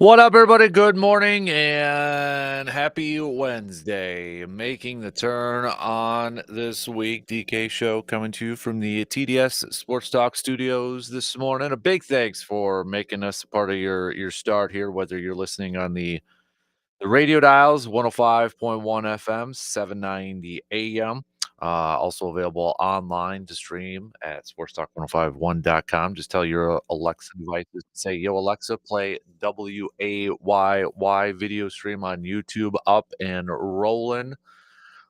What up, everybody? Good morning and happy Wednesday. Making the turn on this week, DK Show coming to you from the TDS Sports Talk Studios this morning. A big thanks for making us a part of your start here, whether you're listening on the radio dials, 105.1 FM, 790 AM. Also available online to stream at sportstalk1051.com. Just tell your Alexa devices to say, yo, Alexa, play WAYY video stream on YouTube up and rolling.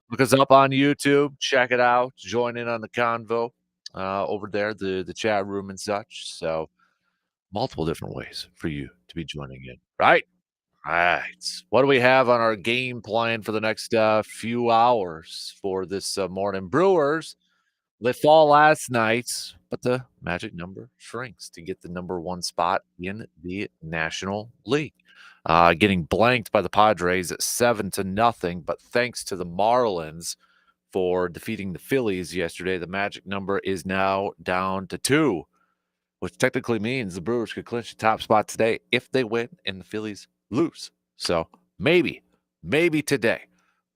Look us up on YouTube. Check it out. Join in on the convo over there, the chat room and such. So, multiple different ways for you to be joining in, right? Right. What do we have on our game plan for the next few hours for this morning? Brewers, they fall last night, but the magic number shrinks to get the number one spot in the National League. Getting blanked by the Padres at 7-0, but thanks to the Marlins for defeating the Phillies yesterday, the magic number is now down to 2, which technically means the Brewers could clinch the top spot today if they win and the Phillies lose. So maybe today.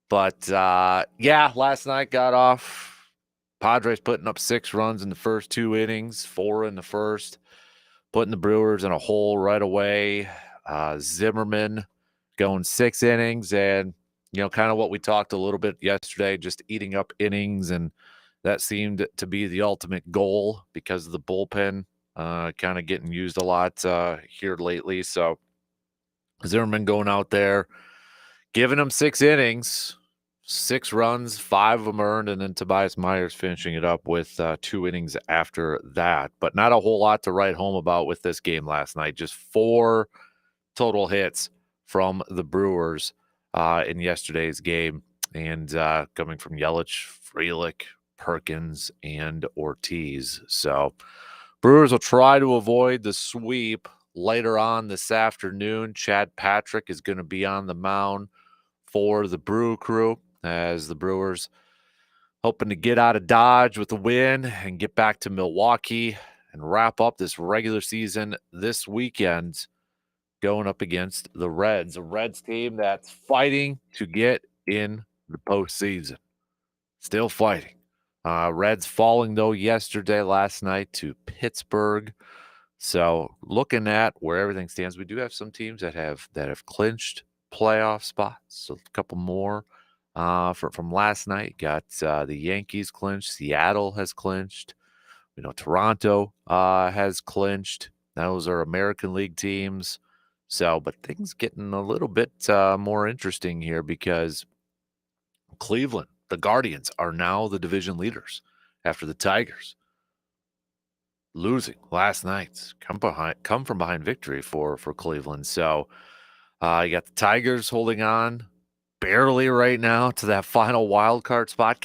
But yeah, last night got off. Padres putting up 6 runs in the first 2 innings, 4 in the first, putting the Brewers in a hole right away. Zimmerman going 6 innings, and kind of what we talked a little bit yesterday, just eating up innings, and that seemed to be the ultimate goal because of the bullpen kind of getting used a lot here lately. So Zimmerman going out there, giving them 6 innings, 6 runs, 5 of them earned, and then Tobias Myers finishing it up with 2 innings after that. But not a whole lot to write home about with this game last night. Just 4 total hits from the Brewers in yesterday's game, and coming from Yelich, Frelick, Perkins, and Ortiz. So Brewers will try to avoid the sweep later on this afternoon. Chad Patrick is going to be on the mound for the Brew Crew as the Brewers hoping to get out of Dodge with a win and get back to Milwaukee and wrap up this regular season this weekend going up against the Reds, a Reds team that's fighting to get in the postseason. Still fighting. Reds falling, though, last night to Pittsburgh. So looking at where everything stands, we do have some teams that have clinched playoff spots. So a couple more from last night. Got the Yankees clinched. Seattle has clinched. Toronto has clinched. Those are American League teams. So, but things getting a little bit more interesting here because Cleveland, the Guardians, are now the division leaders after the Tigers losing last night. Come from behind victory for Cleveland. So you got the Tigers holding on barely right now to that final wild card spot.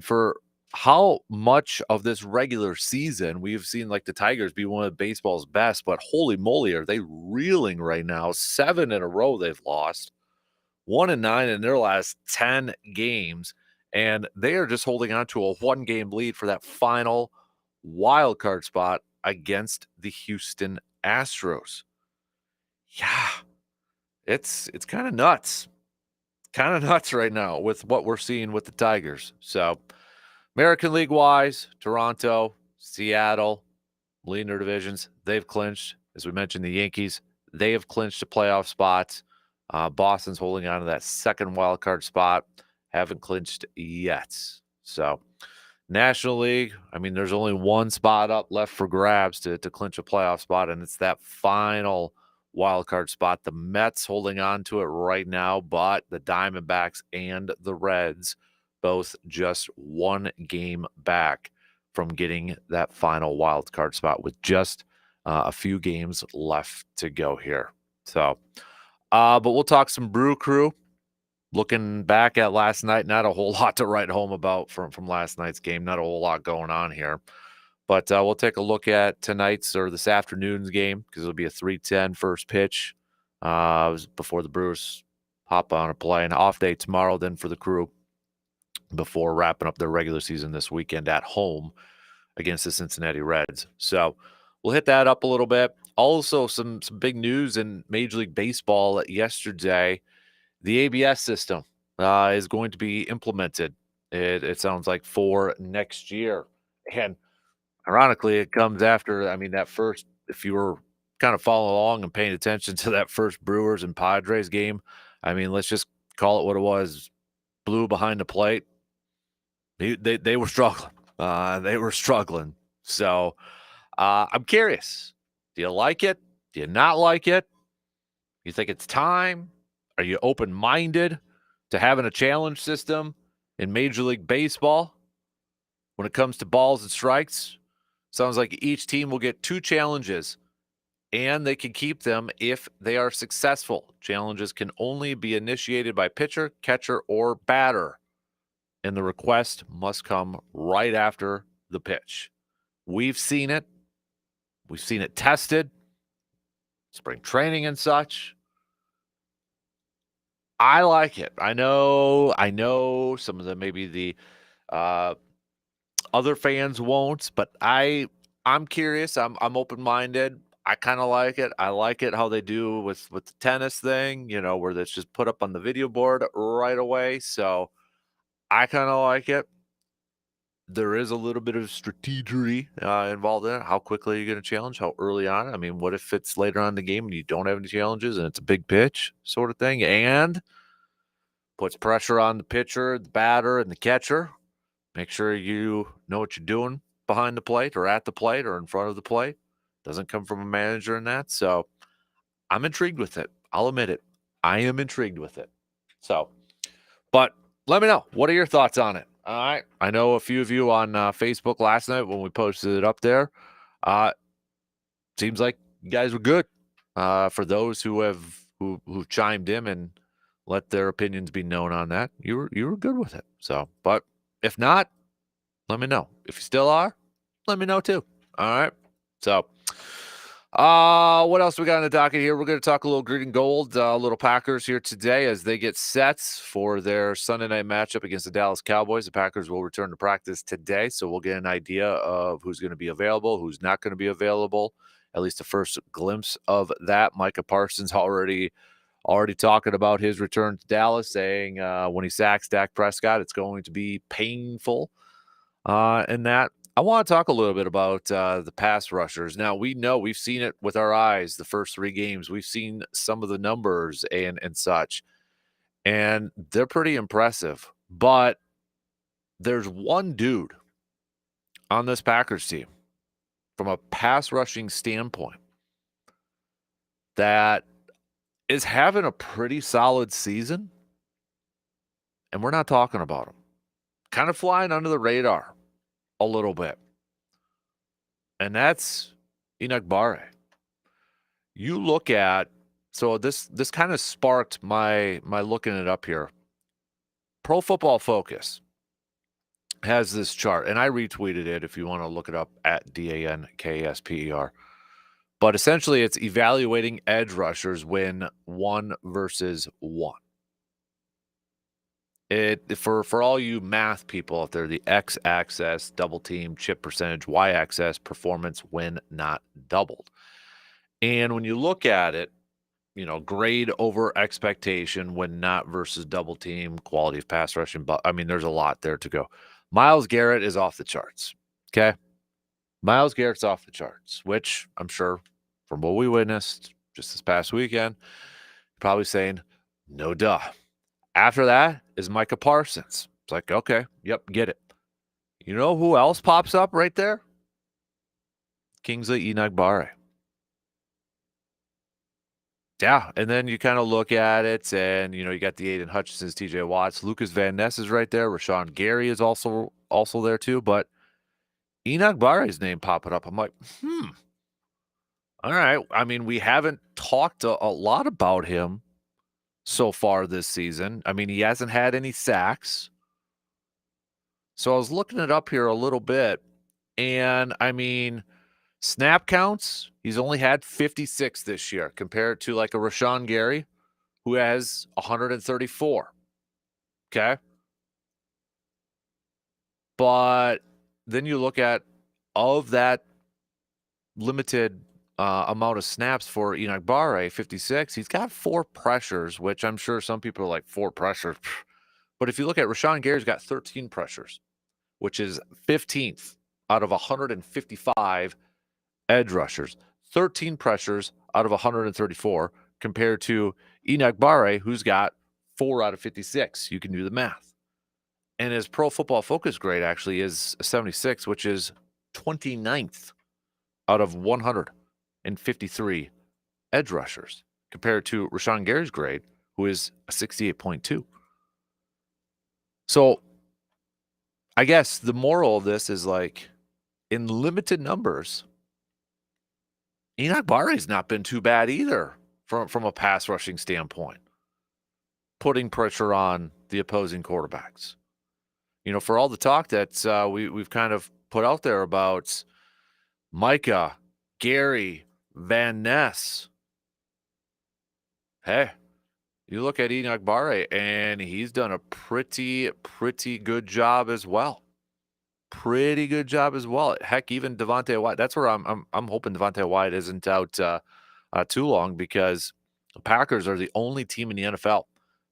For how much of this regular season we've seen like the Tigers be one of baseball's best, but holy moly, are they reeling right now? 7 in a row they've lost, 1-9 in their last 10 games, and they are just holding on to a 1-game lead for that final wild card spot against the Houston Astros. Yeah, it's kind of nuts. Kind of nuts right now with what we're seeing with the Tigers. So, American League wise, Toronto, Seattle, leading their divisions, they've clinched. As we mentioned, the Yankees, they have clinched the playoff spots. Boston's holding on to that second wild card spot, haven't clinched yet. So, National League, there's only one spot up left for grabs to clinch a playoff spot, and it's that final wild card spot. The Mets holding on to it right now, but the Diamondbacks and the Reds both just 1 game back from getting that final wild card spot with just a few games left to go here. So, but we'll talk some Brew Crew. Looking back at last night, not a whole lot to write home about from last night's game. Not a whole lot going on here. But we'll take a look at tonight's or this afternoon's game because it'll be a 3:10 first pitch before the Brewers hop on a play. An off day tomorrow then for the Crew before wrapping up their regular season this weekend at home against the Cincinnati Reds. So we'll hit that up a little bit. Also, some big news in Major League Baseball yesterday. The ABS system is going to be implemented. It sounds like for next year, and ironically, it comes after. I mean, that first. If you were kind of following along and paying attention to that first Brewers and Padres game, I mean, let's just call it what it was. Blue behind the plate. They were struggling. They were struggling. So I'm curious. Do you like it? Do you not like it? You think it's time? Are you open minded to having a challenge system in Major League Baseball when it comes to balls and strikes? Sounds like each team will get 2 challenges and they can keep them if they are successful. Challenges can only be initiated by pitcher, catcher, or batter, and the request must come right after the pitch. We've seen it. We've seen it tested, spring training and such. I like it. I know some of the maybe the uh, other fans won't, but I'm curious. I'm open-minded. I kind of like it. I like it how they do with the tennis thing, where that's just put up on the video board right away. So I kind of like it. There is a little bit of strategy involved in it. How quickly are you going to challenge? How early on? I mean, what if it's later on in the game and you don't have any challenges and it's a big pitch sort of thing? And puts pressure on the pitcher, the batter, and the catcher. Make sure you know what you're doing behind the plate or at the plate or in front of the plate. Doesn't come from a manager in that. So I'm intrigued with it. I'll admit it. I am intrigued with it. So, but let me know. What are your thoughts on it? All right. I know a few of you on Facebook last night when we posted it up there. Uh, Seems like you guys were good. For those who chimed in and let their opinions be known on that, you were good with it. So, but if not, let me know. If you still are, let me know too. All right. So, what else we got on the docket here? We're going to talk a little green and gold, little Packers here today as they get sets for their Sunday night matchup against the Dallas Cowboys. The Packers will return to practice today, so we'll get an idea of who's going to be available, who's not going to be available. At least a first glimpse of that. Micah Parsons already talking about his return to Dallas, saying when he sacks Dak Prescott, it's going to be painful. And that I want to talk a little bit about the pass rushers. Now we know we've seen it with our eyes the first 3 games. We've seen some of the numbers and such, and they're pretty impressive. But there's one dude on this Packers team from a pass rushing standpoint that is having a pretty solid season, and we're not talking about him. Kind of flying under the radar a little bit. And that's Barre. You look at so this kind of sparked my looking it up here. Pro Football Focus has this chart, and I retweeted it if you want to look it up at DANKSPER. But essentially, it's evaluating edge rushers when 1 versus 1. It for all you math people out there, the x-axis double team chip percentage, y-axis performance when not doubled. And when you look at it, grade over expectation when not versus double team, quality of pass rushing. But I mean, there's a lot there to go. Myles Garrett is off the charts. Okay. Myles Garrett's off the charts, which I'm sure from what we witnessed just this past weekend, probably saying, no duh. After that is Micah Parsons. It's like, okay, yep, get it. You know who else pops up right there? Kingsley Enagbare. Yeah, and then you kind of look at it, and you got the Aiden Hutchinsons, T.J. Watts, Lucas Van Ness is right there. Rashawn Gary is also there too. But Enagbare's name popping up. I'm like, all right. I mean, we haven't talked a lot about him so far this season. I mean, he hasn't had any sacks. So I was looking it up here a little bit, and I mean, snap counts, he's only had 56 this year compared to like a Rashawn Gary who has 134. Okay. But then you look at of that limited amount of snaps for Enoch Barre, 56. He's got 4 pressures, which I'm sure some people are like, 4 pressures. But if you look at Rashawn Gary's got 13 pressures, which is 15th out of 155 edge rushers. 13 pressures out of 134 compared to Enoch Barre, who's got 4 out of 56. You can do the math. And his Pro Football Focus grade actually is a 76, which is 29th out of 153 edge rushers compared to Rashawn Gary's grade, who is a 68.2. So I guess the moral of this is like, in limited numbers, Enoch Barre's not been too bad either from a pass rushing standpoint, putting pressure on the opposing quarterbacks. You know, for all the talk that we've kind of put out there about Micah, Gary, Van Ness, hey, you look at Enoch Barre, and he's done a pretty good job as well. Pretty good job as well. Heck, even Devontae White. That's where I'm hoping Devontae White isn't out too long, because the Packers are the only team in the NFL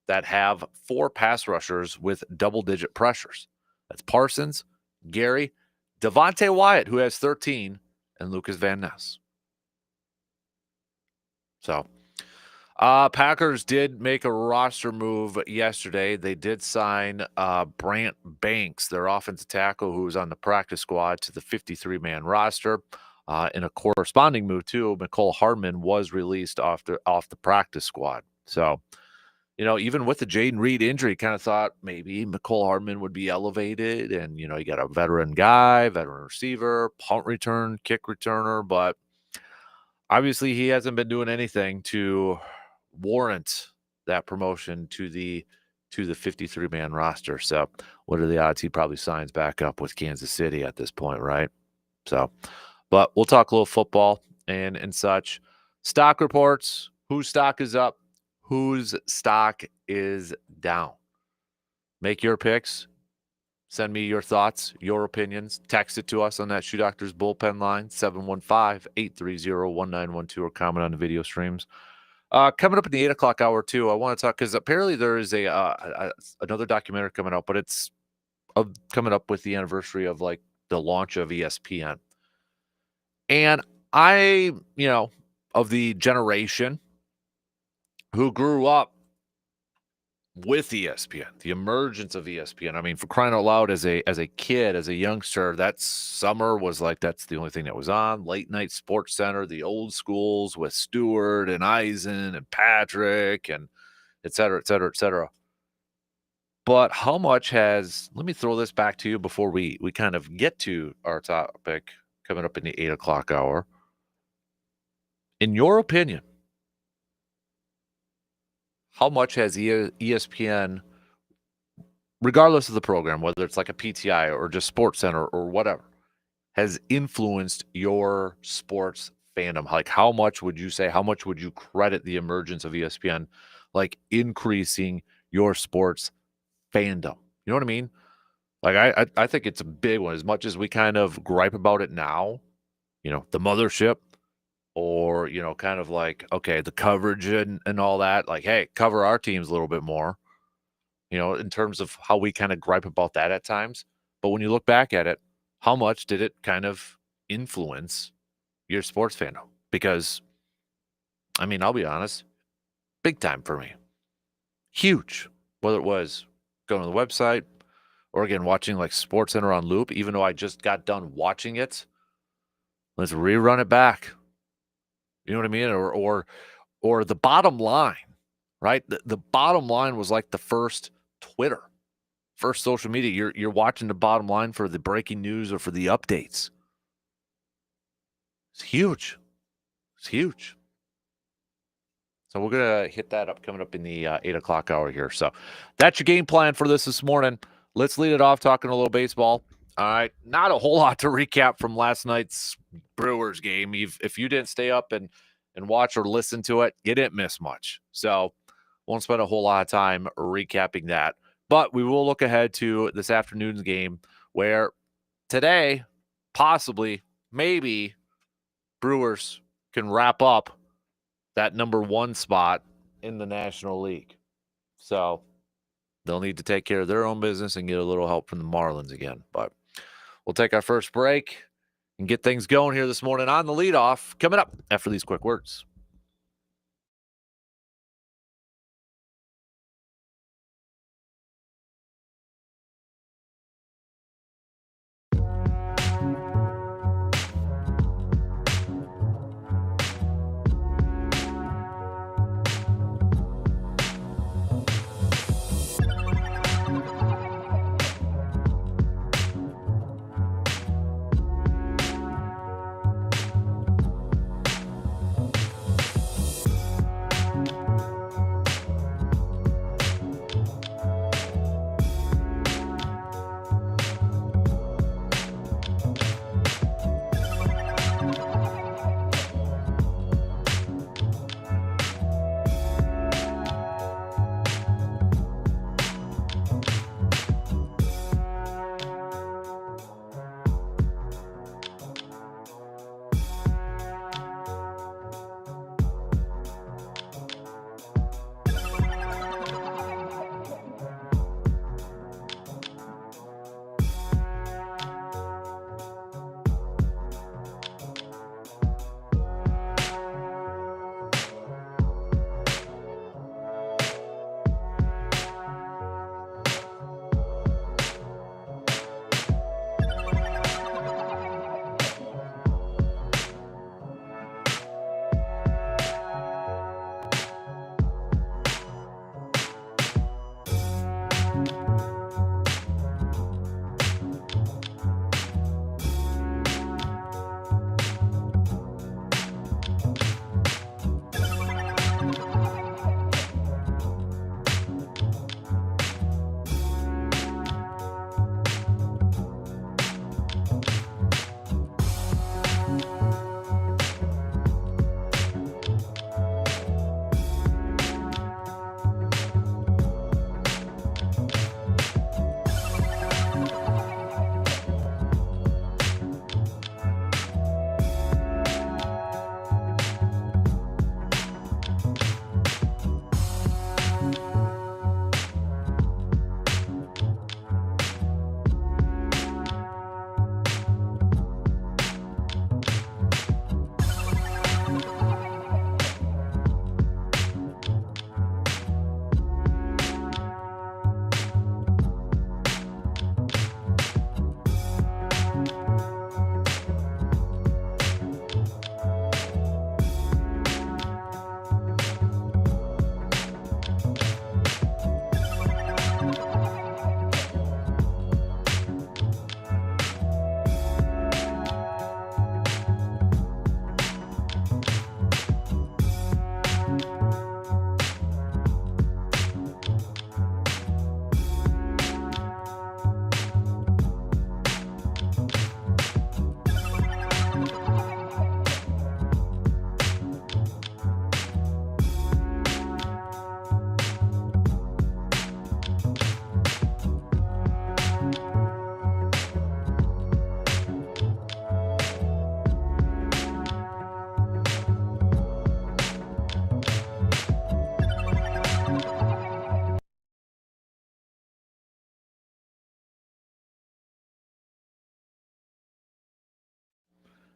that have 4 pass rushers with double-digit pressures. That's Parsons, Gary, Devontae Wyatt, who has 13, and Lucas Van Ness. So, Packers did make a roster move yesterday. They did sign Brant Banks, their offensive tackle, who was on the practice squad, to the 53-man roster. In a corresponding move, too, Mecole Hardman was released off the practice squad. So, you know, even with the Jaden Reed injury, kind of thought maybe Mecole Hardman would be elevated. And, you know, you got a veteran guy, veteran receiver, punt return, kick returner. But obviously he hasn't been doing anything to warrant that promotion to the 53-man roster. So what are the odds he probably signs back up with Kansas City at this point, right? So, but we'll talk a little football and such. Stock reports, whose stock is up, whose stock is down. Make your picks. Send me your thoughts, your opinions. Text it to us on that Shoe Doctors bullpen line, 715-830-1912, or comment on the video streams. Coming up in the 8 o'clock hour, too, I want to talk, because apparently there is another documentary coming out, but it's coming up with the anniversary of, like, the launch of ESPN. And I, you know, of the generation who grew up with ESPN, the emergence of ESPN. I mean, for crying out loud, as a kid, as a youngster, that summer was like, that's the only thing that was on. Late night Sports Center, the old schools with Stewart and Eisen and Patrick and et cetera, et cetera, et cetera. But how much has, let me throw this back to you before we kind of get to our topic coming up in the 8 o'clock hour. In your opinion, how much has ESPN, regardless of the program, whether it's like a PTI or just Sports Center or whatever, has influenced your sports fandom? Like, how much would you say, how much would you credit the emergence of ESPN, like, increasing your sports fandom? You know what I mean? Like, I think it's a big one. As much as we kind of gripe about it now, you know, the mothership, or, you know, kind of like, okay, the coverage and all that, like, hey, cover our teams a little bit more, you know, in terms of how we kind of gripe about that at times. But when you look back at it, how much did it kind of influence your sports fandom? Because, I mean, I'll be honest, big time for me. Huge. Whether it was going to the website or, again, watching like Sports Center on loop, even though I just got done watching it, let's rerun it back. You know what I mean? Or the bottom line, right? The bottom line was like the first Twitter, first social media. You're watching the bottom line for the breaking news or for the updates. It's huge. It's huge. So we're going to hit that up coming up in the 8 o'clock hour here. So that's your game plan for this morning. Let's lead it off talking a little baseball. All right. Not a whole lot to recap from last night's Brewers game. If you didn't stay up and watch or listen to it, you didn't miss much. So won't spend a whole lot of time recapping that. But we will look ahead to this afternoon's game, where today, possibly, maybe, Brewers can wrap up that number one spot in the National League. So they'll need to take care of their own business and get a little help from the Marlins again. But we'll take our first break and get things going here this morning on the leadoff. Coming up after these quick words.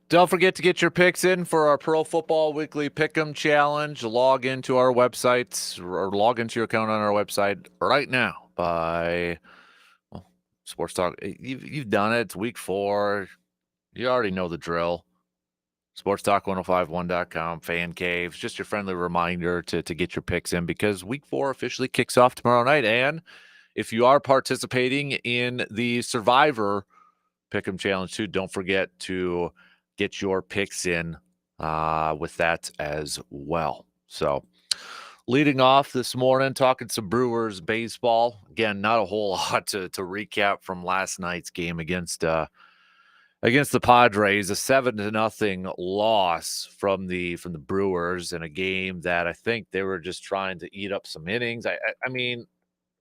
Don't forget to get your picks in for our Pro Football Weekly Pick'em Challenge. Log into our website or log into your account on our website right now by Sports Talk. You've done it. It's week 4. You already know the drill. SportsTalk1051.com, Fan Caves. Just your friendly reminder to get your picks in because week 4 officially kicks off tomorrow night. And if you are participating in the Survivor Pick'em Challenge too, don't forget to get your picks in with that as well. So leading off this morning, talking some Brewers baseball. Again, not a whole lot to recap from last night's game against the Padres, a 7-0 loss from the Brewers in a game that I think they were just trying to eat up some innings. I mean,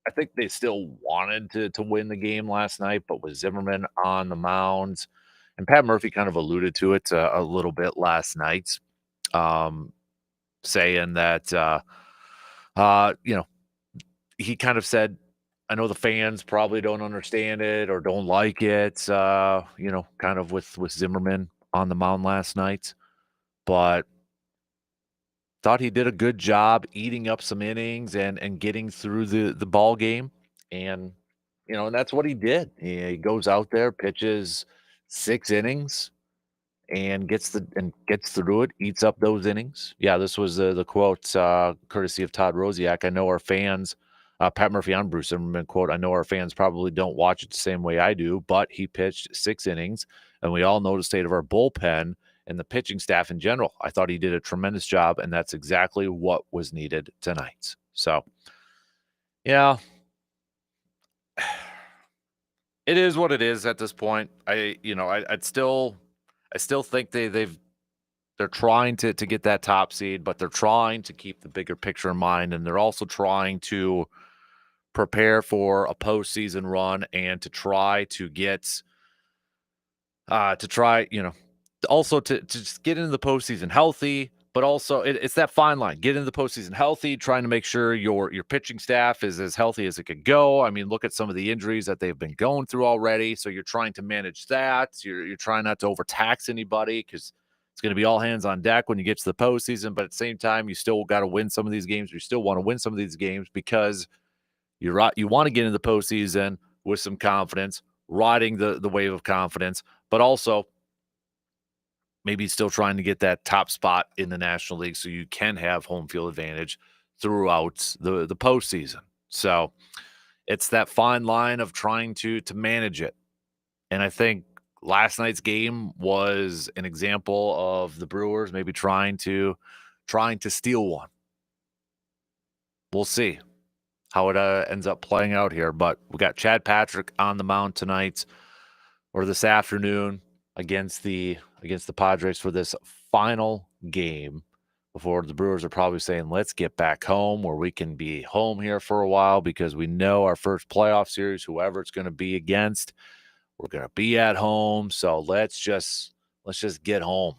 I think they still wanted to win the game last night, but with Zimmerman on the mound, and Pat Murphy kind of alluded to it a little bit last night. um, saying that, you know, he kind of said, I know the fans probably don't understand it or don't like it, kind of with Zimmerman on the mound last night, but thought he did a good job eating up some innings and getting through the ball game, and and that's what he did. He goes out there, pitches 6 innings, and gets through it, eats up those innings. Yeah, this was the quote, courtesy of Todd Rosiak. I know our fans, Pat Murphy on Bruce Zimmerman quote. I know our fans probably don't watch it the same way I do, but he pitched 6 innings, and we all know the state of our bullpen and the pitching staff in general. I thought he did a tremendous job, and that's exactly what was needed tonight. So, yeah, it is what it is at this point. I still think they're trying to get that top seed, but they're trying to keep the bigger picture in mind, and they're also trying to prepare for a postseason run and to try to get to try, also to just get into the postseason healthy, but also it's that fine line. Get into the postseason healthy, trying to make sure your pitching staff is as healthy as it could go. I mean, look at some of the injuries that they've been going through already. So you're trying to manage that. You're trying not to overtax anybody because it's going to be all hands on deck when you get to the postseason. But at the same time, you still got to win some of these games. You still want to win some of these games because you want to get into the postseason with some confidence, riding the wave of confidence, but also maybe still trying to get that top spot in the National League so you can have home field advantage throughout the postseason. So it's that fine line of trying to manage it. And I think last night's game was an example of the Brewers maybe trying to steal one. We'll see how it ends up playing out here. But we got Chad Patrick on the mound tonight or this afternoon against the Padres for this final game before the Brewers are probably saying, let's get back home where we can be home here for a while because we know our first playoff series, whoever it's going to be against, we're going to be at home. So let's just get home.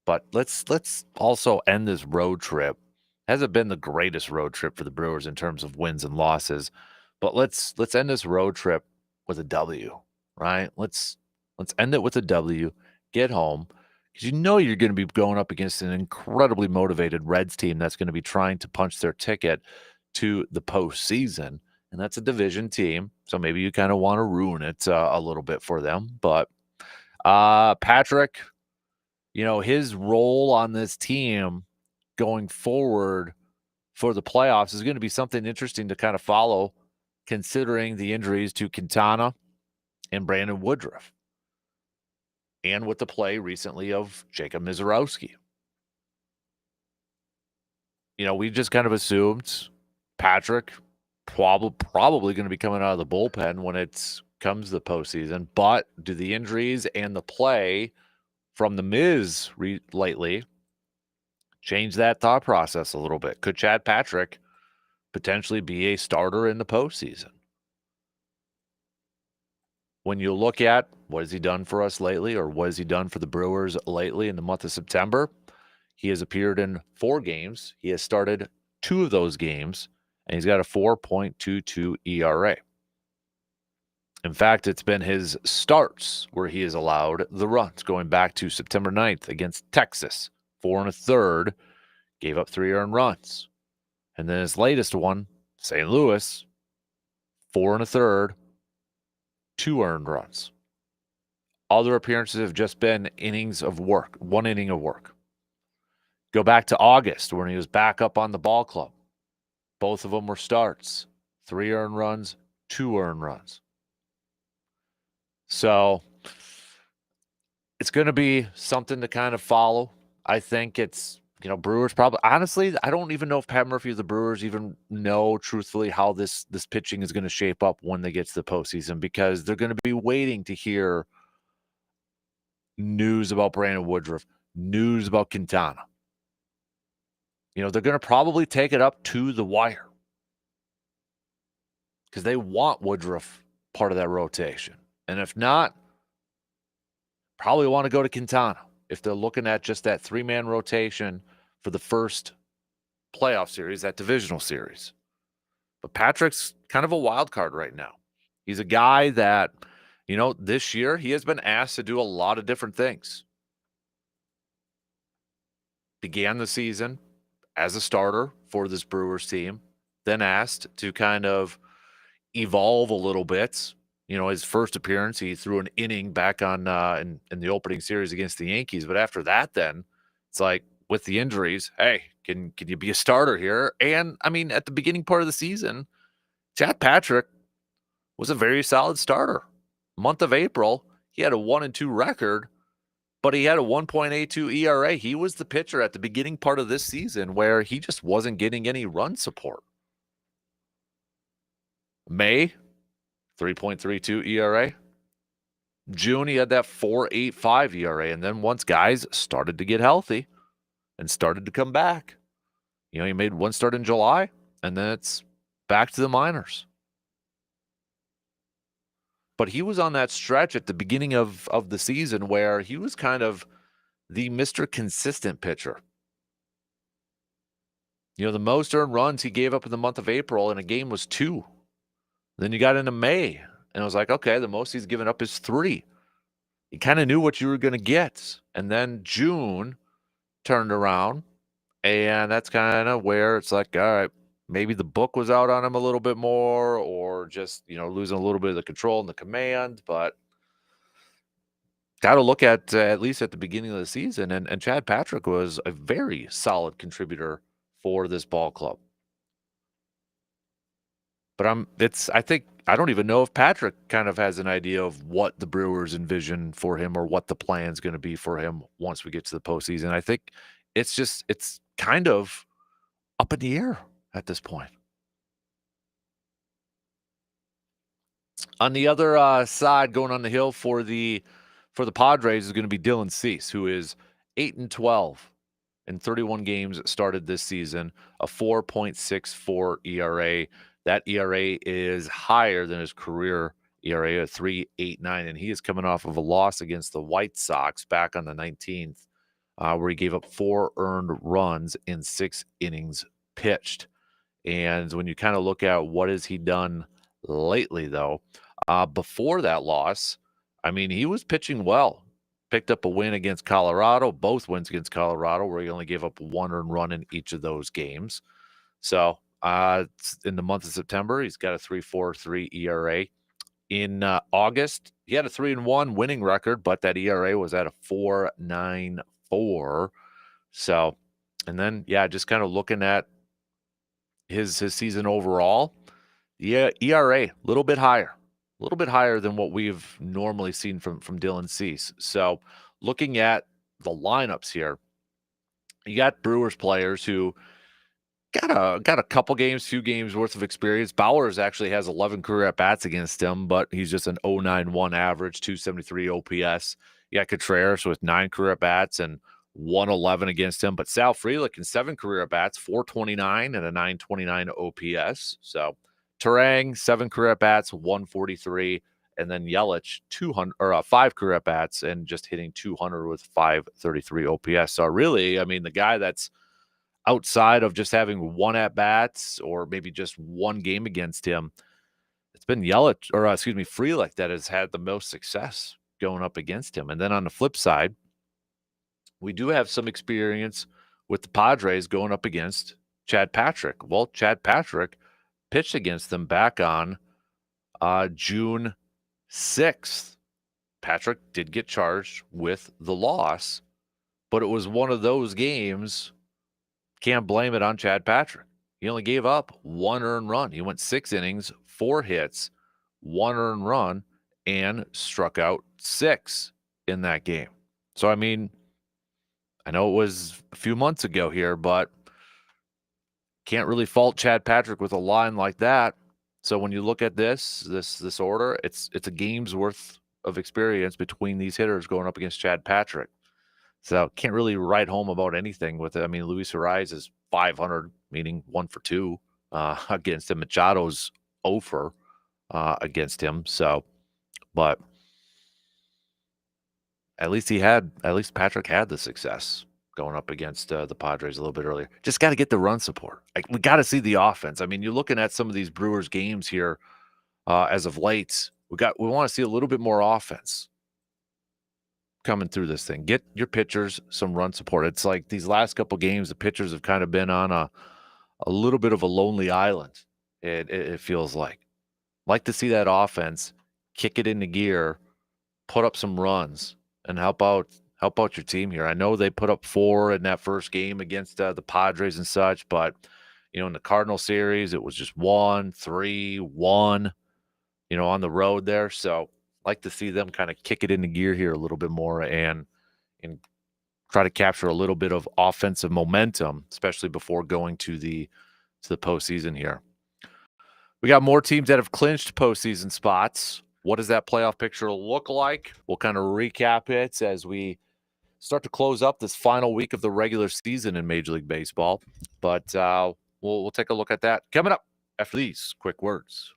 But let's also end this road trip. Hasn't been the greatest road trip for the Brewers in terms of wins and losses, but let's end this road trip with a W, right? Let's end it with a W. Get home because you're going to be going up against an incredibly motivated Reds team that's going to be trying to punch their ticket to the postseason, and that's a division team. So maybe you kind of want to ruin it a little bit for them. But Patrick, his role on this team going forward for the playoffs is going to be something interesting to kind of follow, considering the injuries to Quintana and Brandon Woodruff, and with the play recently of Jacob Mizorowski. We just kind of assumed Patrick probably going to be coming out of the bullpen when it comes to the postseason, but do the injuries and the play from the Miz lately change that thought process a little bit? Could Chad Patrick potentially be a starter in the postseason? When you look at what has he done for us lately, or what has he done for the Brewers lately in the month of September, he has appeared in 4 games. He has started 2 of those games, and he's got a 4.22 ERA. In fact, it's been his starts where he has allowed the runs, going back to September 9th against Texas, 4 1/3, gave up 3 earned runs. And then his latest one, St. Louis, 4 1/3, 2 earned runs. Other appearances have just been innings of work, 1 inning of work. Go back to August when he was back up on the ball club. Both of them were starts, 3 earned runs, 2 earned runs. So it's going to be something to kind of follow. I think it's, Brewers probably, honestly, I don't even know if Pat Murphy or the Brewers even know truthfully how this pitching is going to shape up when they get to the postseason, because they're going to be waiting to hear news about Brandon Woodruff, news about Quintana. They're going to probably take it up to the wire because they want Woodruff part of that rotation. And if not, probably want to go to Quintana if they're looking at just that three-man rotation for the first playoff series, that divisional series. But Patrick's kind of a wild card right now. He's a guy that, this year he has been asked to do a lot of different things. Began the season as a starter for this Brewers team, then asked to kind of evolve a little bit. His first appearance, he threw an inning back on in the opening series against the Yankees. But after that, then it's like with the injuries, hey, can you be a starter here? And I mean, at the beginning part of the season, Chad Patrick was a very solid starter. Month of April, he had a 1-2 record, but he had a 1.82 ERA. He was the pitcher at the beginning part of this season where he just wasn't getting any run support. May, 3.32 ERA. June, he had that 4.85 ERA. And then once guys started to get healthy and started to come back, he made one start in July, and then it's back to the minors. But he was on that stretch at the beginning of the season where he was kind of the Mr. Consistent pitcher. The most earned runs he gave up in the month of April in a game was 2. Then you got into May, and it was like, okay, the most he's given up is 3. You kind of knew what you were going to get. And then June turned around, and that's kind of where it's like, all right, maybe the book was out on him a little bit more, or just, losing a little bit of the control and the command. But got to look at least at the beginning of the season. And Chad Patrick was a very solid contributor for this ball club. But I don't even know if Patrick kind of has an idea of what the Brewers envision for him or what the plan's going to be for him once we get to the postseason. I think it's kind of up in the air at this point. On the other side, going on the hill for the Padres is going to be Dylan Cease, who is 8-12 in 31 games started this season, a 4.64 ERA. That ERA is higher than his career ERA of 3.89, and he is coming off of a loss against the White Sox back on the 19th, where he gave up 4 earned runs in 6 innings pitched. And when you kind of look at what has he done lately, though, before that loss, I mean, he was pitching well. Picked up a win against Colorado, both wins against Colorado, where he only gave up 1 earned run in each of those games. So in the month of September, he's got a 3.43 ERA. In August, he had a 3-1 winning record, but that ERA was at a 4.94. So, and then, just kind of looking at his season overall, ERA a little bit higher than what we've normally seen from Dylan Cease. So, looking at the lineups here, you got Brewers players who got a couple games, few games worth of experience. Bowers actually has 11 career at bats against him, but he's just an 0.91 average, 273 OPS. You got Contreras with 9 career at bats and 111 against him, but Sal Frelick in 7 career at bats, 429 and a 929 OPS. So Turang, 7 career at bats, 143, and then Yelich 5 career at bats and just hitting 200 with 533 OPS. So really, I mean, the guy that's outside of just having 1 at bats or maybe just 1 game against him, it's been Frelick that has had the most success going up against him. And then on the flip side, we do have some experience with the Padres going up against Chad Patrick. Well, Chad Patrick pitched against them back on June 6th. Patrick did get charged with the loss, but it was one of those games. Can't blame it on Chad Patrick. He only gave up 1 earned run. He went 6 innings, 4 hits, 1 earned run, and struck out 6 in that game. So, I mean, I know it was a few months ago here, but can't really fault Chad Patrick with a line like that. So when you look at this order, it's a game's worth of experience between these hitters going up against Chad Patrick. So can't really write home about anything with it. I mean, Luis Ariz is 500, meaning 1 for 2 against him. Machado's 0 for against him. So, but at least Patrick had the success going up against, the Padres a little bit earlier. Just gotta get the run support. Like, we gotta see the offense. I mean, you're looking at some of these Brewers games here, as of late. We wanna see a little bit more offense coming through this thing. Get your pitchers some run support. It's like these last couple games, the pitchers have kind of been on a little bit of a lonely island, it feels like. Like to see that offense kick it into gear, put up some runs, and help out your team here. I know they put up 4 in that first game against, the Padres and such, but, in the Cardinal series, it was just 1, 3, 1, on the road there, so, like to see them kinda kick it into gear here a little bit more and try to capture a little bit of offensive momentum, especially before going to the postseason here. We got more teams that have clinched postseason spots. What does that playoff picture look like? We'll kind of recap it as we start to close up this final week of the regular season in Major League Baseball. But we'll take a look at that coming up after these quick words.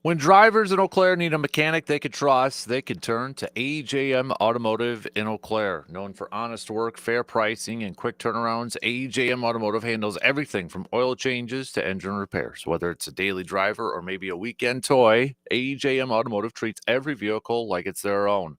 When drivers in Eau Claire need a mechanic they can trust, they can turn to AJM Automotive in Eau Claire. Known for honest work, fair pricing, and quick turnarounds, AJM Automotive handles everything from oil changes to engine repairs. Whether it's a daily driver or maybe a weekend toy, AJM Automotive treats every vehicle like it's their own.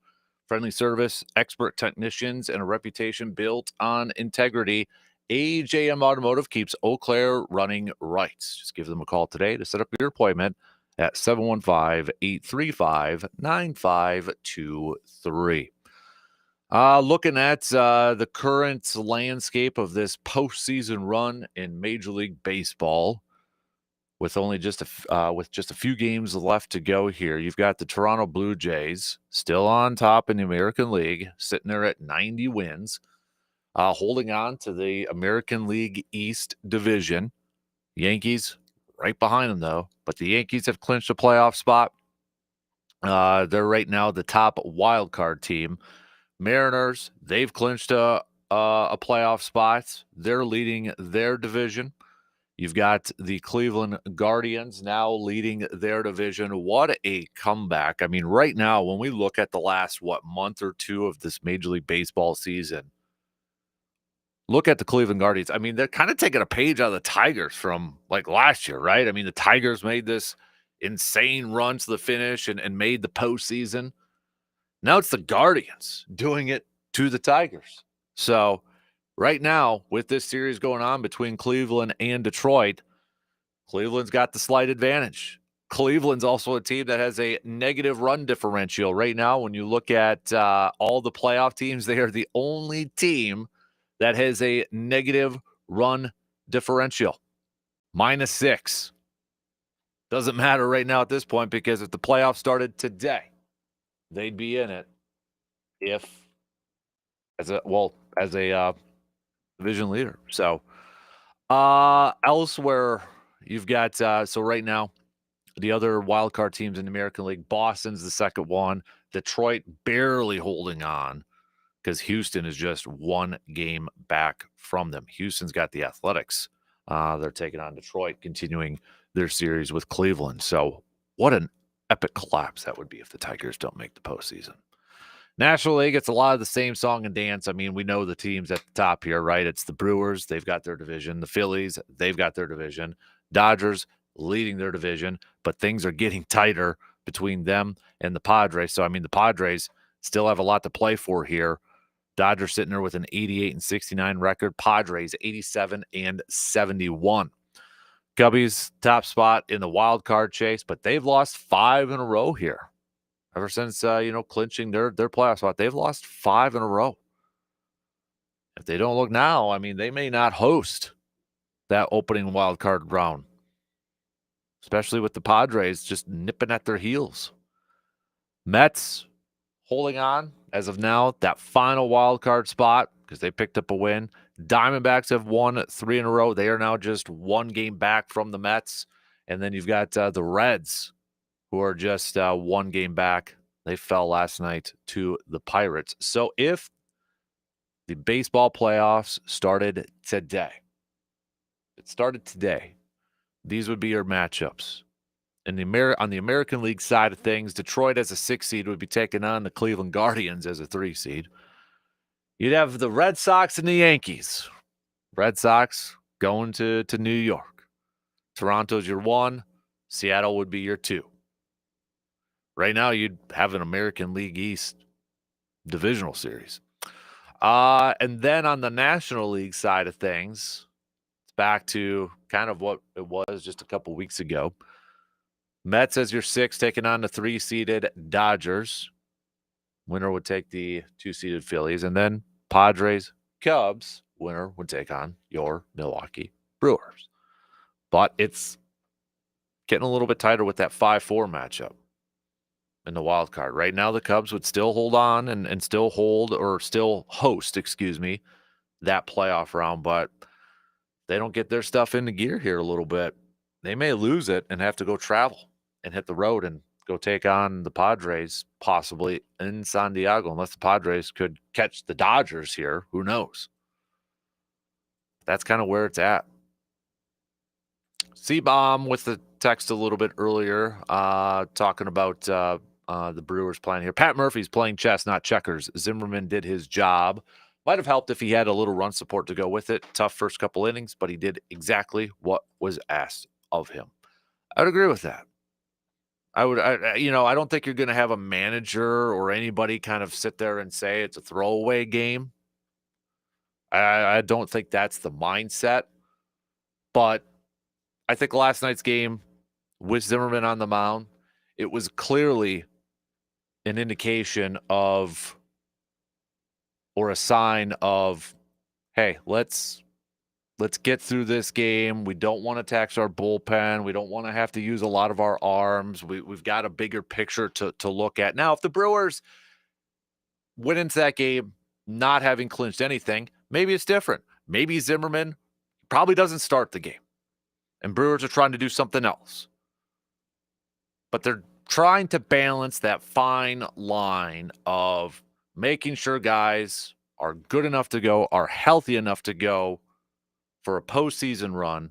Friendly service, expert technicians, and a reputation built on integrity. AJM Automotive keeps Eau Claire running right. Just give them a call today to set up your appointment at 715-835-9523. Looking at the current landscape of this postseason run in Major League Baseball, with just a few games left to go here, you've got the Toronto Blue Jays still on top in the American League, sitting there at 90 wins, holding on to the American League East division. Yankees right behind them, though. But the Yankees have clinched a playoff spot. They're right now the top wild card team. Mariners, they've clinched a playoff spot. They're leading their division. You've got the Cleveland Guardians now leading their division. What a comeback. I mean, right now, when we look at the last, month or two of this Major League Baseball season, look at the Cleveland Guardians. I mean, they're kind of taking a page out of the Tigers from like last year, right? I mean, the Tigers made this insane run to the finish and made the postseason. Now it's the Guardians doing it to the Tigers. So right now, with this series going on between Cleveland and Detroit, Cleveland's got the slight advantage. Cleveland's also a team that has a negative run differential. Right now, when you look at all the playoff teams, they are the only team that has a negative run differential, -6. Doesn't matter right now at this point because if the playoffs started today, they'd be in it as a division leader. So elsewhere, you've got so right now the other wild card teams in the American League, Boston's the second one, Detroit barely holding on, because Houston is just one game back from them. Houston's got the Athletics. They're taking on Detroit, continuing their series with Cleveland. So what an epic collapse that would be if the Tigers don't make the postseason. National League, it's a lot of the same song and dance. I mean, we know the teams at the top here, right? It's the Brewers. They've got their division. The Phillies, they've got their division. Dodgers leading their division, but things are getting tighter between them and the Padres. So, I mean, the Padres still have a lot to play for here. Dodgers sitting there with an 88-69 record. Padres 87-71. Cubbies top spot in the wild card chase, but they've lost 5 in a row here. Ever since clinching their playoff spot, they've lost 5 in a row. If they don't look now, I mean, they may not host that opening wild card round, especially with the Padres just nipping at their heels. Mets holding on as of now, that final wild card spot because they picked up a win. Diamondbacks have won 3 in a row. They are now just 1 game back from the Mets. And then you've got the Reds, who are just 1 game back. They fell last night to the Pirates. So if the baseball playoffs started today, these would be your matchups. On the American League side of things, Detroit as a 6 seed would be taking on the Cleveland Guardians as a 3 seed. You'd have the Red Sox and the Yankees. Red Sox going to New York. Toronto's your 1. Seattle would be your 2. Right now, you'd have an American League East divisional series. And then on the National League side of things, it's back to kind of what it was just a couple weeks ago. Mets as your 6, taking on the 3-seeded Dodgers. Winner would take the 2-seeded Phillies. And then Padres, Cubs, winner would take on your Milwaukee Brewers. But it's getting a little bit tighter with that 5-4 matchup in the wild card. Right now, the Cubs would still hold on and still host, that playoff round. But they don't get their stuff into gear here a little bit, they may lose it and have to go travel and hit the road and go take on the Padres, possibly in San Diego, unless the Padres could catch the Dodgers here. Who knows? That's kind of where it's at. C-Bomb with the text a little bit earlier, talking about the Brewers playing here. Pat Murphy's playing chess, not checkers. Zimmerman did his job. Might have helped if he had a little run support to go with it. Tough first couple innings, but he did exactly what was asked of him. I would agree with that. I don't think you're going to have a manager or anybody kind of sit there and say it's a throwaway game. I don't think that's the mindset. But I think last night's game with Zimmerman on the mound, it was clearly an indication of, or a sign of, hey, let's get through this game. We don't want to tax our bullpen. We don't want to have to use a lot of our arms. We've got a bigger picture to look at. Now, if the Brewers went into that game not having clinched anything, maybe it's different. Maybe Zimmerman probably doesn't start the game, and Brewers are trying to do something else. But they're trying to balance that fine line of making sure guys are good enough to go, are healthy enough to go for a postseason run,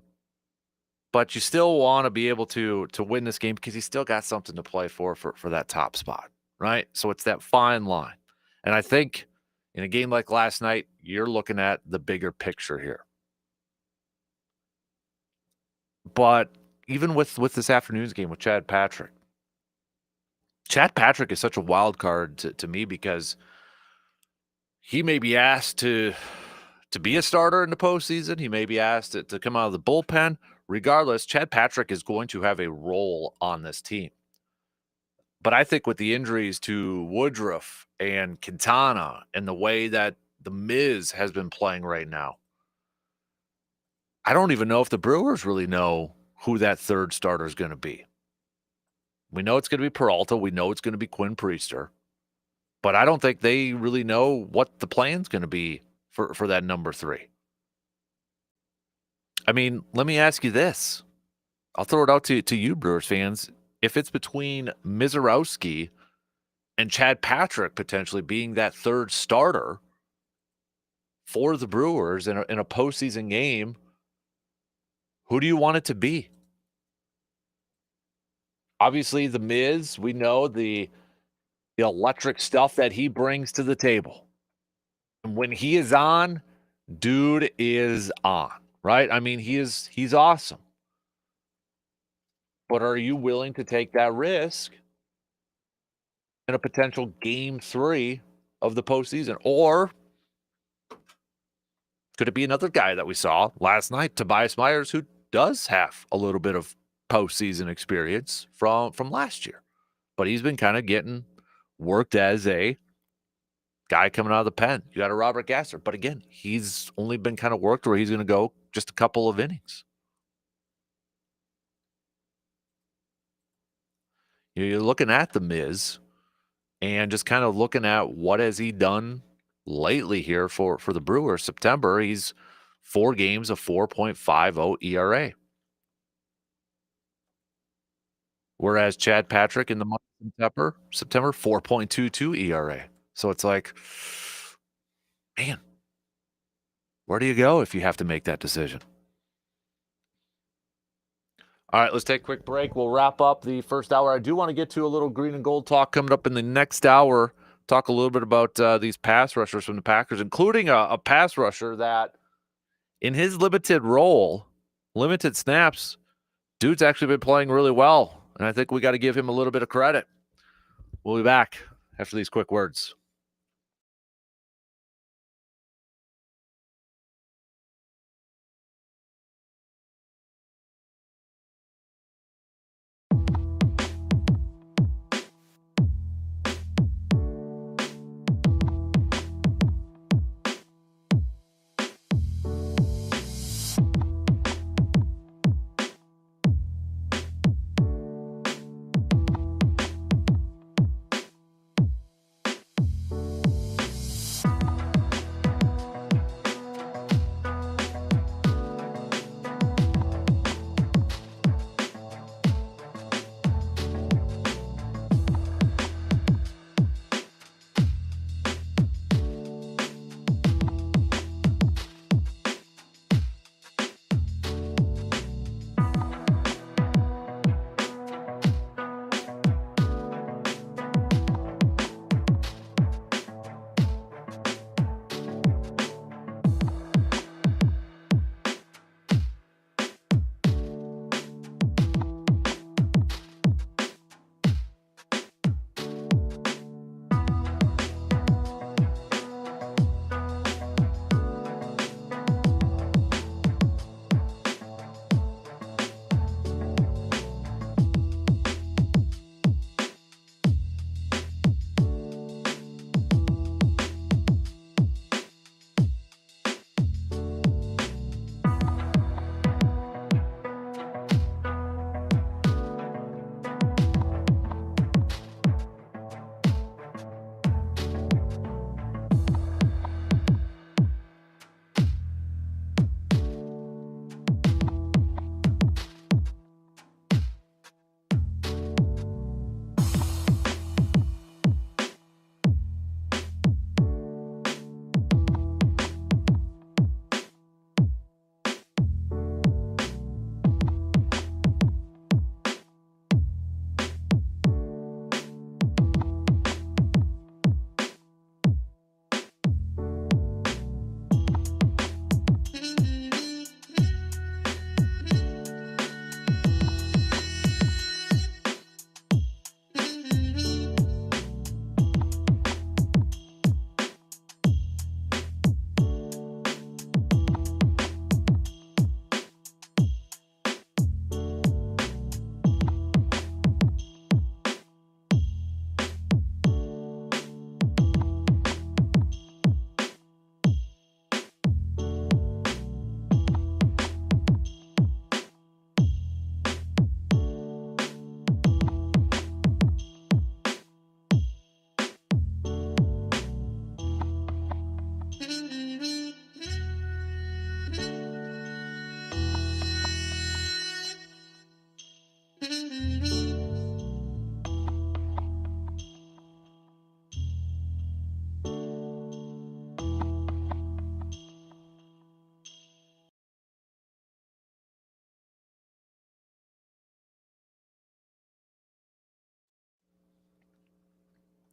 but you still want to be able to win this game because you still got something to play for that top spot, right? So it's that fine line. And I think in a game like last night, you're looking at the bigger picture here. But even with this afternoon's game with Chad Patrick is such a wild card to me because he may be asked to be a starter in the postseason. He may be asked to come out of the bullpen. Regardless, Chad Patrick is going to have a role on this team. But I think with the injuries to Woodruff and Quintana and the way that the Miz has been playing right now, I don't even know if the Brewers really know who that third starter is going to be. We know it's going to be Peralta. We know it's going to be Quinn Priester. But I don't think they really know what the plan's going to be for that number 3. I mean, let me ask you this. I'll throw it out to you, Brewers fans. If it's between Mizorowski and Chad Patrick potentially being that third starter for the Brewers in a postseason game, who do you want it to be? Obviously, the Miz, we know the electric stuff that he brings to the table. And when he is on, dude is on, right? I mean, he's awesome. But are you willing to take that risk in a potential game 3 of the postseason? Or could it be another guy that we saw last night, Tobias Myers, who does have a little bit of postseason experience from last year, but he's been kind of getting worked as a guy coming out of the pen. You got a Robert Gasser, but again, he's only been kind of worked where he's going to go just a couple of innings. You're looking at the Miz and just kind of looking at what has he done lately here for the Brewers. September, he's 4 games, a 4.50 ERA. Whereas Chad Patrick in the month of September 4.22 ERA. So it's like, man, where do you go if you have to make that decision? All right, let's take a quick break. We'll wrap up the first hour. I do want to get to a little green and gold talk coming up in the next hour. Talk a little bit about these pass rushers from the Packers, including a pass rusher that in his limited role, limited snaps, dude's actually been playing really well. And I think we got to give him a little bit of credit. We'll be back after these quick words.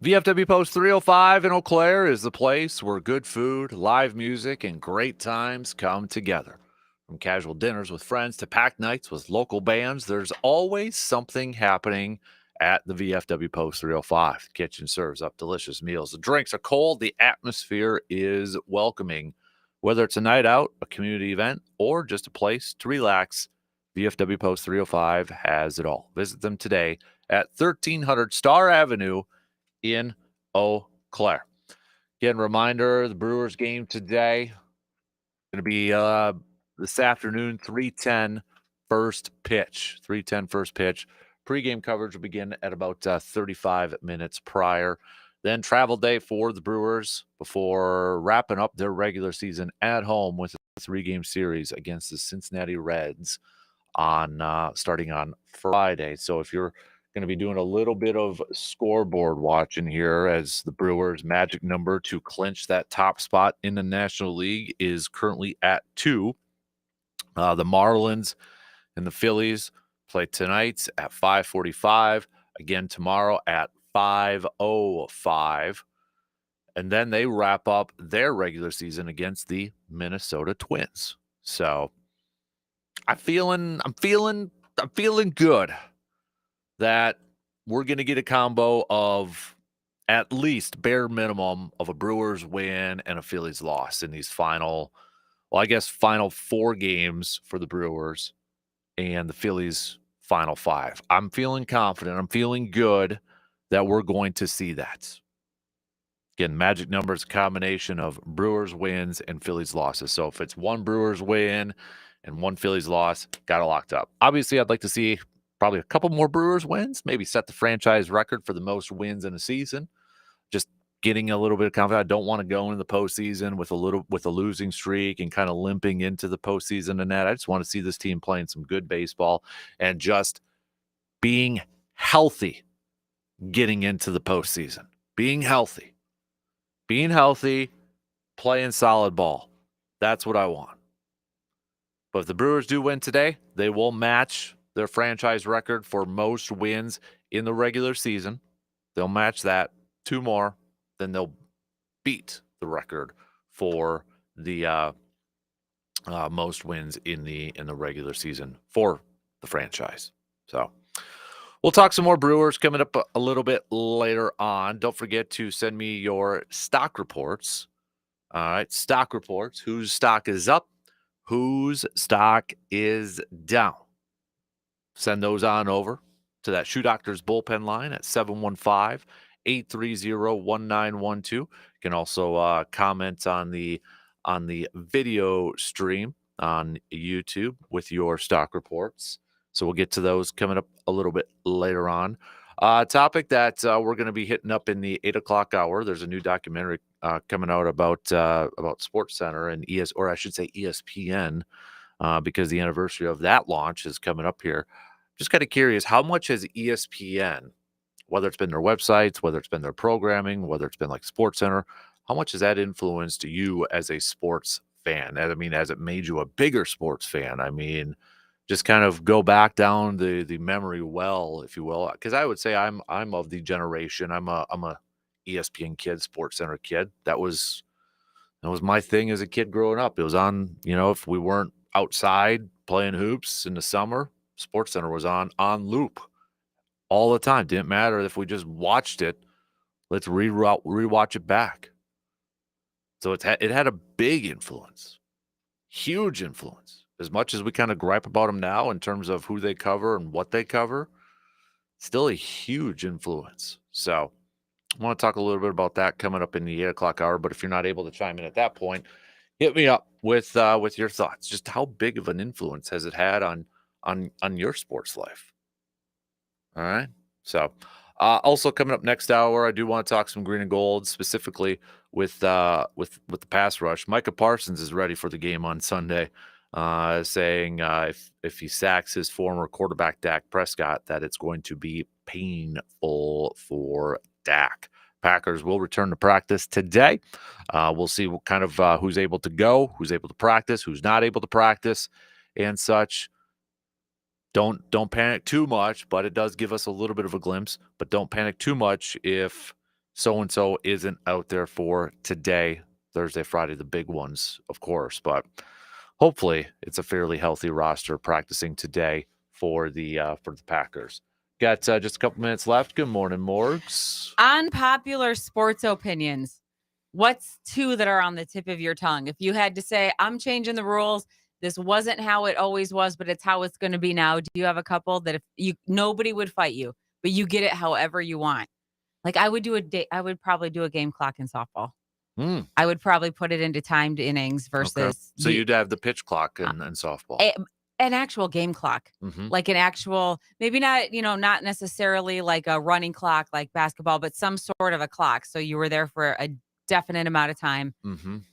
VFW Post 305 in Eau Claire is the place where good food, live music, and great times come together. From casual dinners with friends to packed nights with local bands, there's always something happening at the VFW Post 305. The kitchen serves up delicious meals. The drinks are cold. The atmosphere is welcoming. Whether it's a night out, a community event, or just a place to relax, VFW Post 305 has it all. Visit them today at 1300 Star Avenue in Eau Claire. Again, reminder, the Brewers game today going to be this afternoon, 3:10 first pitch. 3:10 first pitch. Pre-game coverage will begin at about 35 minutes prior. Then travel day for the Brewers before wrapping up their regular season at home with a 3-game series against the Cincinnati Reds on starting on Friday. So if you're going to be doing a little bit of scoreboard watching here, as the Brewers' magic number to clinch that top spot in the National League is currently at 2. The Marlins and the Phillies play tonight at 5:45, again tomorrow at 5:05, and then they wrap up their regular season against the Minnesota Twins. So I'm feeling good that we're going to get a combo of at least bare minimum of a Brewers win and a Phillies loss in these final 4 games for the Brewers and the Phillies final 5. I'm feeling confident. I'm feeling good that we're going to see that. Again, magic number is a combination of Brewers wins and Phillies losses. So if it's one Brewers win and one Phillies loss, got it locked up. Obviously, I'd like to see probably a couple more Brewers wins, maybe set the franchise record for the most wins in a season. Just getting a little bit of confidence. I don't want to go into the postseason with a losing streak and kind of limping into the postseason and that. I just want to see this team playing some good baseball and just being healthy getting into the postseason. Being healthy, playing solid ball. That's what I want. But if the Brewers do win today, they will match their franchise record for most wins in the regular season. They'll match that. 2 more, then they'll beat the record for the most wins in the regular season for the franchise. So we'll talk some more Brewers coming up a little bit later on. Don't forget to send me your stock reports. All right, stock reports. Whose stock is up? Whose stock is down? Send those on over to that Shoe Doctors bullpen line at 715-830-1912. You can also comment on the video stream on YouTube with your stock reports. So we'll get to those coming up a little bit later on. Topic that we're going to be hitting up in the 8 o'clock hour. There's a new documentary coming out about SportsCenter and ESPN, because the anniversary of that launch is coming up here. Just kind of curious, how much has ESPN, whether it's been their websites, whether it's been their programming, whether it's been like SportsCenter, how much has that influenced you as a sports fan? I mean, has it made you a bigger sports fan? I mean, just kind of go back down the memory well, if you will, because I would say I'm of the generation. I'm a ESPN kid, SportsCenter kid. That was my thing as a kid growing up. It was on, if we weren't outside playing hoops in the summer, SportsCenter was on loop all the time. Didn't matter if we just watched it. Let's rewatch it back. So it had a big influence, huge influence. As much as we kind of gripe about them now in terms of who they cover and what they cover, still a huge influence. So I want to talk a little bit about that coming up in the 8 o'clock hour. But if you're not able to chime in at that point, hit me up with your thoughts. Just how big of an influence has it had on your sports life? All right. So also coming up next hour, I do want to talk some green and gold, specifically with the pass rush. Micah Parsons is ready for the game on Sunday, saying if he sacks his former quarterback Dak Prescott, that it's going to be painful for Dak. Packers will return to practice today. We'll see what kind of who's able to go, who's able to practice, who's not able to practice, and such. Don't panic too much, but it does give us a little bit of a glimpse. But don't panic too much if so-and-so isn't out there for today, Thursday, Friday, the big ones, of course, but hopefully it's a fairly healthy roster practicing today for the Packers. Got just a couple minutes left. Good morning, Morgs. Unpopular sports opinions. What's two that are on the tip of your tongue? If you had to say, I'm changing the rules, this wasn't how it always was, but it's how it's going to be now. Do you have a couple that if nobody would fight you, but you get it however you want? Like I would probably do a game clock in softball. I would probably put it into timed innings versus. Okay. So you'd have the pitch clock in softball. An actual game clock, like an actual, maybe not, not necessarily like a running clock like basketball, but some sort of a clock. So you were there for a definite amount of time,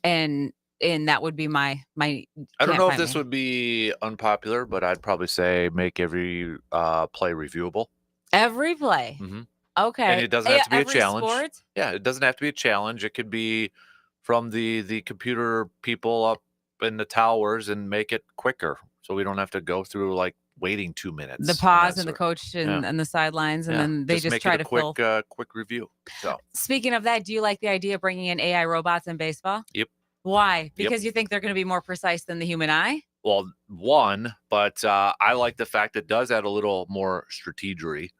and that would be my. I don't know if this would be unpopular, but I'd probably say make every play reviewable. Every play. Okay. And it doesn't have to be a challenge. Sport? Yeah, it doesn't have to be a challenge. It could be from the computer people up in the towers and make it quicker, so we don't have to go through like waiting 2 minutes. The pause and the coach and the sidelines, and then they just try to quick quick review. So speaking of that, do you like the idea of bringing in AI robots in baseball? Yep. Why? Because you think they're going to be more precise than the human eye? Well, one, but I like the fact it does add a little more strategery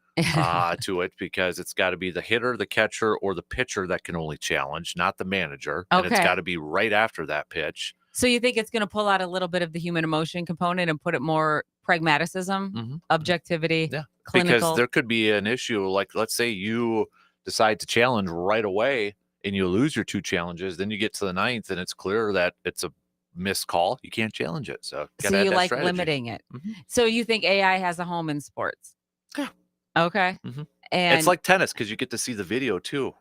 to it, because it's got to be the hitter, the catcher, or the pitcher that can only challenge, not the manager. And it's got to be right after that pitch. So you think it's going to pull out a little bit of the human emotion component and put it more pragmatism, objectivity, clinical? Because there could be an issue, like let's say you decide to challenge right away and you lose your 2 challenges, then you get to the 9th and it's clear that it's a missed call. You can't challenge it. So you like limiting it. So you think AI has a home in sports? Yeah. Okay. And it's like tennis, because you get to see the video too.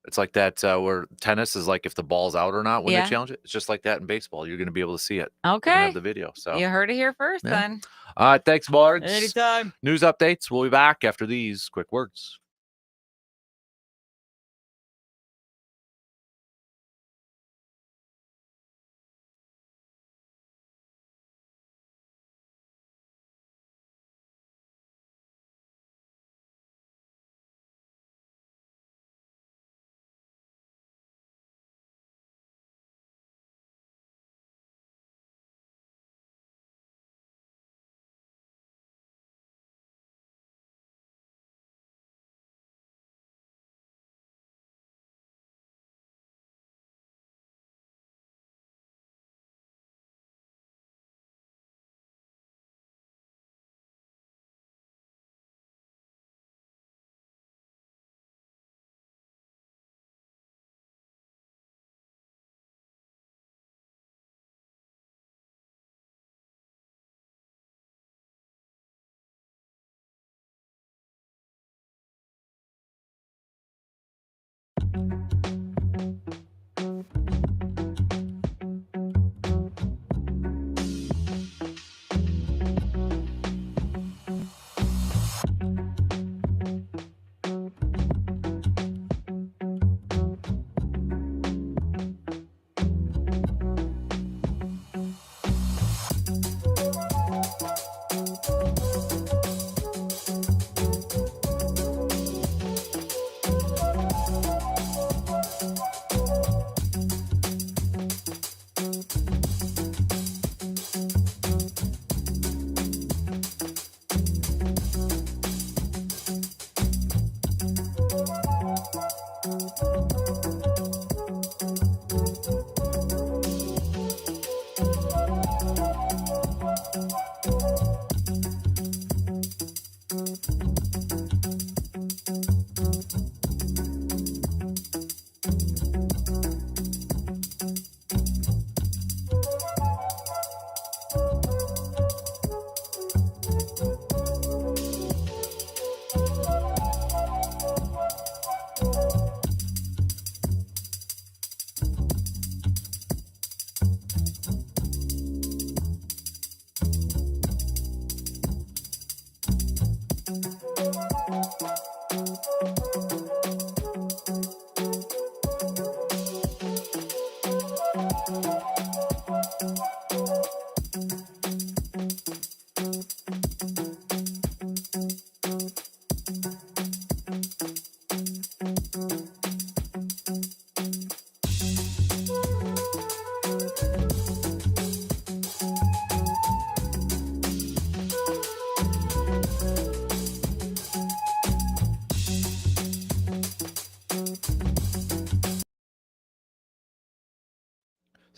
It's like that where tennis is like if the ball's out or not when they challenge it. It's just like that in baseball. You're going to be able to see it. Okay. Have the video. So you heard it here first then. All right. Thanks, Margs. Anytime. News updates. We'll be back after these quick words.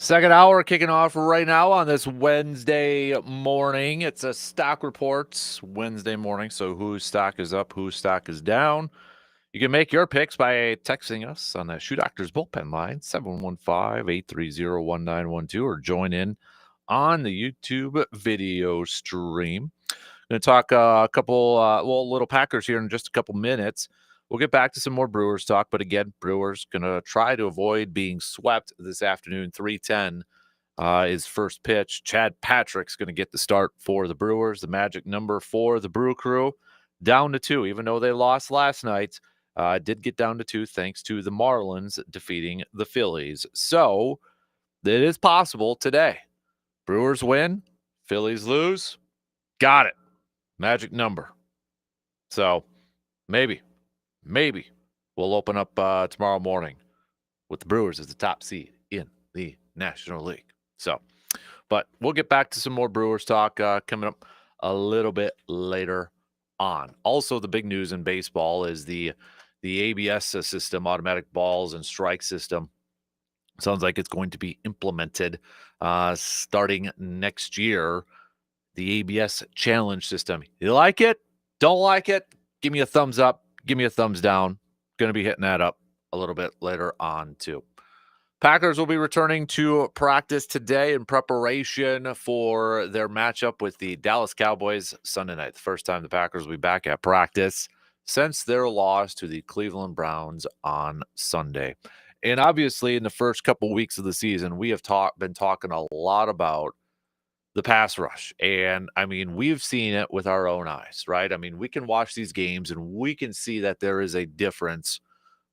Second hour kicking off right now on this Wednesday morning. It's a stock reports Wednesday morning. So whose stock is up, whose stock is down. You can make your picks by texting us on the Shoe Doctors bullpen line, 715-830-1912, or join in on the YouTube video stream. Going to talk a couple, little Packers here in just a couple minutes. We'll get back to some more Brewers talk, but again, Brewers going to try to avoid being swept this afternoon. 3:10 is first pitch. Chad Patrick's going to get the start for the Brewers. The magic number for the Brew Crew, down to 2, even though they lost last night. Did get down to 2 thanks to the Marlins defeating the Phillies. So it is possible today. Brewers win, Phillies lose. Got it. Magic number. So maybe we'll open up tomorrow morning with the Brewers as the top seed in the National League. So, but we'll get back to some more Brewers talk coming up a little bit later on. Also, the big news in baseball is the ABS system, automatic balls and strike system. Sounds like it's going to be implemented starting next year. The ABS challenge system. You like it? Don't like it? Give me a thumbs up. Give me a thumbs down. Going to be hitting that up a little bit later on too. Packers will be returning to practice today in preparation for their matchup with the Dallas Cowboys Sunday night. The first time the Packers will be back at practice since their loss to the Cleveland Browns on Sunday. And obviously, in the first couple weeks of the season, we have been talking a lot about the pass rush. And I mean, we've seen it with our own eyes, right? I mean, we can watch these games and we can see that there is a difference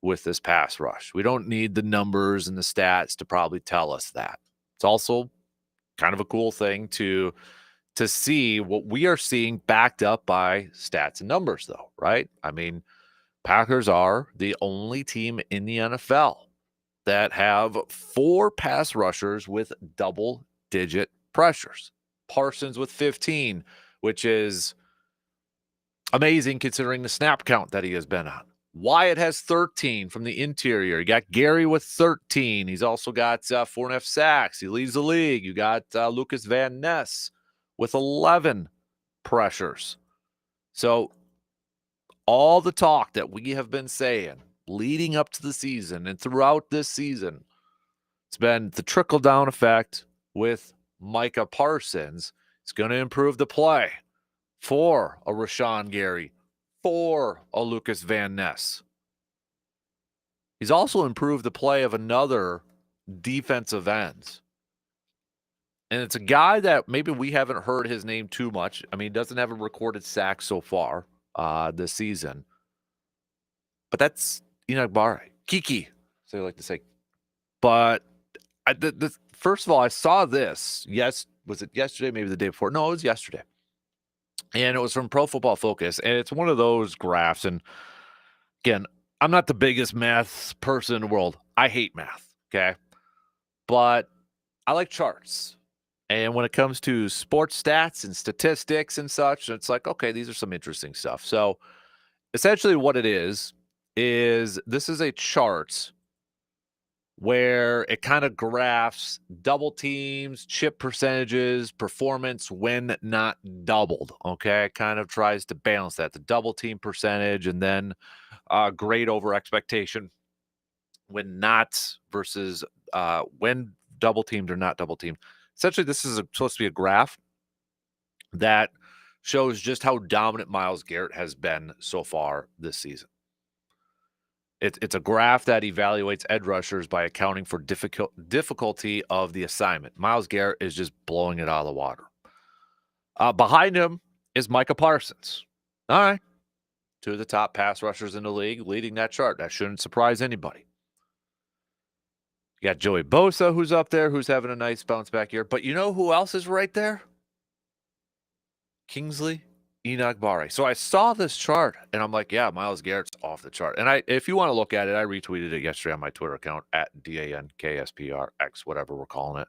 with this pass rush. We don't need the numbers and the stats to probably tell us that. It's also kind of a cool thing to see what we are seeing backed up by stats and numbers, though, right? I mean, Packers are the only team in the NFL that have 4 pass rushers with double-digit pressures. Parsons with 15, which is amazing considering the snap count that he has been on. Wyatt has 13 from the interior. You got Gary with 13. He's also got 4.5 sacks. He leads the league. You got Lucas Van Ness with 11 pressures. So all the talk that we have been saying leading up to the season and throughout this season, it's been the trickle-down effect with Micah Parsons. It's going to improve the play for a Rashawn Gary, for a Lucas Van Ness. He's also improved the play of another defensive end. And it's a guy that maybe we haven't heard his name too much. I mean, he doesn't have a recorded sack so far this season. But that's Enagbare. Kiki, so I like to say. But first of all, I saw this. Yes, was it yesterday? Maybe the day before. No, it was yesterday. And it was from Pro Football Focus. And it's one of those graphs. And again, I'm not the biggest math person in the world. I hate math, okay? But I like charts. And when it comes to sports stats and statistics and such, it's like, okay, these are some interesting stuff. So essentially what it is this is a chart where it kind of graphs double teams, chip percentages, performance when not doubled, okay? It kind of tries to balance that, the double team percentage, and then grade over expectation when not versus when double teamed or not double teamed. Essentially, this is supposed to be a graph that shows just how dominant Myles Garrett has been so far this season. It's a graph that evaluates edge rushers by accounting for difficulty of the assignment. Myles Garrett is just blowing it out of the water. Behind him is Micah Parsons. All right. 2 of the top pass rushers in the league leading that chart. That shouldn't surprise anybody. You got Joey Bosa, who's up there, who's having a nice bounce back year. But you know who else is right there? Kingsley Enagbare. So I saw this chart, and I'm like, yeah, Myles Garrett's off the chart. And if you want to look at it, I retweeted it yesterday on my Twitter account at DANKSPRX, whatever we're calling it.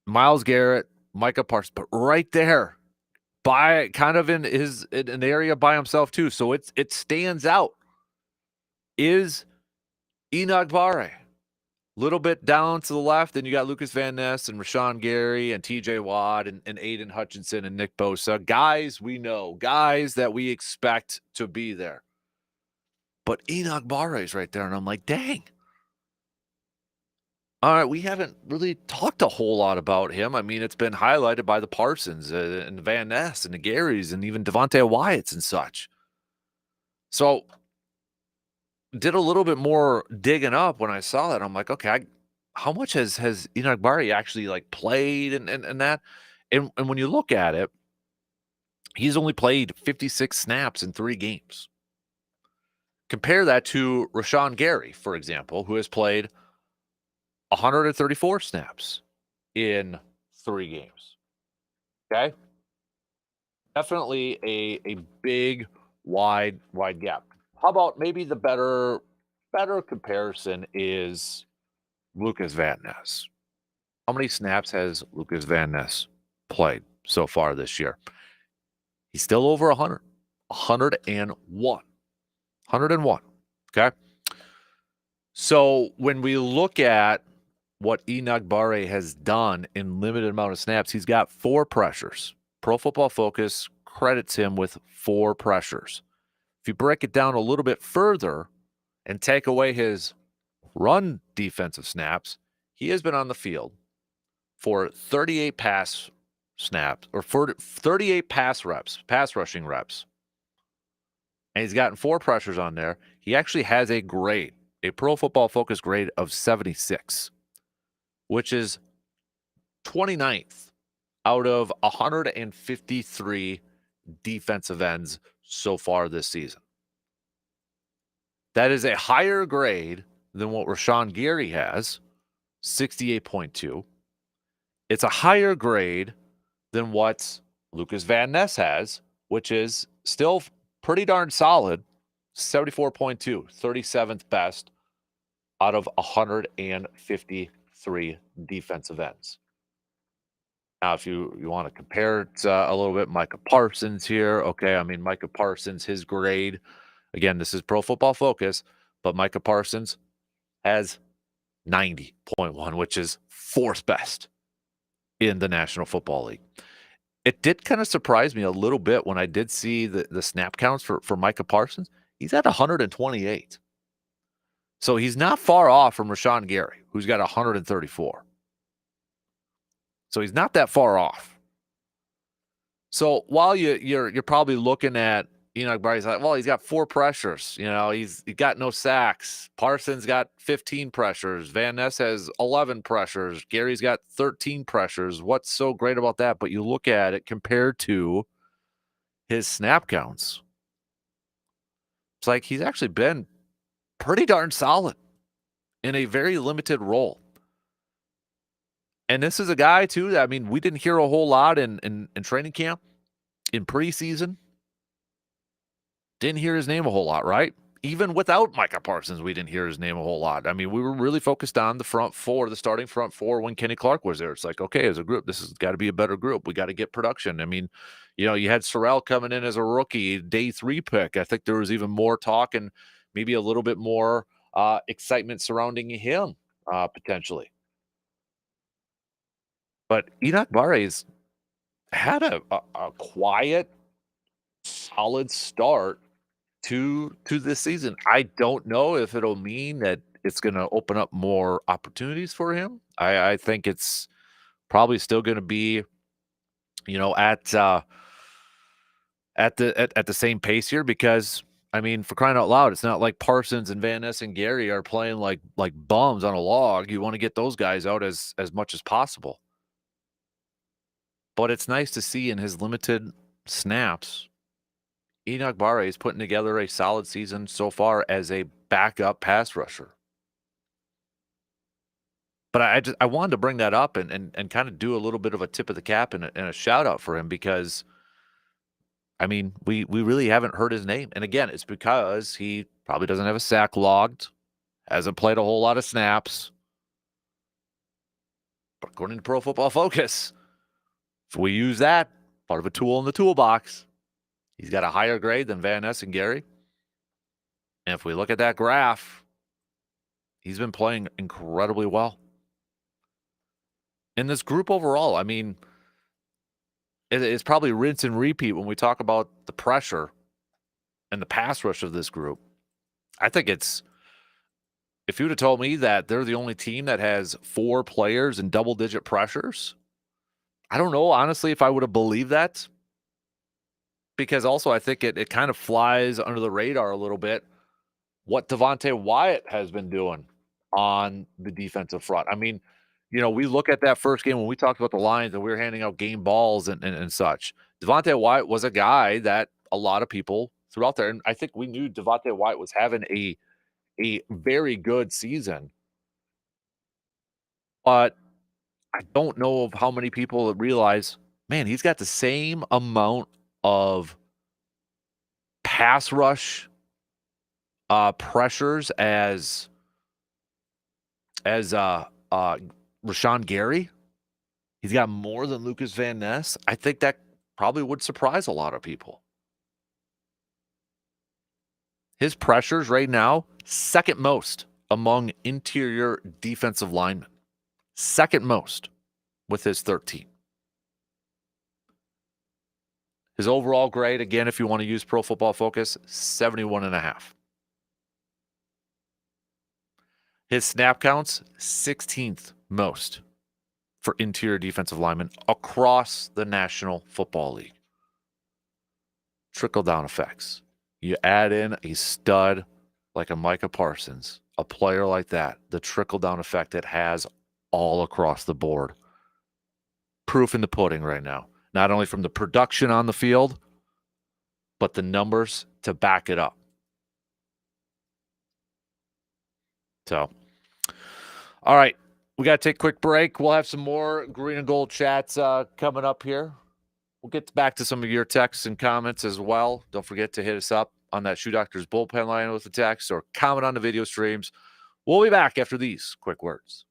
Myles Garrett, Micah Parsons, but right there, by kind of in an area by himself too. So it stands out. Is Enagbare. Little bit down to the left, then you got Lucas Van Ness and Rashawn Gary and TJ Watt and Aiden Hutchinson and Nick Bosa. Guys we know, guys that we expect to be there. But Enoch Barre's right there, and I'm like, dang. All right, we haven't really talked a whole lot about him. I mean, it's been highlighted by the Parsons and Van Ness and the Garys and even Devontae Wyatts and such. So did a little bit more digging up when I saw that. I'm like, okay, how much has Enoch Barre actually like played and that? And when you look at it, he's only played 56 snaps in 3 games. Compare that to Rashawn Gary, for example, who has played 134 snaps in 3 games. Okay? Definitely a big, wide gap. How about maybe the better comparison is Lucas Van Ness. How many snaps has Lucas Van Ness played so far this year? He's still over 100. 101. 101. Okay? So when we look at what Enoch Barre has done in limited amount of snaps, he's got 4 pressures. Pro Football Focus credits him with 4 pressures. If you break it down a little bit further and take away his run defensive snaps, he has been on the field for 38 pass snaps or for 38 pass rushing reps. And he's gotten 4 pressures on there. He actually has a grade, a Pro Football Focus grade of 76, which is 29th out of 153 defensive ends so far this season. That is a higher grade than what Rashawn Gary has, 68.2. It's a higher grade than what Lucas Van Ness has, which is still pretty darn solid, 74.2, 37th best out of 153 defensive ends. Now, if you want to compare it a little bit, Micah Parsons here. Okay, I mean, Micah Parsons, his grade, again, this is Pro Football Focus, but Micah Parsons has 90.1, which is 4th best in the National Football League. It did kind of surprise me a little bit when I did see the snap counts for Micah Parsons. He's at 128. So he's not far off from Rashawn Gary, who's got 134. So he's not that far off. So while you're probably looking at Enoch Barre's like, well, he's got 4 pressures. You know, he got no sacks. Parsons got 15 pressures. Van Ness has 11 pressures. Gary's got 13 pressures. What's so great about that? But you look at it compared to his snap counts. It's like he's actually been pretty darn solid in a very limited role. And this is a guy, too, that, I mean, we didn't hear a whole lot in training camp, in preseason. Didn't hear his name a whole lot, right? Even without Micah Parsons, we didn't hear his name a whole lot. I mean, we were really focused on the front 4, the starting front 4 when Kenny Clark was there. It's like, okay, as a group, this has got to be a better group. We got to get production. I mean, you know, you had Sorrell coming in as a rookie, day 3 pick. I think there was even more talk and maybe a little bit more excitement surrounding him potentially. But Enoch Barre's had a quiet, solid start to this season. I don't know if it'll mean that it's going to open up more opportunities for him. I think it's probably still going to be, you know, at the same pace here because I mean, for crying out loud, it's not like Parsons and Van Ness and Gary are playing like bums on a log. You want to get those guys out as much as possible. But it's nice to see in his limited snaps, Enoch Barre is putting together a solid season so far as a backup pass rusher. But I wanted to bring that up and kind of do a little bit of a tip of the cap and a shout out for him because, I mean, we really haven't heard his name. And again, it's because he probably doesn't have a sack logged, hasn't played a whole lot of snaps. But according to Pro Football Focus, if we use that, part of a tool in the toolbox, he's got a higher grade than Van Ness and Gary. And if we look at that graph, He's been playing incredibly well. In this group overall, I mean, it's probably rinse and repeat when we talk about the pressure and the pass rush of this group. I think it's if you would have told me that they're the only team that has 4 players in double-digit pressures, I don't know, honestly, if I would have believed that. Because also I think it kind of flies under the radar a little bit what Devontae Wyatt has been doing on the defensive front. I mean, we look at that first game when we talked about the Lions and we were handing out game balls and such. Devontae Wyatt was a guy that a lot of people threw out there, and I think we knew Devontae Wyatt was having a very good season. But I don't know of how many people realize, man, he's got the same amount of pass rush pressures as Rashawn Gary. He's got more than Lucas Van Ness. I think that probably would surprise a lot of people. His pressures right now, second most among interior defensive linemen. Second most with his 13. His overall grade, again, if you want to use Pro Football Focus, 71.5. His snap counts, 16th most for interior defensive linemen across the National Football League. Trickle-down effects. You add in a stud like a Micah Parsons, a player like that, the trickle-down effect it has all across the board. Proof in the pudding right now. Not only from the production on the field, but the numbers to back it up. So, all right, we got to take a quick break. We'll have some more green and gold chats coming up here. We'll get back to some of your texts and comments as well. Don't forget to hit us up on that Shoe Doctor's bullpen line with a text or comment on the video streams. We'll be back after these quick words.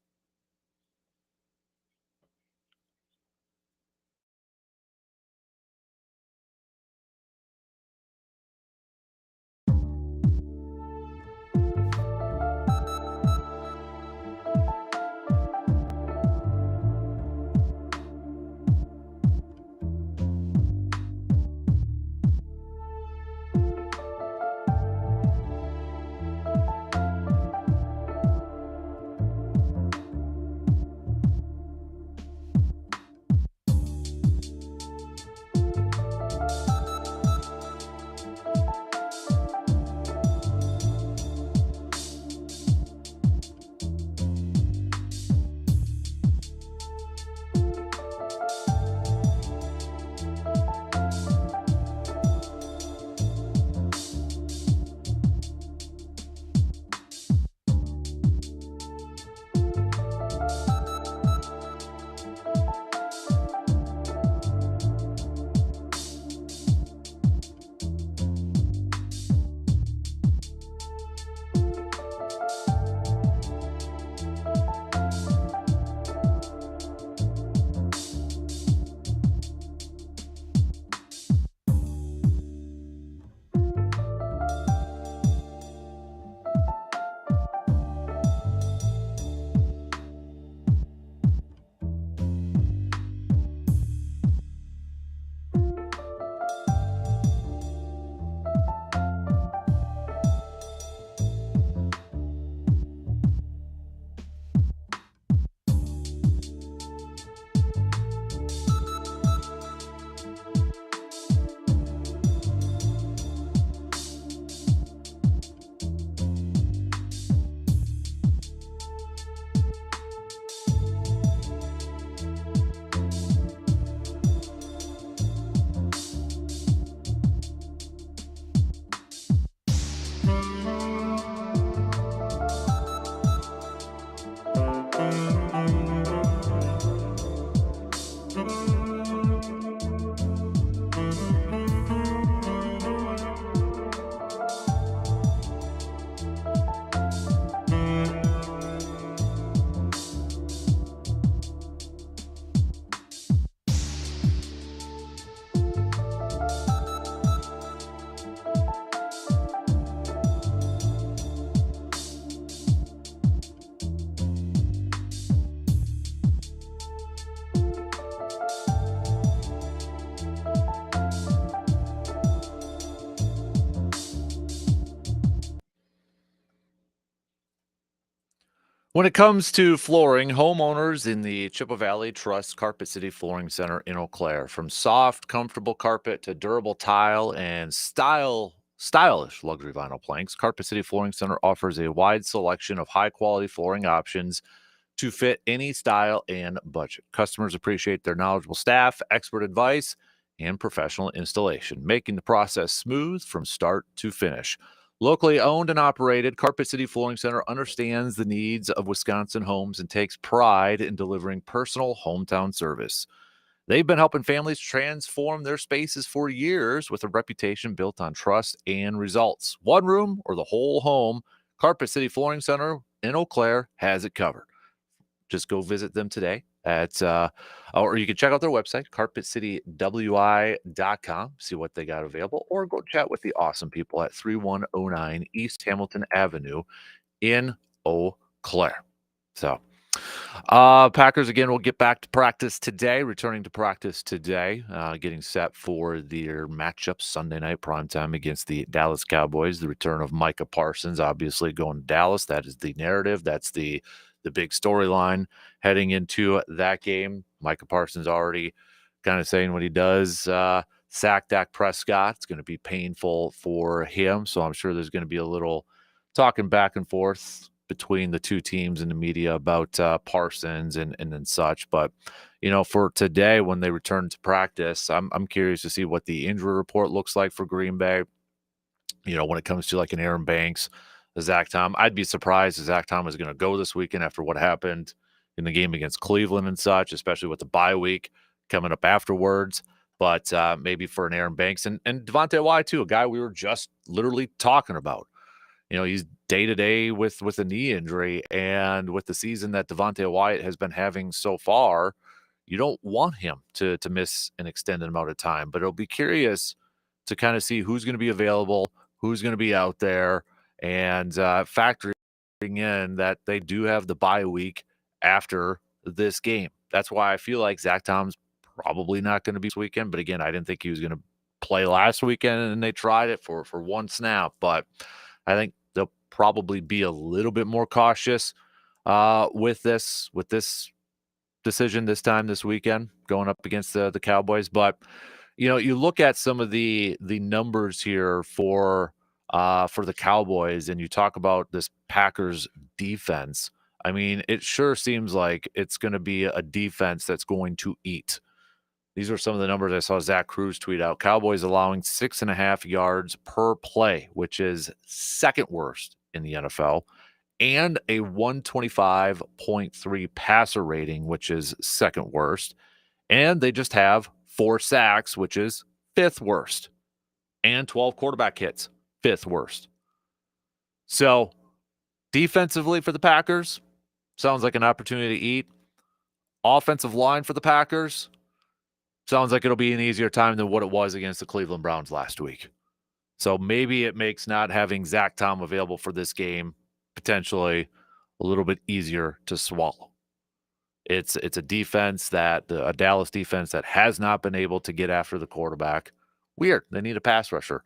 When it comes to flooring, homeowners in the Chippewa Valley trust Carpet City Flooring Center in Eau Claire. From soft, comfortable carpet to durable tile and stylish luxury vinyl planks, Carpet City Flooring Center offers a wide selection of high-quality flooring options to fit any style and budget. Customers appreciate their knowledgeable staff, expert advice, and professional installation, making the process smooth from start to finish. Locally owned and operated, Carpet City Flooring Center understands the needs of Wisconsin homes and takes pride in delivering personal hometown service. They've been helping families transform their spaces for years with a reputation built on trust and results. One room or the whole home, Carpet City Flooring Center in Eau Claire has it covered. Just go visit them today or you can check out their website, carpetcitywi.com, see what they got available, or go chat with the awesome people at 3109 East Hamilton Avenue in Eau Claire. So, Packers again will get back to practice today, returning to practice today, getting set for their matchup Sunday night primetime against the Dallas Cowboys. The return of Micah Parsons, obviously going to Dallas. That is the narrative. That's the big storyline heading into that game. Micah Parsons already kind of saying what he does. Sack Dak Prescott. It's going to be painful for him. So I'm sure there's going to be a little talking back and forth between the two teams and the media about Parsons and such. But, for today when they return to practice, I'm curious to see what the injury report looks like for Green Bay. When it comes to like an Aaron Banks, a Zach Tom, I'd be surprised if Zach Tom is going to go this weekend after what happened in the game against Cleveland and such, especially with the bye week coming up afterwards. But maybe for an Aaron Banks and Devontae Wyatt too, a guy we were just literally talking about. He's day-to-day with a knee injury, and with the season that Devontae Wyatt has been having so far, you don't want him to miss an extended amount of time. But it'll be curious to kind of see who's going to be available, who's going to be out there, and factoring in that they do have the bye week after this game. That's why I feel like Zach Tom's probably not going to be this weekend. But again, I didn't think he was going to play last weekend, and they tried it for one snap. But I think they'll probably be a little bit more cautious with this decision this weekend, going up against the Cowboys. But you look at some of the numbers here for the Cowboys, and you talk about this Packers defense. I mean, it sure seems like it's going to be a defense that's going to eat. These are some of the numbers I saw Zach Cruz tweet out. Cowboys allowing 6.5 yards per play, which is second worst in the NFL, and a 125.3 passer rating, which is second worst. And they just have 4 sacks, which is fifth worst, and 12 quarterback hits, fifth worst. So defensively for the Packers, sounds like an opportunity to eat. Offensive line for the Packers, sounds like it'll be an easier time than what it was against the Cleveland Browns last week. So maybe it makes not having Zach Tom available for this game potentially a little bit easier to swallow. It's a defense a Dallas defense that has not been able to get after the quarterback. Weird. They need a pass rusher.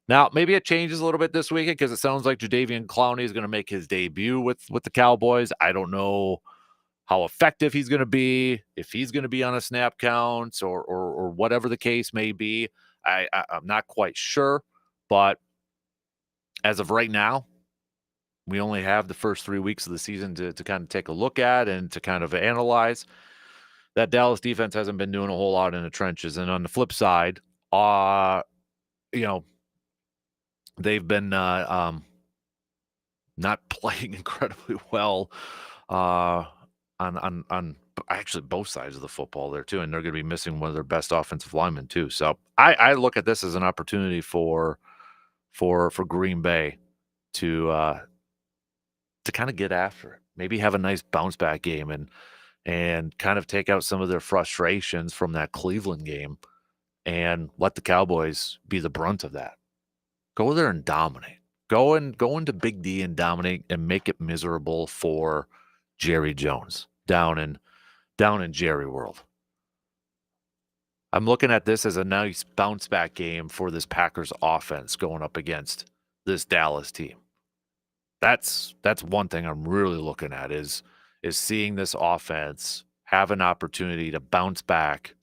Now, maybe it changes a little bit this weekend because it sounds like Jadeveon Clowney is going to make his debut with the Cowboys. I don't know how effective he's going to be, if he's going to be on a snap count or whatever the case may be. I'm not quite sure, but as of right now, we only have the first 3 weeks of the season to kind of take a look at and to kind of analyze. That Dallas defense hasn't been doing a whole lot in the trenches. And on the flip side, they've been not playing incredibly well on actually both sides of the football there too, and they're going to be missing one of their best offensive linemen too. So I look at this as an opportunity for Green Bay to kind of get after it, maybe have a nice bounce back game and kind of take out some of their frustrations from that Cleveland game and let the Cowboys be the brunt of that. Go there and dominate. Go into Big D and dominate and make it miserable for Jerry Jones down in Jerry World. I'm looking at this as a nice bounce back game for this Packers offense going up against this Dallas team. That's one thing I'm really looking at is seeing this offense have an opportunity to bounce back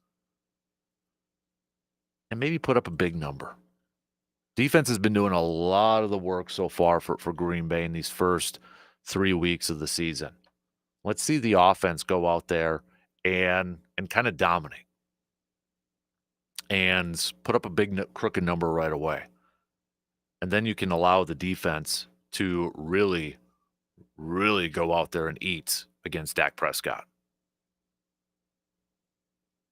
and maybe put up a big number. Defense has been doing a lot of the work so far for Green Bay in these first 3 weeks of the season. Let's see the offense go out there and kind of dominate and put up a big crooked number right away. And then you can allow the defense to really, really go out there and eat against Dak Prescott.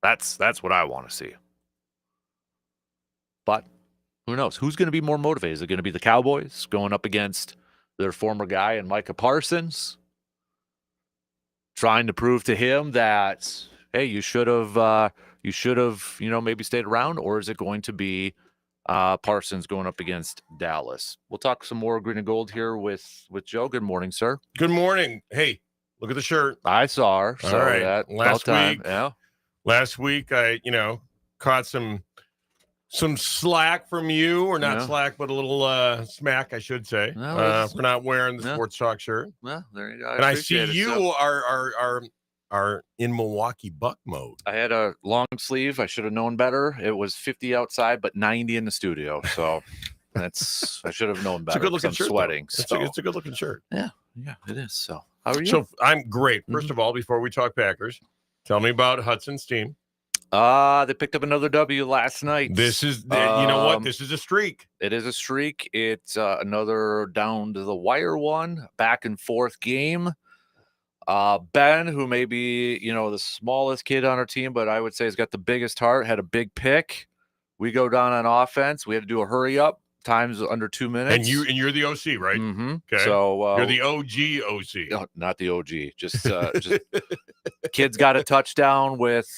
That's what I want to see. But who knows? Who's going to be more motivated? Is it going to be the Cowboys going up against their former guy and Micah Parsons, trying to prove to him that, hey, you should have, maybe stayed around? Or is it going to be Parsons going up against Dallas? We'll talk some more green and gold here with Joe. Good morning, sir. Good morning. Hey, look at the shirt. I saw her. So all right. That Last week, I caught some slack from you, or not slack, but a little smack, I should say, for not wearing the sports talk shirt. Well, there you go. I see you are in Milwaukee Buck mode. I had a long sleeve. I should have known better. It was 50 outside, but 90 in the studio. So I should have known better. It's a good looking shirt. Sweating. It's a good looking shirt. Yeah, it is. So how are you? So I'm great. First of all, before we talk Packers, tell me about Hudson's team. They picked up another W last night. This is, you know what? This is a streak. It is a streak. It's another down to the wire one, back and forth game. Ben, who may be, the smallest kid on our team, but I would say has got the biggest heart, had a big pick. We go down on offense. We had to do a hurry up. Time's under 2 minutes. And you're the OC, right? Mm-hmm. Okay. So you're the OG OC. No, not the OG. Just kids got a touchdown with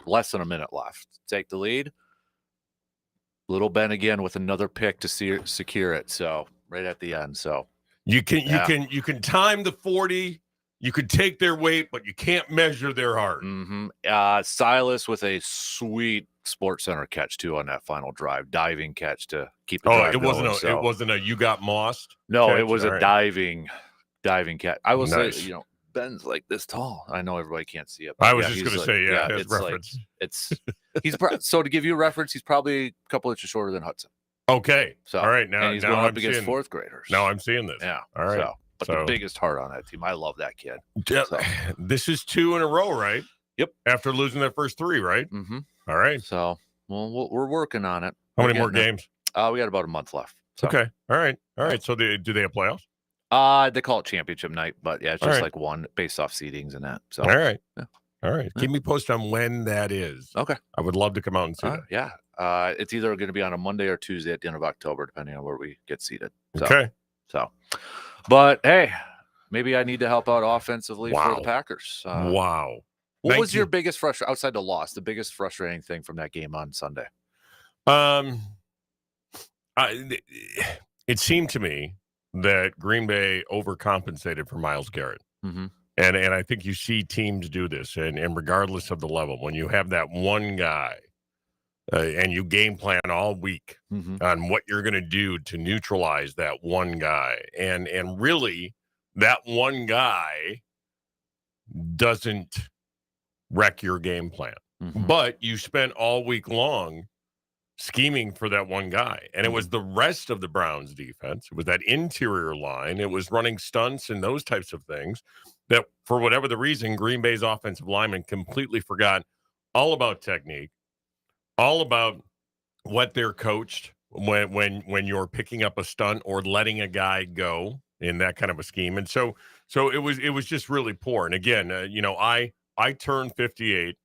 less than a minute left. Take the lead. Little Ben again with another pick to secure it. So right at the end. So you can time the 40. You could take their weight, but you can't measure their heart. Mm-hmm. Silas with a sweet Sports Center catch too on that final drive, diving catch to keep the drive going. It wasn't a you got mossed. No, catch? It was a diving catch. I will nice. say, Ben's like this tall. I know everybody can't see it. I was just going to say, it's reference. He's so to give you a reference, he's probably a couple inches shorter than Hudson. Okay. So all right, now he's now going I'm up against seeing, fourth graders. Now I'm seeing this. Yeah. All right. But the biggest heart on that team. I love that kid. So. This is 2 in a row, right? Yep. After losing their first 3, right? Mm-hmm. All right. So we're working on it. How many more games? We got about a month left. So. Okay. All right. So do they have playoffs? They call it championship night, but yeah, it's just like one based off seedings and that. So all right. Yeah. All right. Keep me posted on when that is. Okay. I would love to come out and see that. Yeah. It's either going to be on a Monday or Tuesday at the end of October, depending on where we get seated. So, okay. But hey, maybe I need to help out offensively for the Packers. Wow. What was your biggest frustration outside the loss? The biggest frustrating thing from that game on Sunday? It seemed to me that Green Bay overcompensated for Myles Garrett. Mm-hmm. And I think you see teams do this, and regardless of the level, when you have that one guy and you game plan all week on what you're going to do to neutralize that one guy, and really that one guy doesn't wreck your game plan. But you spent all week long scheming for that one guy. And it was the rest of the Browns defense. It was that interior line. It was running stunts and those types of things that, for whatever the reason, Green Bay's offensive linemen completely forgot all about technique, all about what they're coached when you're picking up a stunt or letting a guy go in that kind of a scheme. And so it was just really poor. And again, I turn 58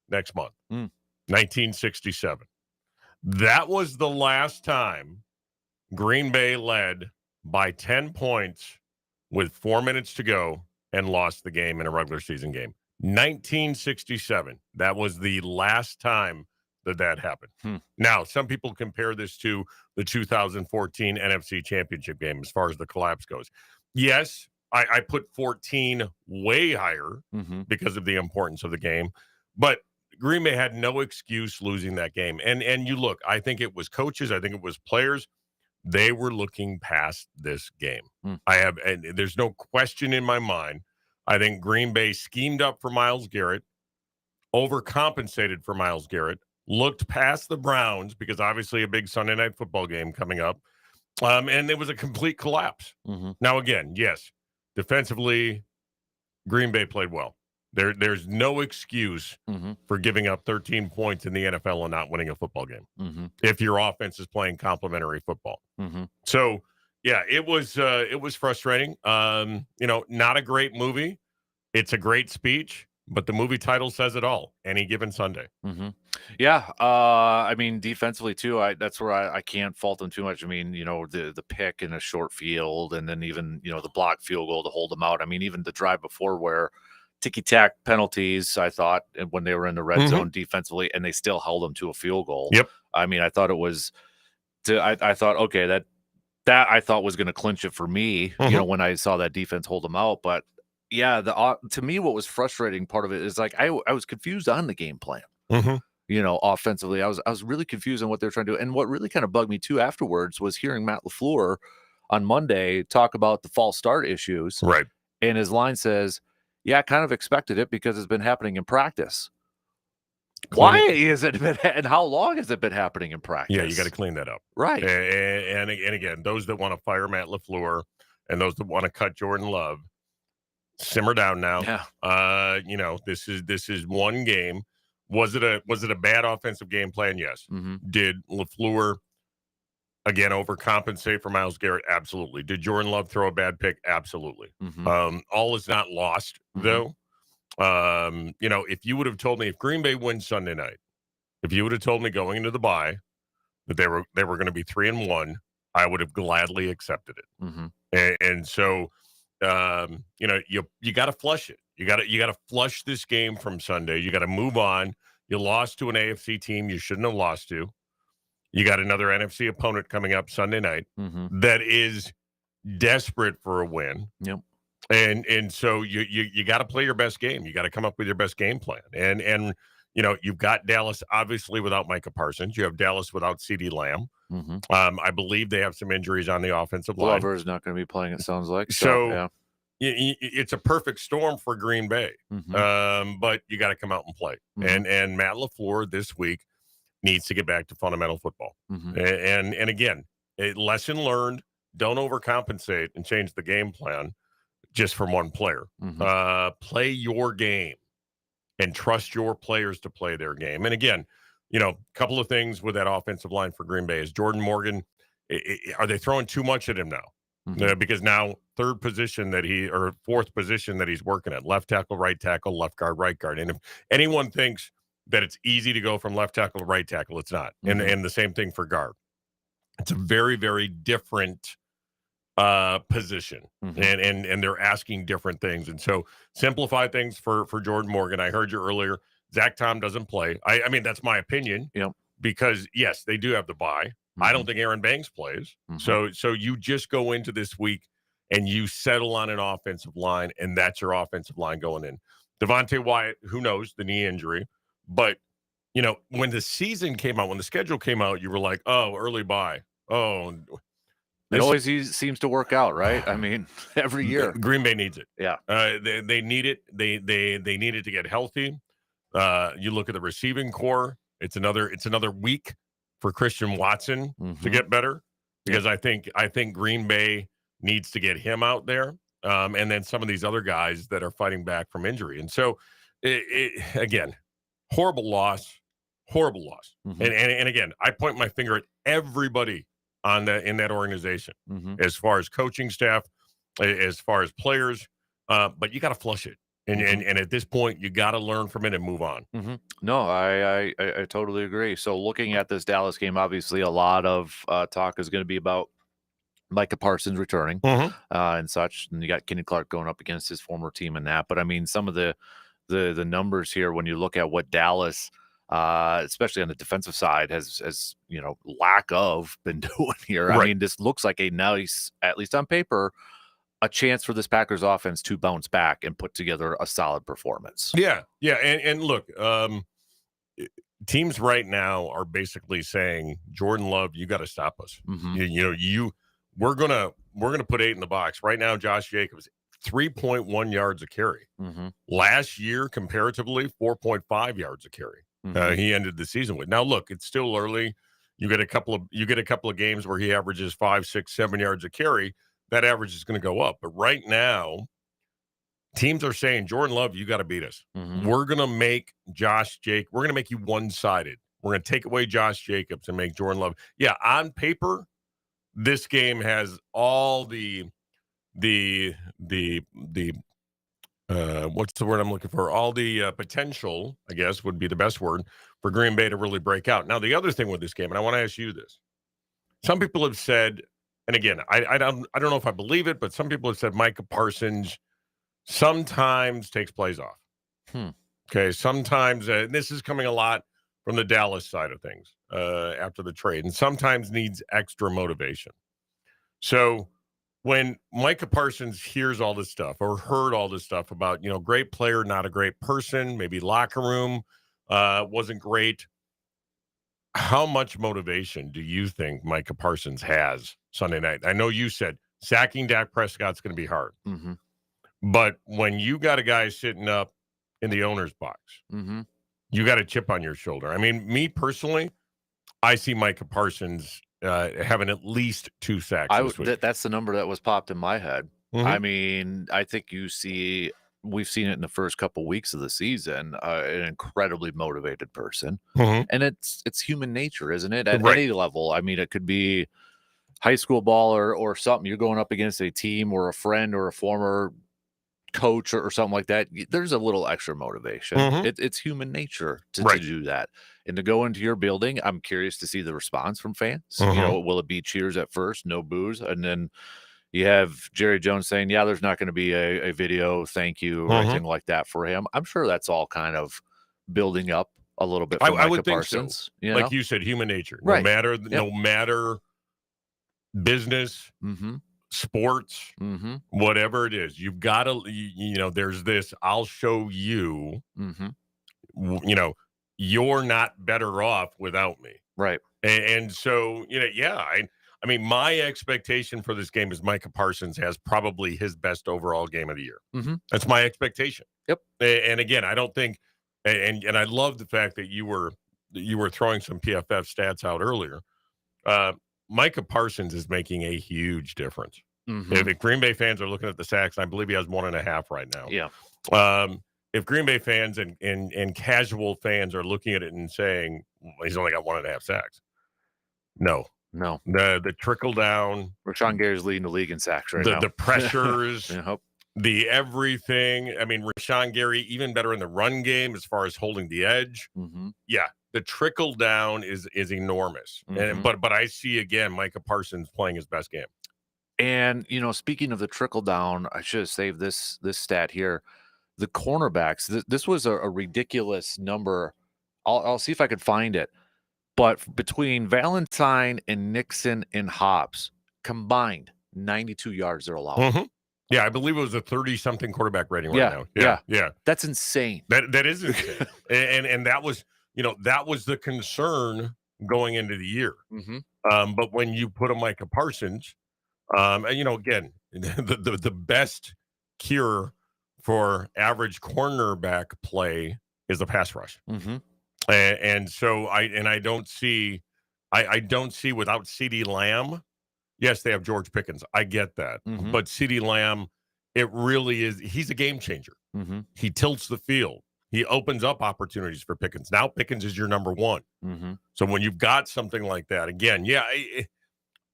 next month, 1967. That was the last time Green Bay led by 10 points with 4 minutes to go and lost the game in a regular season game. 1967. That was the last time that happened. Now, some people compare this to the 2014 NFC Championship game as far as the collapse goes. Yes, I put 14 way higher because of the importance of the game, but Green Bay had no excuse losing that game. And you look, I think it was coaches, I think it was players. They were looking past this game. Mm. And there's no question in my mind. I think Green Bay schemed up for Myles Garrett, overcompensated for Myles Garrett, looked past the Browns because obviously a big Sunday night football game coming up. And it was a complete collapse. Mm-hmm. Now, again, yes, defensively, Green Bay played well. There's no excuse for giving up 13 points in the NFL and not winning a football game if your offense is playing complementary football. So, yeah, it was frustrating. Not a great movie. It's a great speech, but the movie title says it all. Any Given Sunday. Yeah, I mean, defensively too. That's where I can't fault them too much. I mean, the pick in a short field, and then even the block field goal to hold them out. I mean, even the drive before where ticky-tack penalties, I thought, when they were in the red zone defensively, and they still held them to a field goal. Yep. I mean, I thought it was I thought, okay, that I thought was going to clinch it for me, when I saw that defense hold them out. But yeah, to me, what was frustrating part of it is like I was confused on the game plan. Offensively, I was really confused on what they're trying to do. And what really kind of bugged me too afterwards was hearing Matt LaFleur on Monday talk about the false start issues. Right. And his line says, yeah, I kind of expected it because it's been happening in practice. Why is it been, and how long has it been happening in practice? Yeah, you got to clean that up. Right. And again, those that want to fire Matt LaFleur and those that want to cut Jordan Love, simmer down now. Yeah. This is one game. Was it a bad offensive game plan? Yes. Did LaFleur again overcompensate for Myles Garrett? Absolutely. Did Jordan Love throw a bad pick? Absolutely. All is not lost though. If you would have told me, if Green Bay wins Sunday night, if you would have told me going into the bye that they were going to be 3-1, I would have gladly accepted it. And so you got to flush it. You got to flush this game from Sunday. You got to move on. You lost to an AFC team you shouldn't have lost to. You got another NFC opponent coming up Sunday night that is desperate for a win. Yep. And so you got to play your best game. You got to come up with your best game plan. And you've got Dallas obviously without Micah Parsons. You have Dallas without CeeDee Lamb. I believe they have some injuries on the offensive line. Glover is not going to be playing, it sounds like. So yeah. It's a perfect storm for Green Bay. But you got to come out and play. And Matt LaFleur this week needs to get back to fundamental football. And again, a lesson learned, don't overcompensate and change the game plan just from one player. Play your game and trust your players to play their game. And again, a couple of things with that offensive line for Green Bay is Jordan Morgan. Are they throwing too much at him now? Because now fourth position that he's working at, left tackle, right tackle, left guard, right guard. And if anyone thinks that it's easy to go from left tackle to right tackle, it's not. And the same thing for guard. It's a very, very different position. And they're asking different things. And so simplify things for Jordan Morgan. I heard you earlier. Zach Tom doesn't play. I mean, that's my opinion. Because yes, they do have the bye. I don't think Aaron Banks plays. So you just go into this week and you settle on an offensive line, and that's your offensive line going in. Devontae Wyatt, who knows, the knee injury. But, when the season came out, when the schedule came out, you were like, oh, early bye. Oh, it always seems to work out, right? I mean, every year. Green Bay needs it. Yeah. They need it. They need it to get healthy. You look at the receiving core. It's another week for Christian Watson to get better, because I think Green Bay needs to get him out there. And then some of these other guys that are fighting back from injury. And so again, horrible loss. And again, I point my finger at everybody in that organization, as far as coaching staff, as far as players, but you got to flush it. And at this point, you got to learn from it and move on. No, I totally agree. So looking at this Dallas game, obviously a lot of talk is going to be about Micah Parsons returning and such. And you got Kenny Clark going up against his former team in that. But I mean, some of the numbers here, when you look at what Dallas, especially on the defensive side, has lack of been doing here. Right. I mean, this looks like a nice, at least on paper, a chance for this Packers offense to bounce back and put together a solid performance. Yeah. And look, teams right now are basically saying, Jordan Love, you got to stop us. We're gonna put 8 in the box right now. Josh Jacobs, 3.1 yards a carry. Last year, comparatively, 4.5 yards a carry. He ended the season with. Now, look, it's still early. You get a couple of games where he averages 5, 6, 7 yards a carry. That average is going to go up. But right now, teams are saying, Jordan Love, you got to beat us. We're going to make we're going to make you one-sided. We're going to take away Josh Jacobs and make Jordan Love. Yeah, on paper, this game has all the what's the word I'm looking for? All the potential, I guess, would be the best word for Green Bay to really break out. Now, the other thing with this game, and I want to ask you this. Some people have said, and again, I don't know if I believe it, but some people have said Micah Parsons sometimes takes plays off. Okay, sometimes, this is coming a lot from the Dallas side of things after the trade, and sometimes needs extra motivation. So when Micah Parsons hears all this stuff or heard all this stuff about, great player, not a great person, maybe locker room wasn't great, how much motivation do you think Micah Parsons has Sunday night? I know you said sacking Dak Prescott's going to be hard. But when you got a guy sitting up in the owner's box, you got a chip on your shoulder. I mean, me personally, I see Micah Parsons having at least 2 sacks this week. That's the number that was popped in my head. I mean, I think we've seen it in the first couple weeks of the season, an incredibly motivated person. And it's human nature, isn't it? At any level. I mean, it could be high school ball or something. You're going up against a team or a friend or a former coach or something like that. There's a little extra motivation. It's human nature to do that. And to go into your building, I'm curious to see the response from fans. Will it be cheers at first, no boos? And then you have Jerry Jones saying, yeah, there's not going to be a video thank you or anything like that for him. I'm sure that's all kind of building up a little bit for I would think Parsons, so. Like you said, human nature. No matter business, sports, whatever it is, you've got to, there's this, I'll show you, you're not better off without me. Right. And so, I mean, my expectation for this game is Micah Parsons has probably his best overall game of the year. That's my expectation. Yep. And again, I don't think, and I love the fact that you were throwing some PFF stats out earlier. Micah Parsons is making a huge difference. If Green Bay fans are looking at the sacks, I believe he has 1.5 right now. Yeah. If Green Bay fans and casual fans are looking at it and saying, well, he's only got 1.5 sacks. No. The trickle down. Rashawn Gary's leading the league in sacks right now. The pressures, the everything. I mean, Rashawn Gary, even better in the run game as far as holding the edge. Yeah. The trickle down is enormous. But I see, again, Micah Parsons playing his best game. And, speaking of the trickle down, I should have saved this stat here. The cornerbacks, this was a ridiculous number. I'll see if I could find it. But between Valentine and Nixon and Hobbs combined, 92 yards they're allowed. Yeah, I believe it was a 30-something quarterback rating right now. Yeah. That's insane. That is insane. and that was, that was the concern going into the year. But when you put a Micah Parsons, and again, the best cure for average cornerback play is the pass rush. And so I don't see without CeeDee Lamb. Yes, they have George Pickens. I get that. But CeeDee Lamb, it really is. He's a game changer. He tilts the field. He opens up opportunities for Pickens. Now Pickens is your number one. So when you've got something like that, again,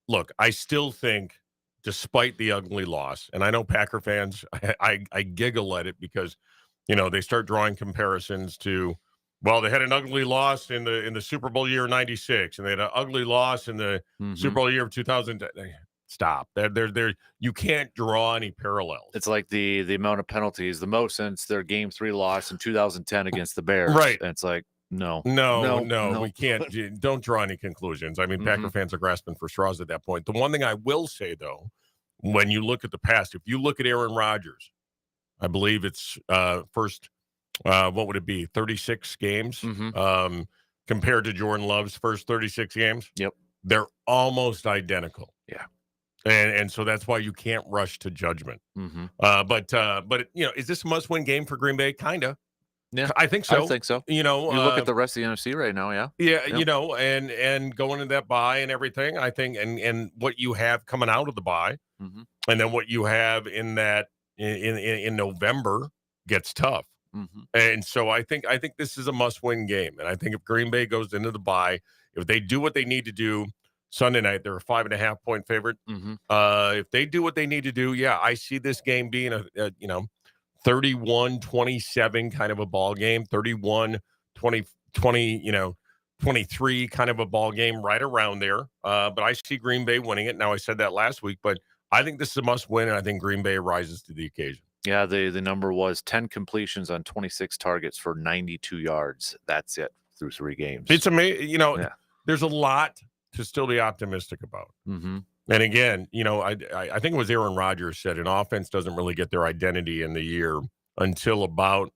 look, I still think, despite the ugly loss, and I know Packer fans, I giggle at it because, they start drawing comparisons to, well, they had an ugly loss in the Super Bowl year of '96, and they had an ugly loss in the Super Bowl year of 2000. Stop. You can't draw any parallels. It's like the amount of penalties, the most since their Game 3 loss in 2010 against the Bears. Right. And it's like, no, we can't. Don't draw any conclusions. I mean, Packer fans are grasping for straws at that point. The one thing I will say, though, when you look at the past, if you look at Aaron Rodgers, I believe it's first, what would it be, 36 games? compared to Jordan Love's first 36 games. Yep. They're almost identical. Yeah. And so that's why you can't rush to judgment. Mm-hmm. But is this a must-win game for Green Bay? Kind of. Yeah, I think so. I think so. You look at the rest of the NFC right now, yeah. Yeah, Yep. and going into that bye and everything, I think, and what you have coming out of the bye, Mm-hmm. and then what you have in that in November gets tough. Mm-hmm. And so I think this is a must-win game. And I think if Green Bay goes into the bye, if they do what they need to do Sunday night, they're a 5.5-point favorite. Mm-hmm. If they do what they need to do, yeah, I see this game being a 31-27 kind of a ball game, 31-20, 23 kind of a ball game, right around there. But I see Green Bay winning it. Now, I said that last week, but I think this is a must-win, and I think Green Bay rises to the occasion. Yeah, the number was 10 completions on 26 targets for 92 yards. That's it through 3 games. It's amazing. There's a lot to still be optimistic about. Mm-hmm. And again, I think it was Aaron Rodgers said an offense doesn't really get their identity in the year until about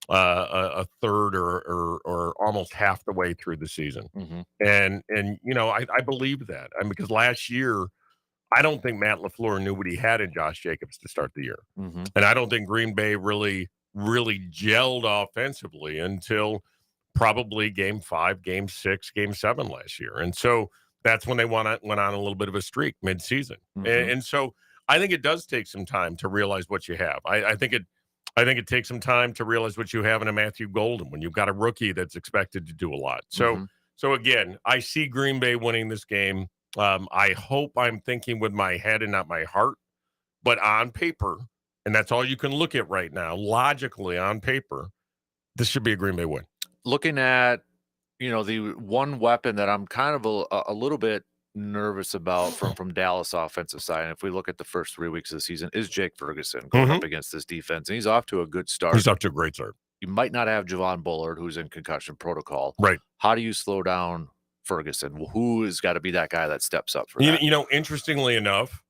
a third or almost half the way through the season. Mm-hmm. And I believe that. Because last year, I don't think Matt LaFleur knew what he had in Josh Jacobs to start the year. Mm-hmm. And I don't think Green Bay really gelled offensively until probably game 5, game 6, game 7 last year. And so that's when they went on a little bit of a streak midseason. Mm-hmm. And so I think it does take some time to realize what you have. I think it takes some time to realize what you have in a Matthew Golden when you've got a rookie that's expected to do a lot. So, So again, I see Green Bay winning this game. I hope I'm thinking with my head and not my heart, but on paper, and that's all you can look at right now, logically on paper, this should be a Green Bay win. Looking at, the one weapon that I'm kind of a little bit nervous about from Dallas offensive side, and if we look at the first 3 weeks of the season, is Jake Ferguson going up against this defense, and he's off to a good start. He's off to a great start. You might not have Javon Bullard, who's in concussion protocol. Right. How do you slow down Ferguson? Well, who has got to be that guy that steps up for that? Interestingly enough,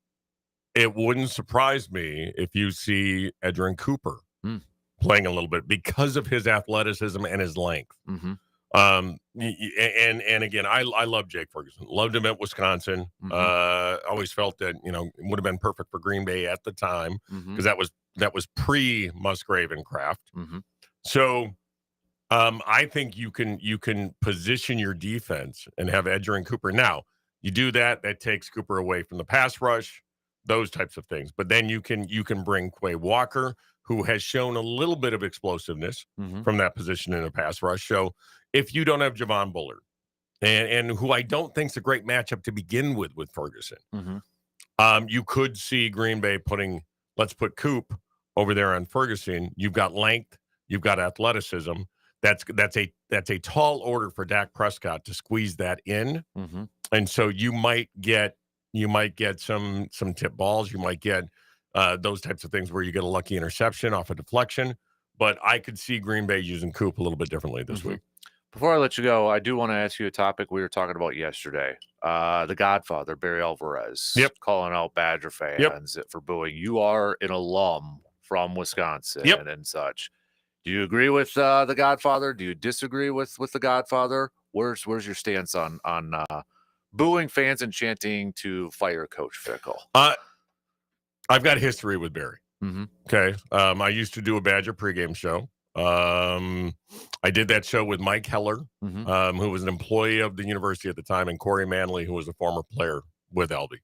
it wouldn't surprise me if you see Edgerrin Cooper playing a little bit because of his athleticism and his length. Mm-hmm. And again, I love Jake Ferguson. Loved him at Wisconsin. Always felt that it would have been perfect for Green Bay at the time because that was pre-Musgrave and Kraft. Mm-hmm. So I think you can position your defense and have Edgerrin Cooper. Now you do that takes Cooper away from the pass rush, those types of things. But then you can bring Quay Walker, who has shown a little bit of explosiveness from that position in a pass rush. So if you don't have Javon Bullard, and who I don't think is a great matchup to begin with Ferguson, you could see Green Bay let's put Coop over there on Ferguson. You've got length, you've got athleticism. That's a tall order for Dak Prescott to squeeze that in, and so you might get some tip balls, you might get those types of things where you get a lucky interception off a deflection. But I could see Green Bay using Coop a little bit differently this week. Before I let you go, I do want to ask you a topic we were talking about yesterday. The Godfather, Barry Alvarez, calling out Badger fans for booing. You are an alum from Wisconsin and such. Do you agree with the Godfather? Do you disagree with the Godfather? Where's your stance on booing fans and chanting to fire Coach Fickle? I've got history with Barry. Okay. I used to do a Badger pregame show. I did that show with Mike Heller, who was an employee of the university at the time, and Corey Manley, who was a former player with Albie.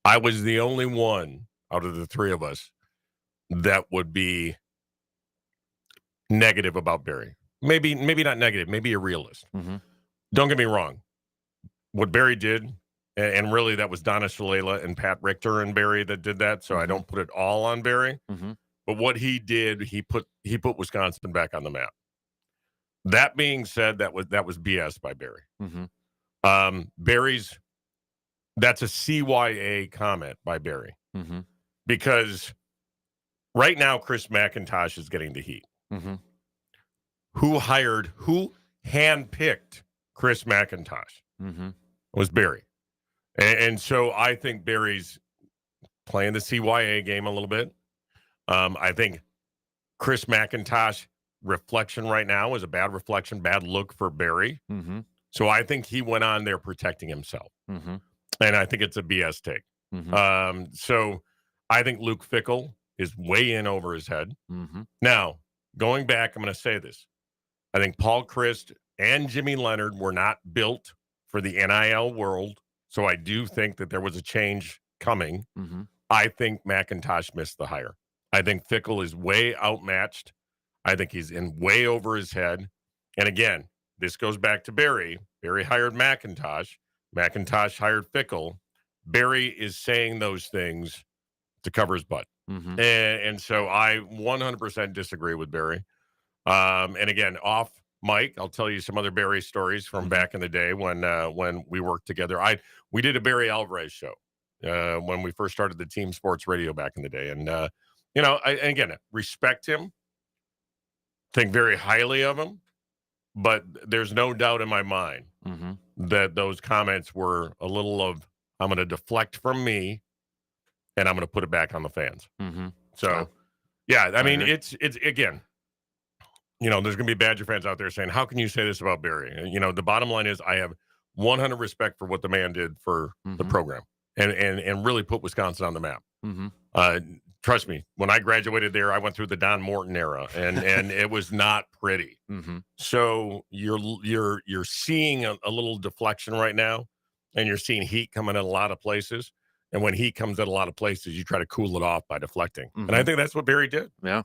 I was the only one out of the three of us that would be negative about Barry. Maybe not negative, maybe a realist. Don't get me wrong. What Barry did, and really that was Donna Shalala and Pat Richter and Barry that did that, so I don't put it all on Barry. But what he did, he put Wisconsin back on the map. That being said, that was BS by Barry. That's a CYA comment by Barry. Because right now Chris McIntosh is getting the heat. Who handpicked Chris McIntosh? Was Barry. And so I think Barry's playing the CYA game a little bit. I think Chris McIntosh reflection right now is a bad reflection, bad look for Barry. Mm-hmm. So I think he went on there protecting himself. Mm-hmm. And I think it's a BS take. Mm-hmm. So I think Luke Fickell is way in over his head. Mm-hmm. Now, going back, I'm going to say this. I think Paul Christ and Jimmy Leonard were not built for the NIL world. So I do think that there was a change coming. Mm-hmm. I think McIntosh missed the hire. I think Fickell is way outmatched. I think he's in way over his head. And again, this goes back to Barry. Barry hired McIntosh. McIntosh hired Fickell. Barry is saying those things to cover his butt. Mm-hmm. And so I 100% disagree with Barry. And again, off mic, I'll tell you some other Barry stories from back in the day when we worked together. We did a Barry Alvarez show when we first started the Team Sports Radio back in the day. And, and again, respect him, think very highly of him, but there's no doubt in my mind that those comments were a little of, I'm going to deflect from me and I'm going to put it back on the fans. Mm-hmm. So, yeah, I mean, agree. it's again, there's going to be Badger fans out there saying, how can you say this about Barry? The bottom line is I have 100 respect for what the man did for the program and really put Wisconsin on the map. Mm-hmm. Trust me, when I graduated there, I went through the Don Morton era and it was not pretty. Mm-hmm. So you're seeing a little deflection right now and you're seeing heat coming in a lot of places. And when heat comes in a lot of places, you try to cool it off by deflecting. And I think that's what Barry did. Yeah.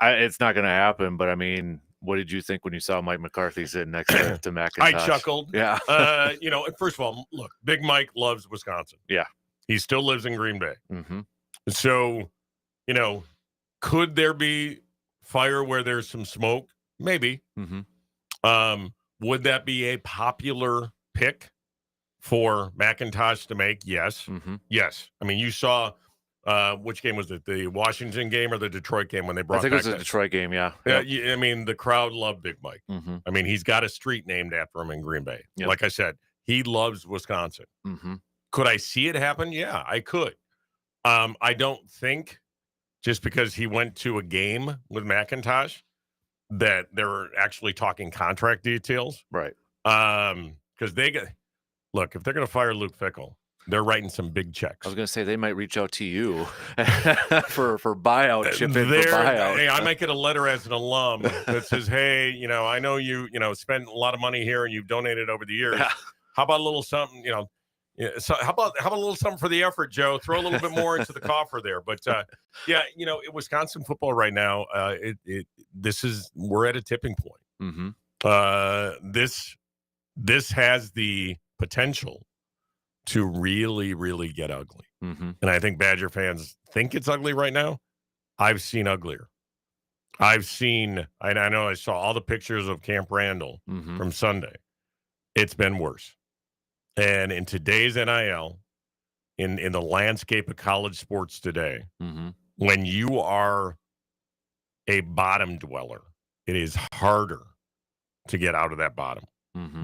It's not going to happen, but I mean, what did you think when you saw Mike McCarthy sitting next to McIntosh? I chuckled. Yeah. First of all, look, Big Mike loves Wisconsin. Yeah. He still lives in Green Bay. Mm-hmm. So, could there be fire where there's some smoke? Maybe. Mm-hmm. Would that be a popular pick for McIntosh to make? Yes. Mm-hmm. Yes. I mean, you saw which game was it? The Washington game or the Detroit game when they brought I think back it was the Detroit game, yeah. I mean, the crowd loved Big Mike. Mm-hmm. I mean, he's got a street named after him in Green Bay. Yep. Like I said, he loves Wisconsin. Mm-hmm. Could I see it happen? Yeah, I could. I don't think just because he went to a game with McIntosh that they're actually talking contract details. Right. Because if they're going to fire Luke Fickell, they're writing some big checks. I was going to say they might reach out to you for buyout, chip in for buyout. Hey, I might get a letter as an alum that says, hey, I know you, spent a lot of money here and you've donated over the years. Yeah. How about a little something, so how about a little something for the effort, Joe? Throw a little bit more into the coffer there. But Wisconsin football right now, we're at a tipping point. Mm-hmm. This has the potential to really, really get ugly. Mm-hmm. And I think Badger fans think it's ugly right now. I've seen uglier. I know I saw all the pictures of Camp Randall from Sunday. It's been worse. And in today's NIL, in the landscape of college sports today, when you are a bottom dweller, it is harder to get out of that bottom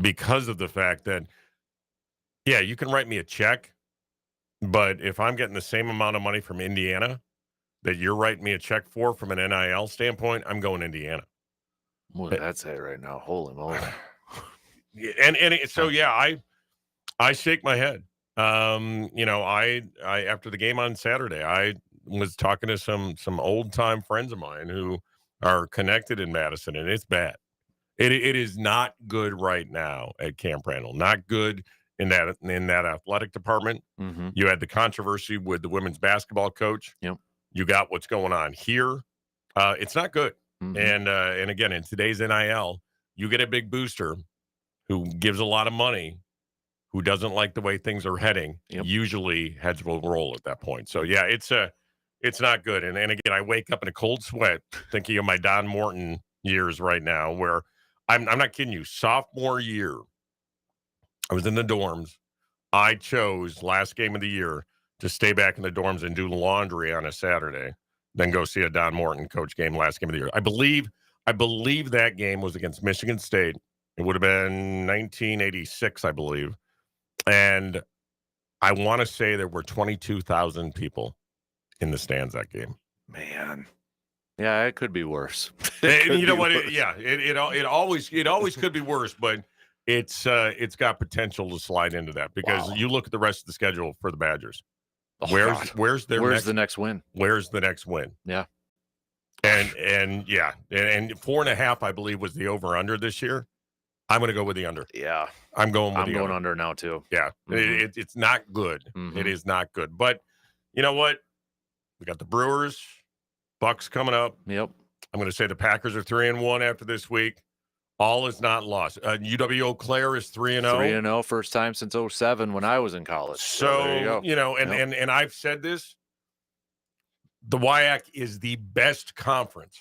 because of the fact that, yeah, you can write me a check, but if I'm getting the same amount of money from Indiana that you're writing me a check for from an NIL standpoint, I'm going Indiana. Well, that's it right now. Holy moly. I shake my head. I after the game on Saturday, I was talking to some old time friends of mine who are connected in Madison, and it's bad. It is not good right now at Camp Randall. Not good in that athletic department. Mm-hmm. You had the controversy with the women's basketball coach. Yep. You got what's going on here. It's not good. Mm-hmm. And again, in today's NIL, you get a big booster who gives a lot of money, who doesn't like the way things are heading. Yep. Usually heads will roll at that point. So yeah, it's not good. And again, I wake up in a cold sweat thinking of my Don Morton years right now, where I'm not kidding you. Sophomore year, I was in the dorms. I chose last game of the year to stay back in the dorms and do laundry on a Saturday, then go see a Don Morton coach game last game of the year. I believe that game was against Michigan State. It would have been 1986, I believe. And I want to say there were 22,000 people in the stands that game. Man. Yeah, it could be worse. And you know what? It always could be worse, but it's got potential to slide into that because you look at the rest of the schedule for the Badgers. Oh, Where's the next win? Where's the next win? Yeah. And 4.5, I believe, was the over under this year. I'm going to go with the under. Yeah. I'm going under now too. Yeah. It's not good. It is not good. But you know what? We got the Brewers, Bucks coming up. Yep. I'm going to say the Packers are 3-1 after this week. All is not lost. UW-Eau Claire is 3-0. 3-0, first time since 07 when I was in college. So there you go. You know, and I've said this. The WIAC is the best conference,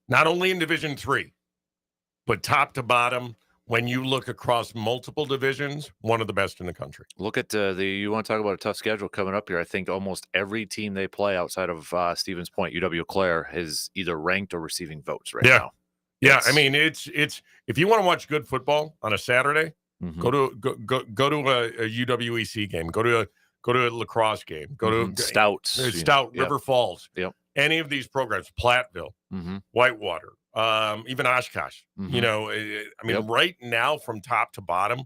not only in Division III, but top to bottom. When you look across multiple divisions, one of the best in the country. Look at you want to talk about a tough schedule coming up here. I think almost every team they play outside of Stevens Point, UW Claire, is either ranked or receiving votes right now. Yeah, I mean it's if you want to watch good football on a Saturday, go to a UWEC game, go to a lacrosse game, go to Stout, River Falls. Yep. Any of these programs, Platteville, Whitewater, even Oshkosh. You know, I mean, right now from top to bottom,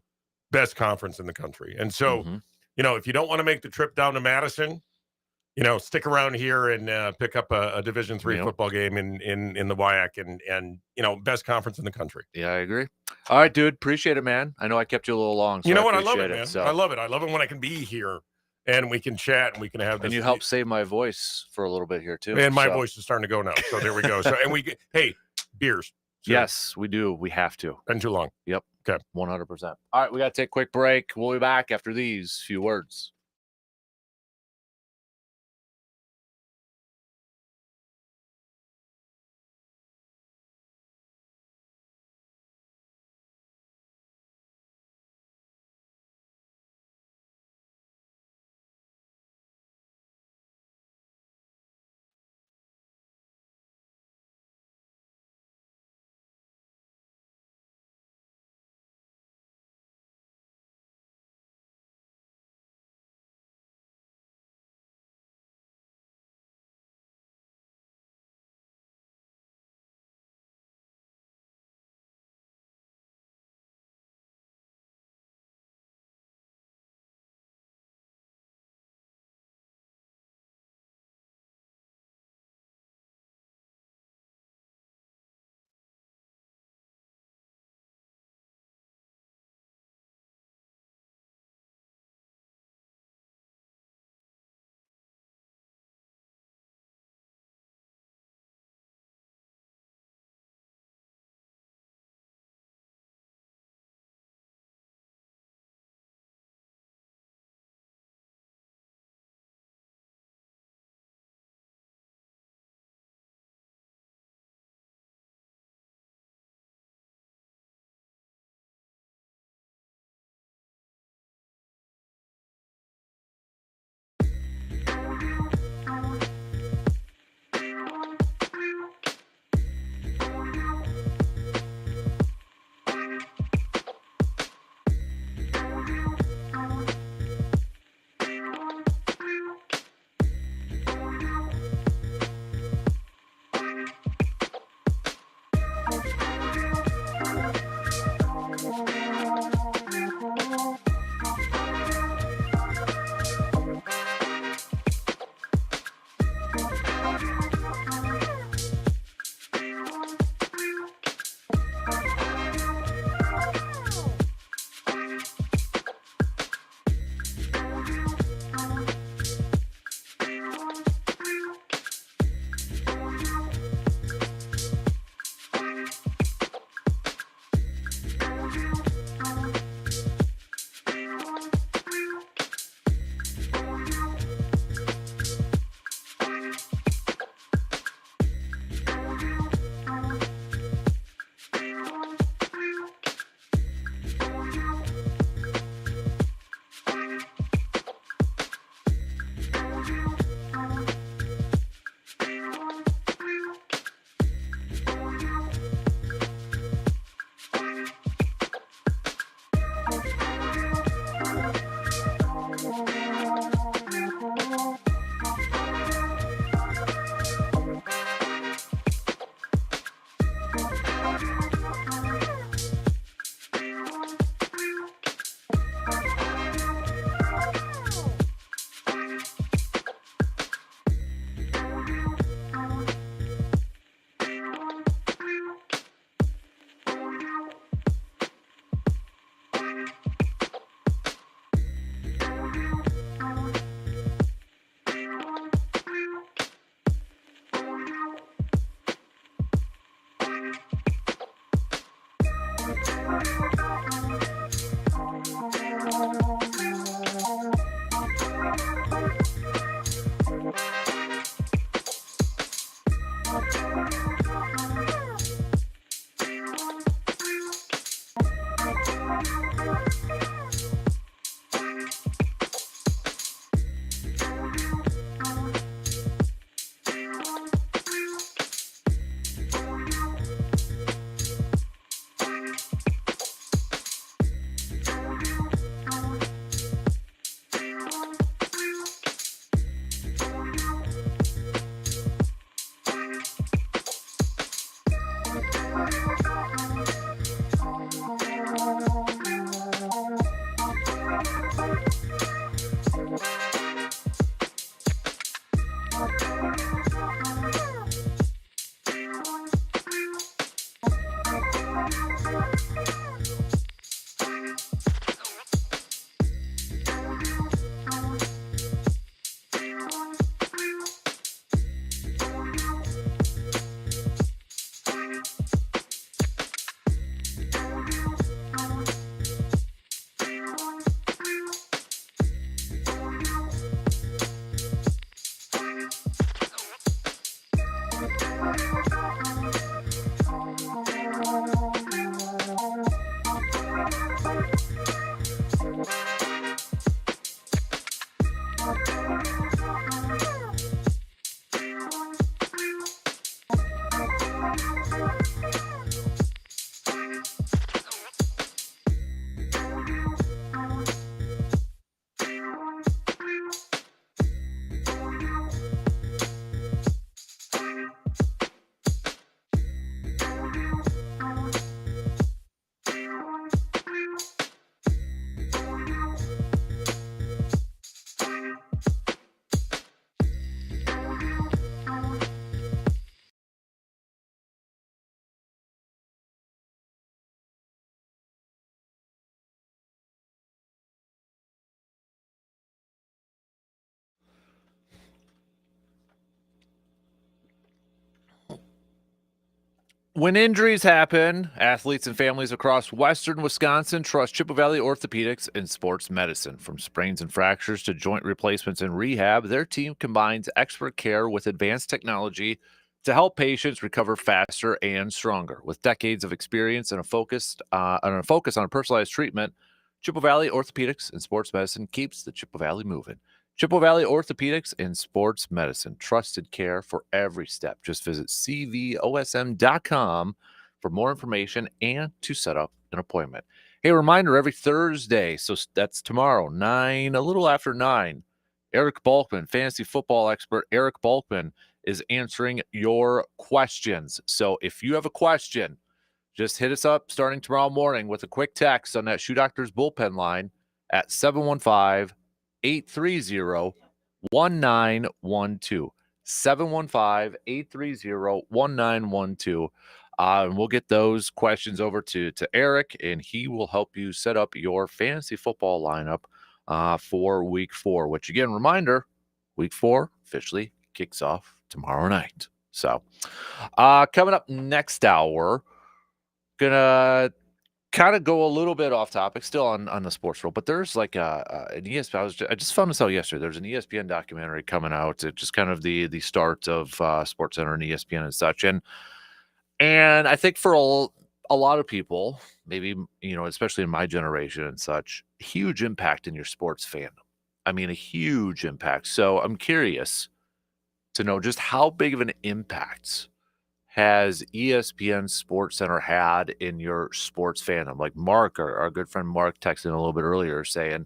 best conference in the country. And so, you know, if you don't want to make the trip down to Madison, you know, stick around here and pick up a Division III football game in the WIAC and you know, best conference in the country. Yeah, I agree. All right, dude, appreciate it, man. I know I kept you a little long. So you know what? I love it, man. So. I love it. I love it when I can be here and we can chat and we can have this. And you helped save my voice for a little bit here too. And my voice is starting to go now. So there we go. So hey, beers. So yes, we do. We have to. Been too long. Yep. Okay. 100%. All right, we got to take a quick break. We'll be back after these few words. When injuries happen, athletes and families across western Wisconsin trust Chippewa Valley Orthopedics and Sports Medicine. From sprains and fractures to joint replacements and rehab, their team combines expert care with advanced technology to help patients recover faster and stronger. With decades of experience and a focus on personalized treatment, Chippewa Valley Orthopedics and Sports Medicine keeps the Chippewa Valley moving. Chippewa Valley Orthopedics and Sports Medicine. Trusted care for every step. Just visit cvosm.com for more information and to set up an appointment. Hey, reminder, every Thursday, so that's tomorrow, a little after 9, Eric Balkman, fantasy football expert Eric Balkman, is answering your questions. So if you have a question, just hit us up starting tomorrow morning with a quick text on that Shoe Doctors bullpen line at 715-830-1912. 715-830-1912. And we'll get those questions over to Eric, and he will help you set up your fantasy football lineup for week 4, which, again, reminder, week 4 officially kicks off tomorrow night. So coming up next hour, gonna kind of go a little bit off topic, still on the sports world, but there's like an ESPN. I just found this out yesterday. There's an ESPN documentary coming out. It's just kind of the start of Sports Center and ESPN and such. And I think for a lot of people, maybe, especially in my generation and such, huge impact in your sports fandom. I mean, a huge impact. So I'm curious to know just how big of an impact has ESPN Sports Center had in your sports fandom? Like Mark, our good friend Mark, texted in a little bit earlier saying,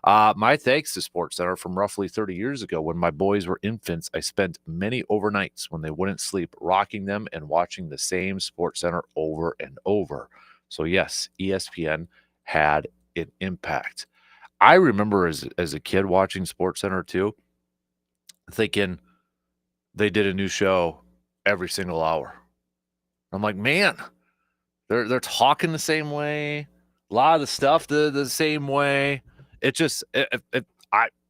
my thanks to Sports Center from roughly 30 years ago when my boys were infants. I spent many overnights when they wouldn't sleep, rocking them and watching the same Sports Center over and over. So yes, ESPN had an impact. I remember as a kid watching Sports Center too, thinking they did a new show every single hour. I'm like, man, they're talking the same way, a lot of the stuff the same way. It just I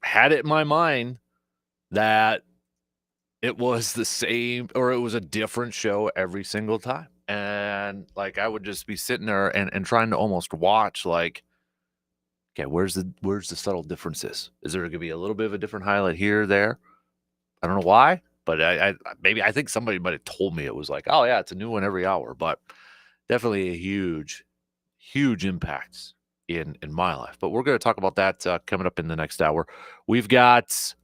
had it in my mind that it was the same, or it was a different show every single time. And like I would just be sitting there and trying to almost watch, like, okay, where's the subtle differences? Is there gonna be a little bit of a different highlight here or there? I don't know why, but I maybe I think somebody might have told me it was like, oh yeah, it's a new one every hour, but definitely a huge impact in my life. But we're going to talk about that coming up in the next hour. We've got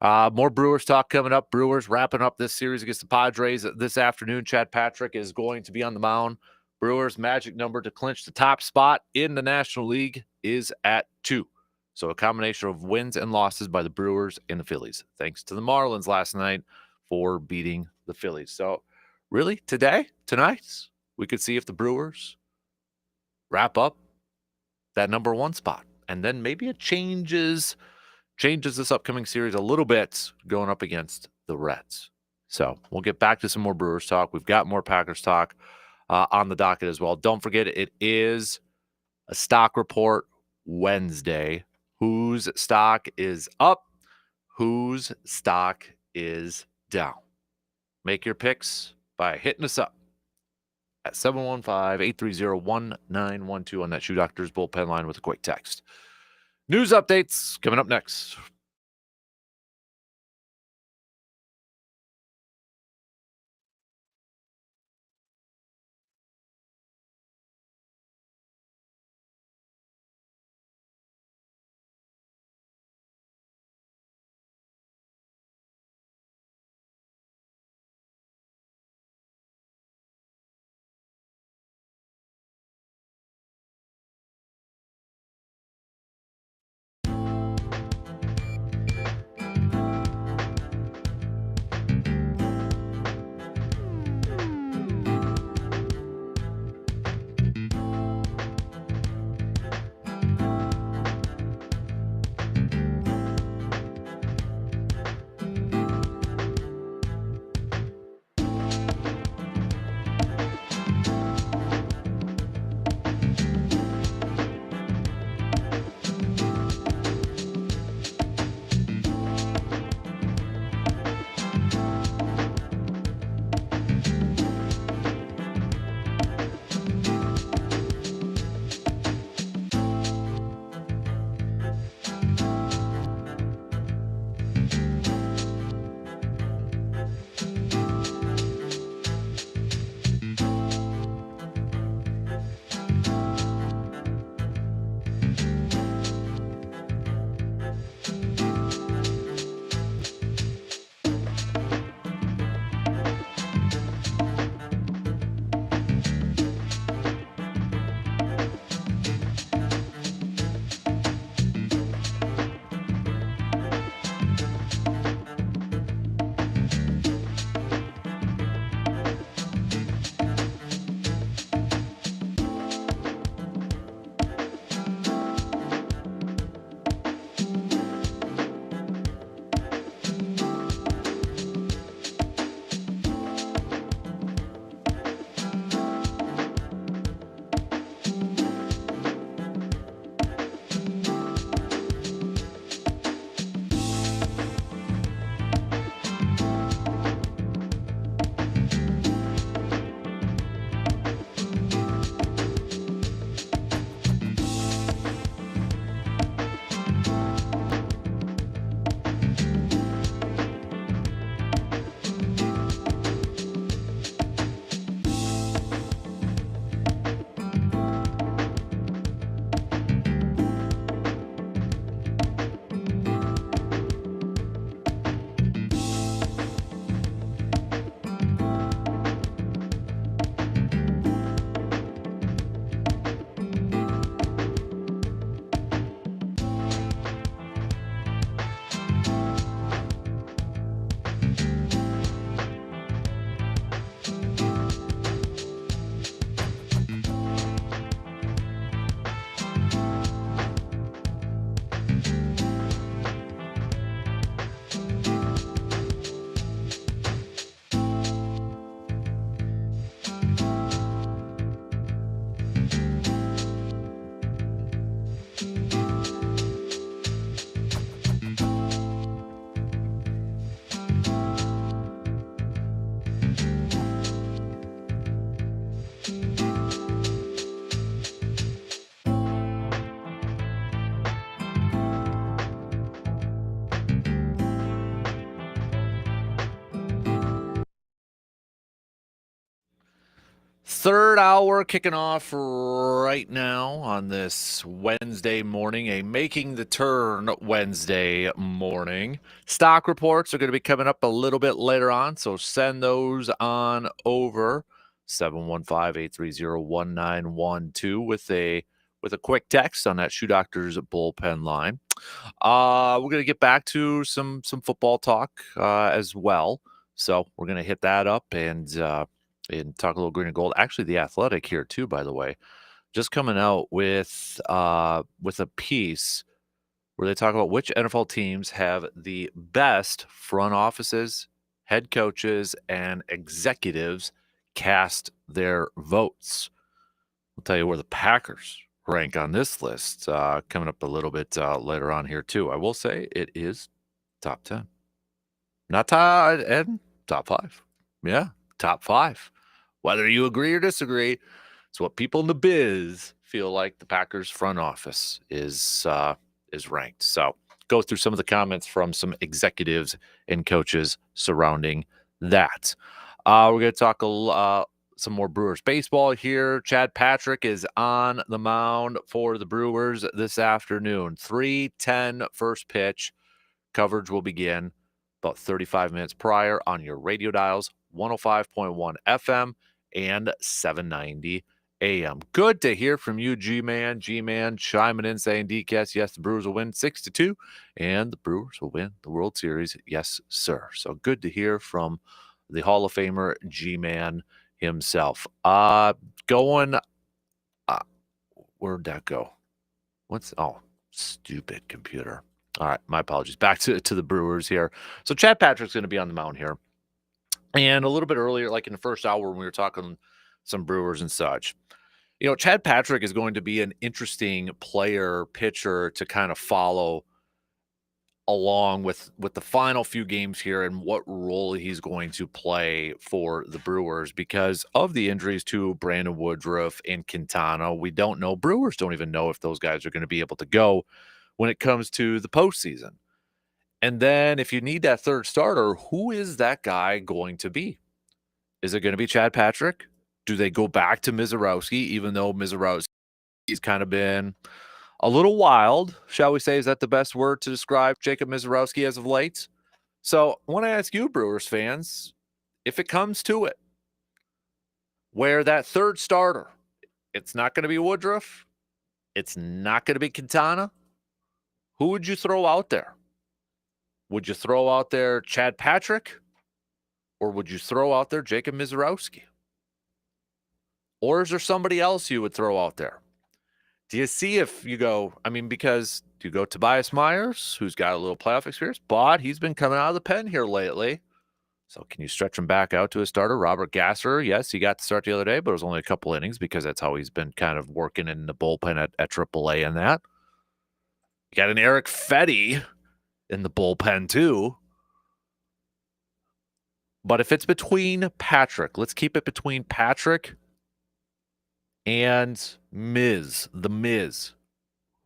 more Brewers talk coming up. Brewers wrapping up this series against the Padres this afternoon. Chad Patrick is going to be on the mound. Brewers' magic number to clinch the top spot in the National League is at 2. So a combination of wins and losses by the Brewers and the Phillies, thanks to the Marlins last night for beating the Phillies. So really, tonight, we could see if the Brewers wrap up that number 1 spot. And then maybe it changes this upcoming series a little bit going up against the Reds. So we'll get back to some more Brewers talk. We've got more Packers talk on the docket as well. Don't forget, it is a stock report Wednesday. Whose stock is up? Whose stock is down? Make your picks by hitting us up at 715-830-1912 on that Shoe Doctors bullpen line with a quick text. News updates coming up next. Third hour kicking off right now on this Wednesday morning, a Making the Turn Wednesday morning. Stock reports are going to be coming up a little bit later on, so send those on over 715-830-1912 with a quick text on that Shoe Doctor's bullpen line. We're going to get back to some football talk as well, so we're going to hit that up and talk a little green and gold. Actually, The Athletic here too, by the way, just coming out with a piece where they talk about which NFL teams have the best front offices, head coaches, and executives cast their votes. I'll tell you where the Packers rank on this list coming up a little bit later on here too. I will say it is top 10. Not top and top 5. Yeah, top 5. Whether you agree or disagree, it's what people in the biz feel like the Packers front office is ranked. So go through some of the comments from some executives and coaches surrounding that. We're going to talk some more Brewers baseball here. Chad Patrick is on the mound for the Brewers this afternoon. 3:10 first pitch. Coverage will begin about 35 minutes prior on your radio dials, 105.1 FM and 790 AM. Good to hear from you, G-Man. G-Man chiming in saying, DCast, yes, the Brewers will win 6-2, and the Brewers will win the World Series. Yes, sir. So good to hear from the Hall of Famer G-Man himself. Where'd that go? Stupid computer. All right, my apologies. Back to the Brewers here. So Chad Patrick's going to be on the mound here. And a little bit earlier, like in the first hour when we were talking some Brewers and such, Chad Patrick is going to be an interesting player, pitcher to kind of follow along with the final few games here and what role he's going to play for the Brewers because of the injuries to Brandon Woodruff and Quintana. We don't know. Brewers don't even know if those guys are going to be able to go when it comes to the postseason. And then if you need that third starter, who is that guy going to be? Is it going to be Chad Patrick? Do they go back to Mizorowski, even though Mizorowski's kind of been a little wild, shall we say? Is that the best word to describe Jacob Mizorowski as of late? So I want to ask you, Brewers fans, if it comes to it, where that third starter, it's not going to be Woodruff, it's not going to be Quintana, who would you throw out there? Would you throw out there Chad Patrick? Or would you throw out there Jacob Mizorowski? Or is there somebody else you would throw out there? Do you see if you go, because do you go Tobias Myers, who's got a little playoff experience, but he's been coming out of the pen here lately. So can you stretch him back out to a starter? Robert Gasser, yes, he got to start the other day, but it was only a couple innings because that's how he's been kind of working in the bullpen at AAA and that. You got an Eric Fetty in the bullpen too. But if it's between Patrick, let's keep it between Patrick and the Miz.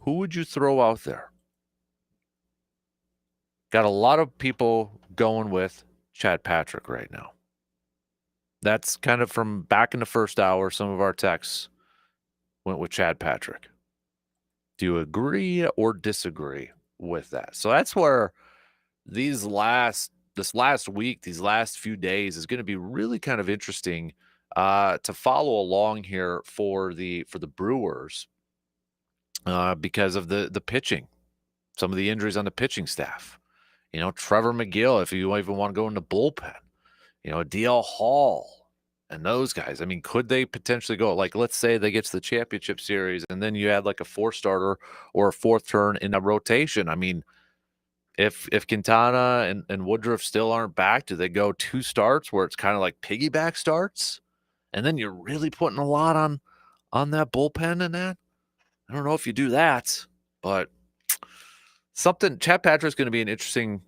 Who would you throw out there? Got a lot of people going with Chad Patrick right now. That's kind of from back in the first hour. Some of our texts went with Chad Patrick. Do you agree or disagree with that? So that's where this last week, these last few days is going to be really kind of interesting to follow along here for the Brewers because of the pitching, some of the injuries on the pitching staff. Trevor McGill, if you even want to go in the bullpen, DL Hall and those guys. Could they potentially go, like, let's say they get to the championship series and then you add like a fourth starter or a fourth turn in a rotation? If Quintana and Woodruff still aren't back, do they go 2 starts where it's kind of like piggyback starts? And then you're really putting a lot on that bullpen and that? I don't know if you do that, but Chad Patrick's going to be an interesting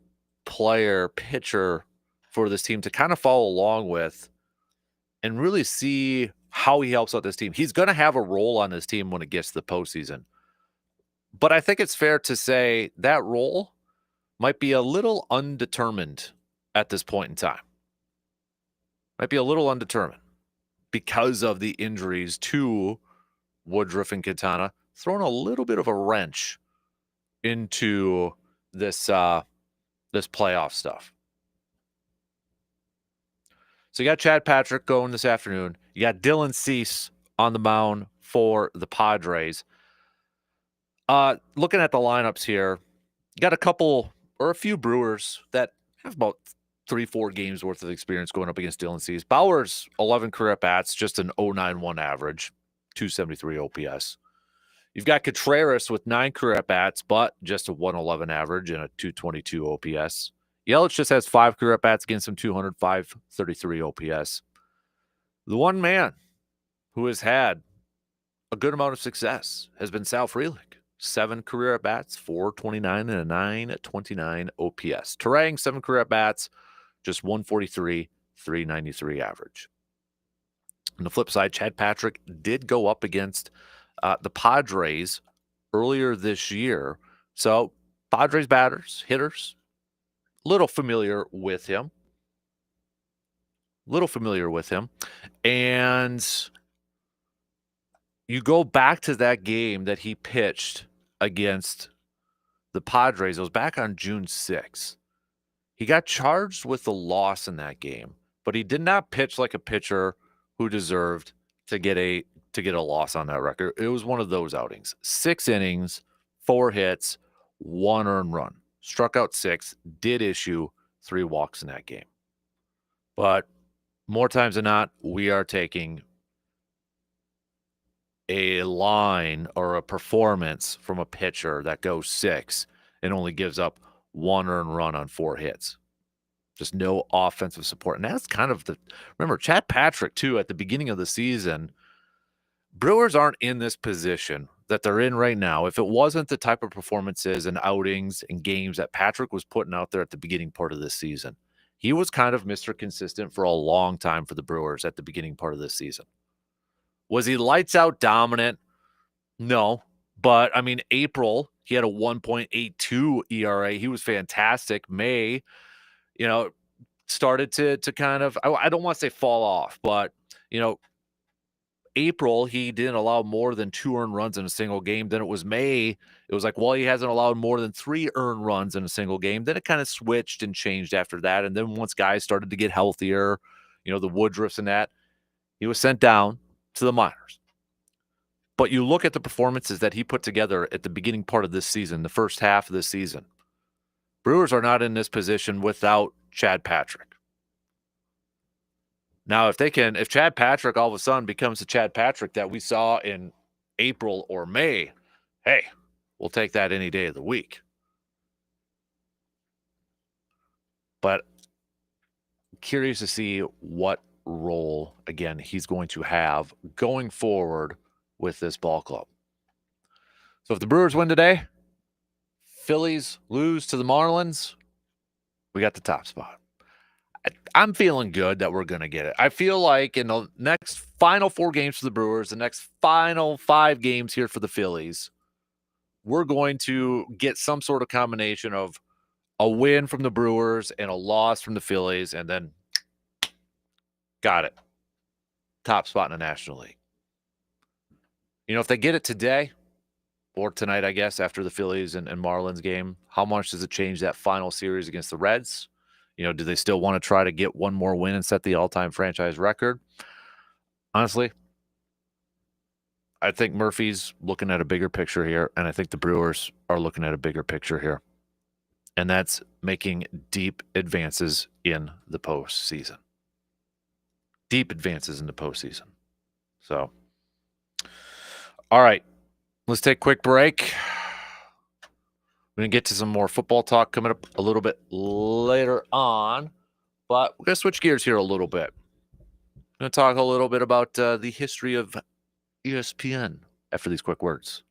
player, pitcher for this team to kind of follow along with and really see how he helps out this team. He's going to have a role on this team when it gets to the postseason. But I think it's fair to say that role might be a little undetermined at this point in time. Might be a little undetermined. because of the injuries to Woodruff and Quintana, thrown a little bit of a wrench into this this playoff stuff. So you got Chad Patrick going this afternoon. You got Dylan Cease on the mound for the Padres. Looking at the lineups here, you got a couple or a few Brewers that have about 3-4 games worth of experience going up against Dylan Cease. Bauer's 11 career at-bats, just an 0.91 average, 273 OPS. You've got Contreras with 9 career at-bats, but just a 111 average and a 222 OPS. Yelich just has 5 career at-bats against him, 205.33 OPS. The one man who has had a good amount of success has been Sal Frelick. 7 career at-bats, 429 and a 929 OPS. Turang, 7 career at-bats, just 143, 393 average. On the flip side, Chad Patrick did go up against the Padres earlier this year. So Padres batters, hitters, little familiar with him. And you go back to that game that he pitched against the Padres. It was back on June 6th. He got charged with the loss in that game, but he did not pitch like a pitcher who deserved to get a loss on that record. It was one of those outings. 6 innings, 4 hits, 1 earned run. Struck out 6, did issue 3 walks in that game. But more times than not, we are taking a line or a performance from a pitcher that goes 6 and only gives up 1 earned run on 4 hits. Just no offensive support. And that's kind of remember, Chad Patrick, too, at the beginning of the season, Brewers aren't in this position that they're in right now. If it wasn't the type of performances and outings and games that Patrick was putting out there at the beginning part of this season, he was kind of Mr. Consistent for a long time for the Brewers at the beginning part of this season. Was he lights out dominant? No. But, I mean, April, he had a 1.82 ERA. He was fantastic. May, started to kind of, I don't want to say fall off, but, April, he didn't allow more than 2 earned runs in a single game. Then it was May. It was like, well, he hasn't allowed more than 3 earned runs in a single game. Then it kind of switched and changed after that. And then once guys started to get healthier, the Woodruffs and that, he was sent down to the minors. But you look at the performances that he put together at the beginning part of this season, the first half of this season. Brewers are not in this position without Chad Patrick. Now, if Chad Patrick all of a sudden becomes the Chad Patrick that we saw in April or May, hey, we'll take that any day of the week. But curious to see what role, again, he's going to have going forward with this ball club. So if the Brewers win today, Phillies lose to the Marlins, we got the top spot. I'm feeling good that we're going to get it. I feel like in the next final 4 games for the Brewers, the next final 5 games here for the Phillies, we're going to get some sort of combination of a win from the Brewers and a loss from the Phillies, and then got it. Top spot in the National League. If they get it today or tonight, I guess, after the Phillies and Marlins game, how much does it change that final series against the Reds? Do they still want to try to get one more win and set the all-time franchise record? Honestly, I think Murphy's looking at a bigger picture here, and I think the Brewers are looking at a bigger picture here. And that's making deep advances in the postseason. Deep advances in the postseason. So, all right, let's take a quick break. We're going to get to some more football talk coming up a little bit later on, but we're going to switch gears here a little bit. I'm going to talk a little bit about the history of ESPN after these quick words.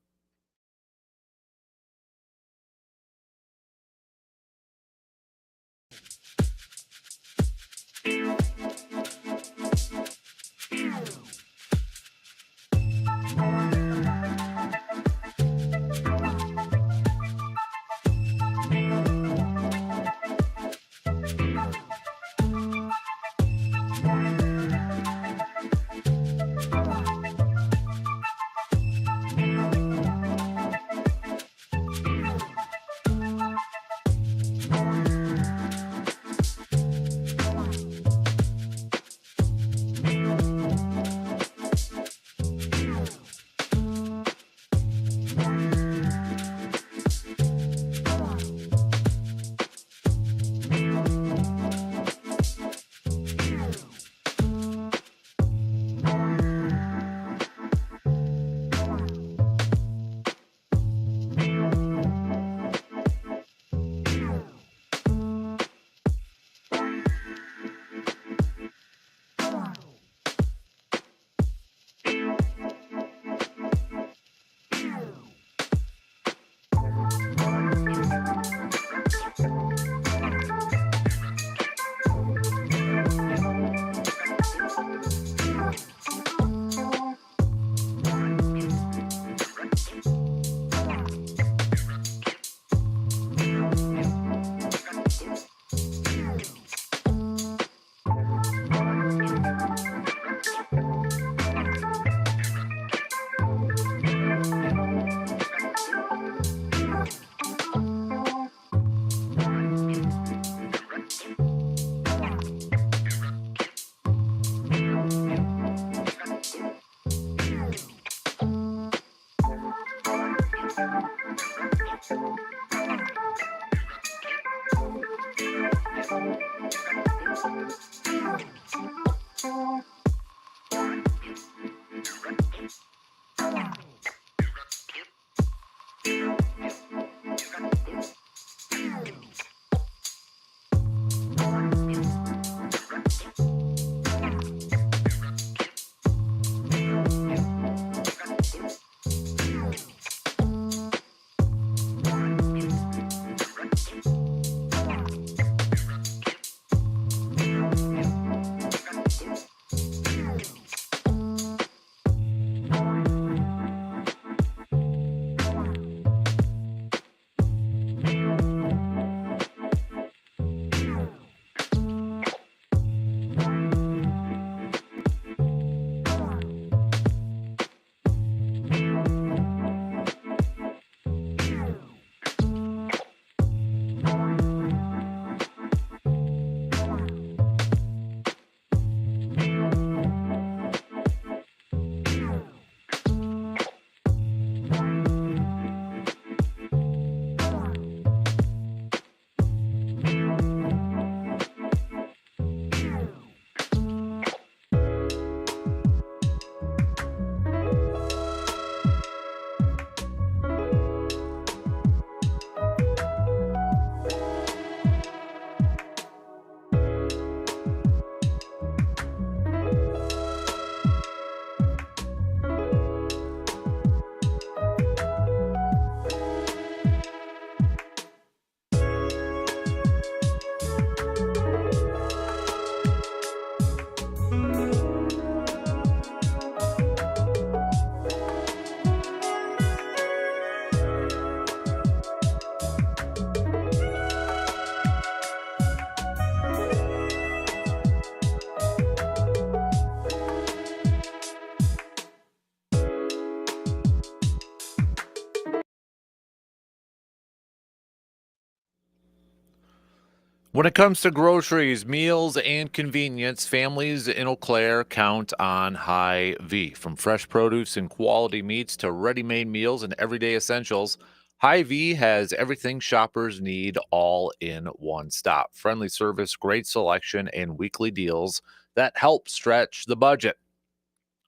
When it comes to groceries, meals, and convenience, families in Eau Claire count on Hy-Vee. From fresh produce and quality meats to ready-made meals and everyday essentials, Hy-Vee has everything shoppers need all in one stop. Friendly service, great selection, and weekly deals that help stretch the budget.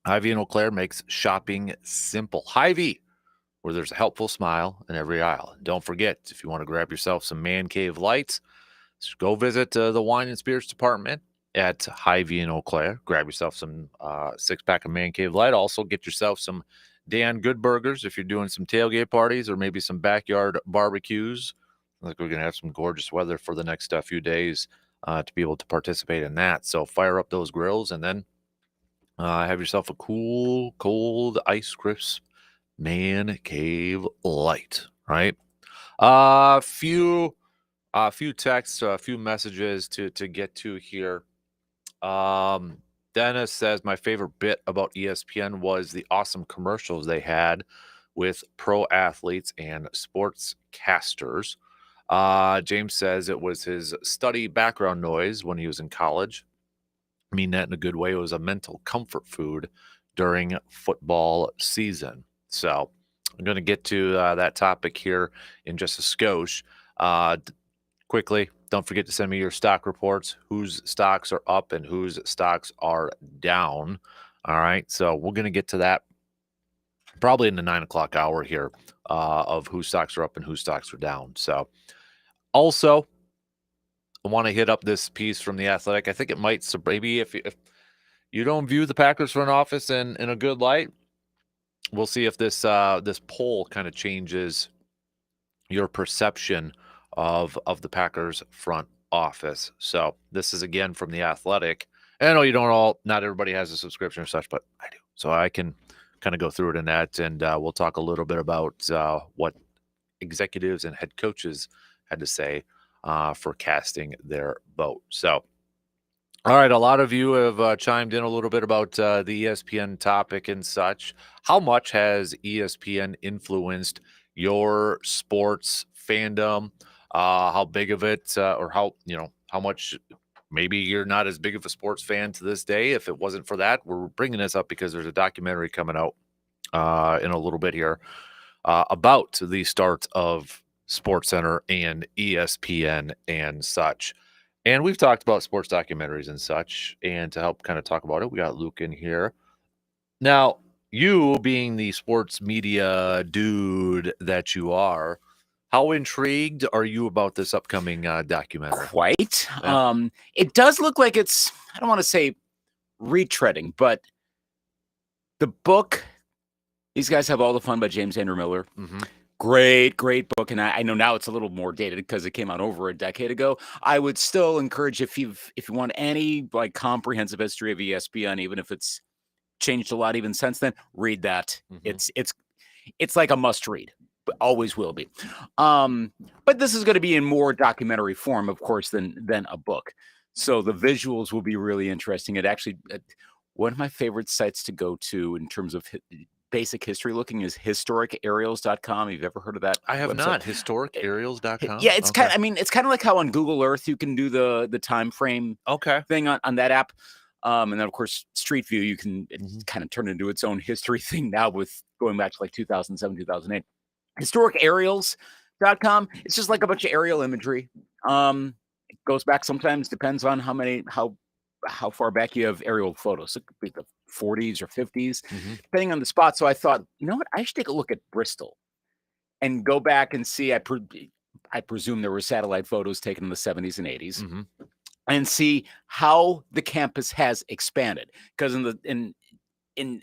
Hy-Vee in Eau Claire makes shopping simple. Hy-Vee, where there's a helpful smile in every aisle. And don't forget, if you want to grab yourself some man cave lights, so go visit the wine and spirits department at Hy-Vee in Eau Claire. Grab yourself some 6-pack of Man Cave Light. Also, get yourself some Dan Good Burgers if you're doing some tailgate parties or maybe some backyard barbecues. Like we're going to have some gorgeous weather for the next few days to be able to participate in that. So fire up those grills and then have yourself a cool, cold, ice crisp Man Cave Light, right? A few texts, a few messages to get to here. Dennis says my favorite bit about ESPN was the awesome commercials they had with pro athletes and sportscasters. James says it was his study background noise when he was in college. I mean that in a good way. It was a mental comfort food during football season. So I'm going to get to that topic here in just a skosh. Quickly, don't forget to send me your stock reports, whose stocks are up and whose stocks are down. All right, so we're going to get to that probably in the 9 o'clock hour here of whose stocks are up and whose stocks are down. So also, I want to hit up this piece from The Athletic. I think it might, so maybe if you don't view the Packers front office in a good light, we'll see if this poll kind of changes your perception of the Packers front office. So this is again from The Athletic. And I know not everybody has a subscription or such, but I do. So I can kind of go through it in that, and we'll talk a little bit about what executives and head coaches had to say for casting their vote. So, all right, a lot of you have chimed in a little bit about the ESPN topic and such. How much has ESPN influenced your sports fandom? How big of it, or how much maybe you're not as big of a sports fan to this day. If it wasn't for that, we're bringing this up because there's a documentary coming out in a little bit here about the start of SportsCenter and ESPN and such. And we've talked about sports documentaries and such. And to help kind of talk about it, we got Luke in here. Now, you being the sports media dude that you are, how intrigued are you about this upcoming documentary? Quite. Yeah. It does look like it's, I don't want to say retreading, but the book, these guys have all the fun by James Andrew Miller. Mm-hmm. Great book. And I know now it's a little more dated because it came out over a decade ago. I would still encourage if you want any like comprehensive history of ESPN, even if it's changed a lot even since then, read that. Mm-hmm. It's like a must read. Always will be. But this is going to be in more documentary form, of course, than a book. So the visuals will be really interesting. It actually, one of my favorite sites to go to in terms of basic history looking is historicaerials.com. You've ever heard of that? I have website? Not. Historicaerials.com? Yeah, it's kind of, it's kind of like how on Google Earth you can do the time frame thing on that app. And then, of course, Street View, you can kind of turn it into its own history thing now with going back to like 2007, 2008. historicaerials.com. It's just like a bunch of aerial imagery. It goes back sometimes, depends on how far back you have aerial photos. It could be the 40s or 50s, depending on the spot. So I thought, you know what? I should take a look at Bristol and go back and see. I presume there were satellite photos taken in the 70s and 80s and see how the campus has expanded. Because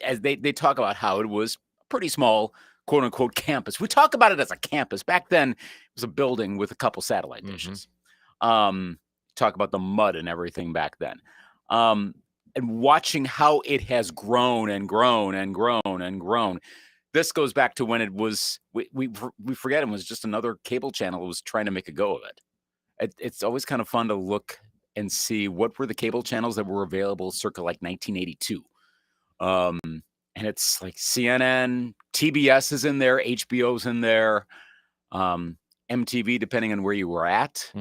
as they talk about how it was pretty small, quote unquote campus. We talk about it as a campus. Back then it was a building with a couple satellite dishes. Talk about the mud and everything back then. And watching how it has grown and grown and grown and grown. This goes back to when it was, we forget it was just another cable channel that was trying to make a go of it. It's always kind of fun to look and see what were the cable channels that were available circa like 1982. And it's like CNN, TBS is in there, HBO's in there, MTV, depending on where you were at.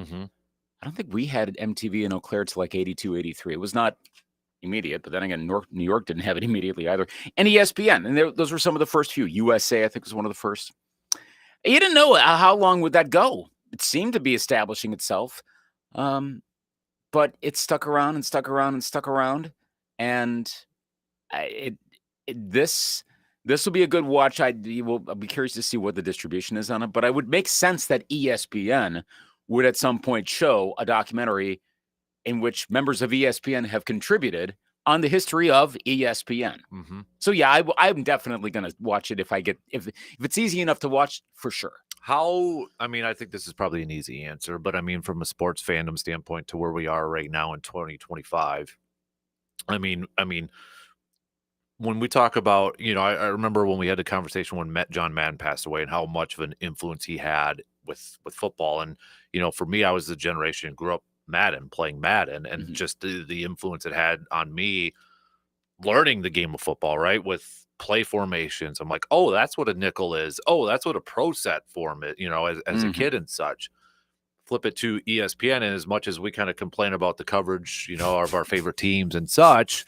I don't think we had MTV in Eau Claire till like 82, 83. It was not immediate, but then again, New York didn't have it immediately either. And ESPN, and those were some of the first few. USA, I think, was one of the first. You didn't know how long would that go. It seemed to be establishing itself, but it stuck around and stuck around and stuck around. And this will be a good watch. I'll be curious to see what the distribution is on it, but it would make sense that ESPN would at some point show a documentary in which members of ESPN have contributed on the history of ESPN. Mm-hmm. So yeah, I'm definitely going to watch it if it's easy enough to watch, for sure. I think this is probably an easy answer, but I mean, from a sports fandom standpoint to where we are right now in 2025, I mean, when we talk about, I remember when we had a conversation when John Madden passed away and how much of an influence he had with football. And, for me, I was the generation who grew up playing Madden, and just the influence it had on me learning the game of football, right? With play formations. I'm like, oh, that's what a nickel is. Oh, that's what a pro set form is, as a kid and such. Flip it to ESPN, and as much as we kind of complain about the coverage, of our favorite teams and such,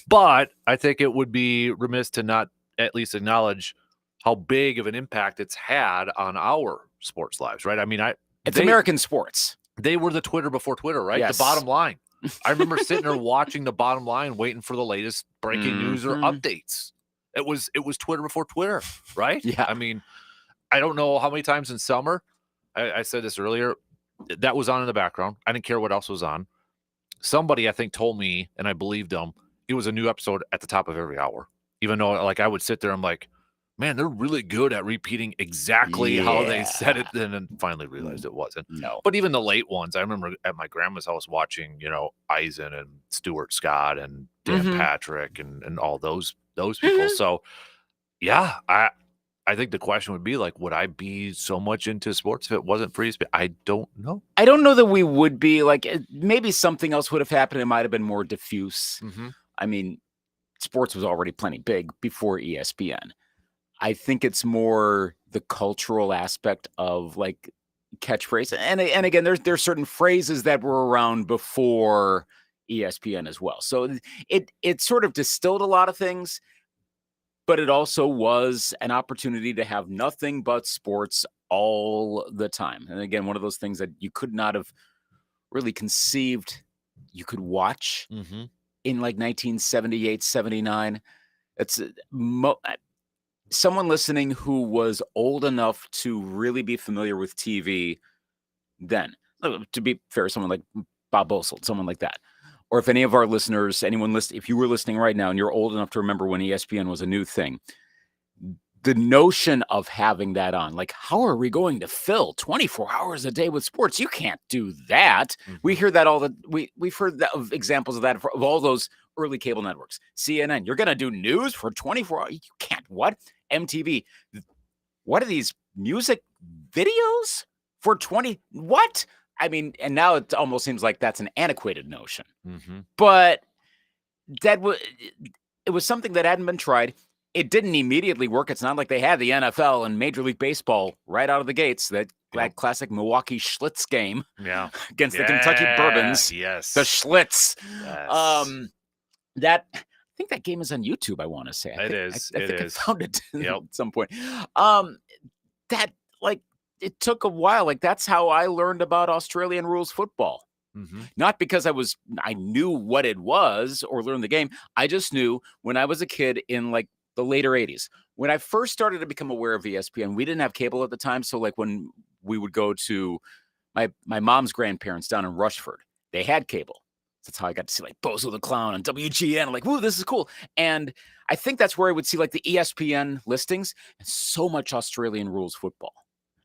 but I think it would be remiss to not at least acknowledge how big of an impact it's had on our sports lives, right? I mean, it's American sports. They were the Twitter before Twitter, right? Yes. The bottom line. I remember sitting there watching the bottom line, waiting for the latest breaking news or updates. It was Twitter before Twitter, right? Yeah. I mean, I don't know how many times in summer, I said this earlier, that was on in the background. I didn't care what else was on. Somebody, I think, told me, and I believed them, it was a new episode at the top of every hour. Even though, like, I would sit there, I'm like, man, they're really good at repeating exactly how they said it, and then finally realized it wasn't. No. But even the late ones, I remember at my grandma's house watching, Eisen and Stuart Scott and Dan Patrick and all those people. So, yeah, I think the question would be like, would I be so much into sports if it wasn't for ESPN? I don't know. I don't know that we would be. Like, maybe something else would have happened. It might have been more diffuse. I mean, sports was already plenty big before ESPN. I think it's more the cultural aspect of like catchphrase. And again, there's certain phrases that were around before ESPN as well. So it sort of distilled a lot of things, but it also was an opportunity to have nothing but sports all the time. And again, one of those things that you could not have really conceived you could watch in like 1978, 79. It's someone listening who was old enough to really be familiar with TV then. To be fair, someone like Bob Bosold, someone like that. Or if any of our listeners, if you were listening right now and you're old enough to remember when ESPN was a new thing, the notion of having that on, like, how are we going to fill 24 hours a day with sports? You can't do that. We hear that we've heard that of examples of that of all those early cable networks. CNN, you're going to do news for 24 hours? You can't. What? MTV, what are these music videos for 20? What? I mean, and now it almost seems like that's an antiquated notion. But it was something that hadn't been tried. It didn't immediately work. It's not like they had the NFL and Major League Baseball right out of the gates. That classic Milwaukee Schlitz game against the Kentucky Bourbons. Yes. The Schlitz. Yes. I think that game is on YouTube, I want to say. I think I found it at some point. That, like, it took a while. Like, that's how I learned about Australian rules football. Not because I knew what it was or learned the game. I just knew when I was a kid in like the later 80s, when I first started to become aware of ESPN, we didn't have cable at the time. So like when we would go to my mom's grandparents down in Rushford, they had cable. That's how I got to see like Bozo the Clown and WGN. I'm like, whoa, this is cool. And I think that's where I would see like the ESPN listings and so much Australian rules football.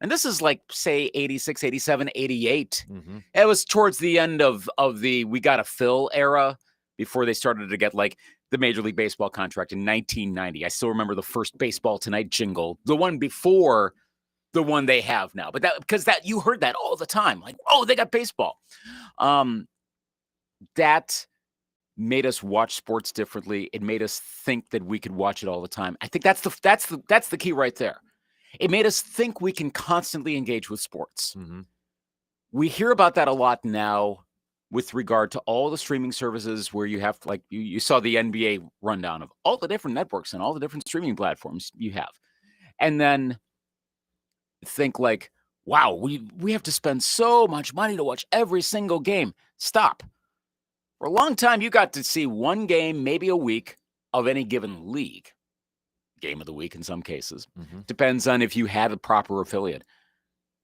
And this is like, say, 86, 87, 88. It was towards the end of the we got to fill era before they started to get like the Major League Baseball contract in 1990. I still remember the first Baseball Tonight jingle, the one before the one they have now. But because you heard that all the time. Like, oh, they got baseball. That made us watch sports differently. It made us think that we could watch it all the time. I think that's the key right there. It made us think we can constantly engage with sports. We hear about that a lot now with regard to all the streaming services where you have, like, you saw the NBA rundown of all the different networks and all the different streaming platforms you have. And then think like, wow, we have to spend so much money to watch every single game. Stop. For a long time, you got to see one game, maybe a week, of any given league. Game of the week in some cases. Depends on if you had a proper affiliate.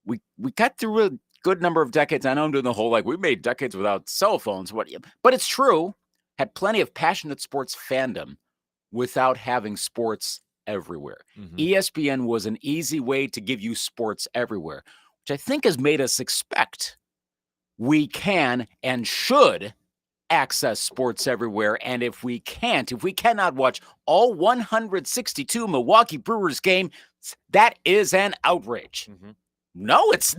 We got through a good number of decades. I know I'm doing the whole, like, we made decades without cell phones. But it's true. Had plenty of passionate sports fandom without having sports everywhere. ESPN was an easy way to give you sports everywhere, which I think has made us expect we can and should access sports everywhere. And if we cannot watch all 162 Milwaukee Brewers games, that is an outrage. No, it's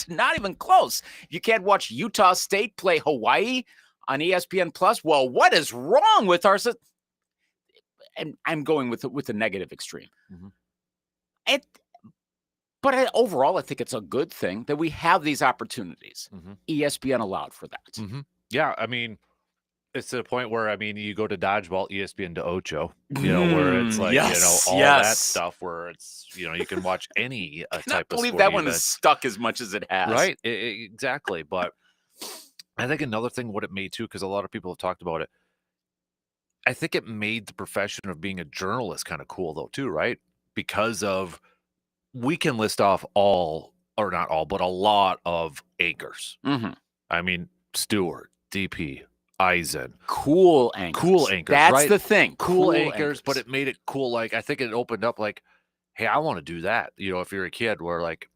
not even close. You can't watch Utah State play Hawaii on ESPN Plus. Well, what is wrong with our system? And I'm going with the negative extreme. But overall, I think it's a good thing that we have these opportunities. ESPN allowed for that. Yeah, I mean, it's to the point where, I mean, you go to dodgeball, ESPN to Ocho, you know, where it's like, all that stuff where it's, you can watch any type of believe that one is stuck as much as it has. Right, exactly. But I think another thing, what it made too, because a lot of people have talked about it, I think it made the profession of being a journalist kind of cool though too, right? Because of, we can list off all, or not all, but a lot of anchors. I mean, Stewart, DP, Eisen. Cool anchors. That's right? the thing. Cool anchors, but it made it cool. Like, I think it opened up like, hey, I want to do that. If you're a kid where, like,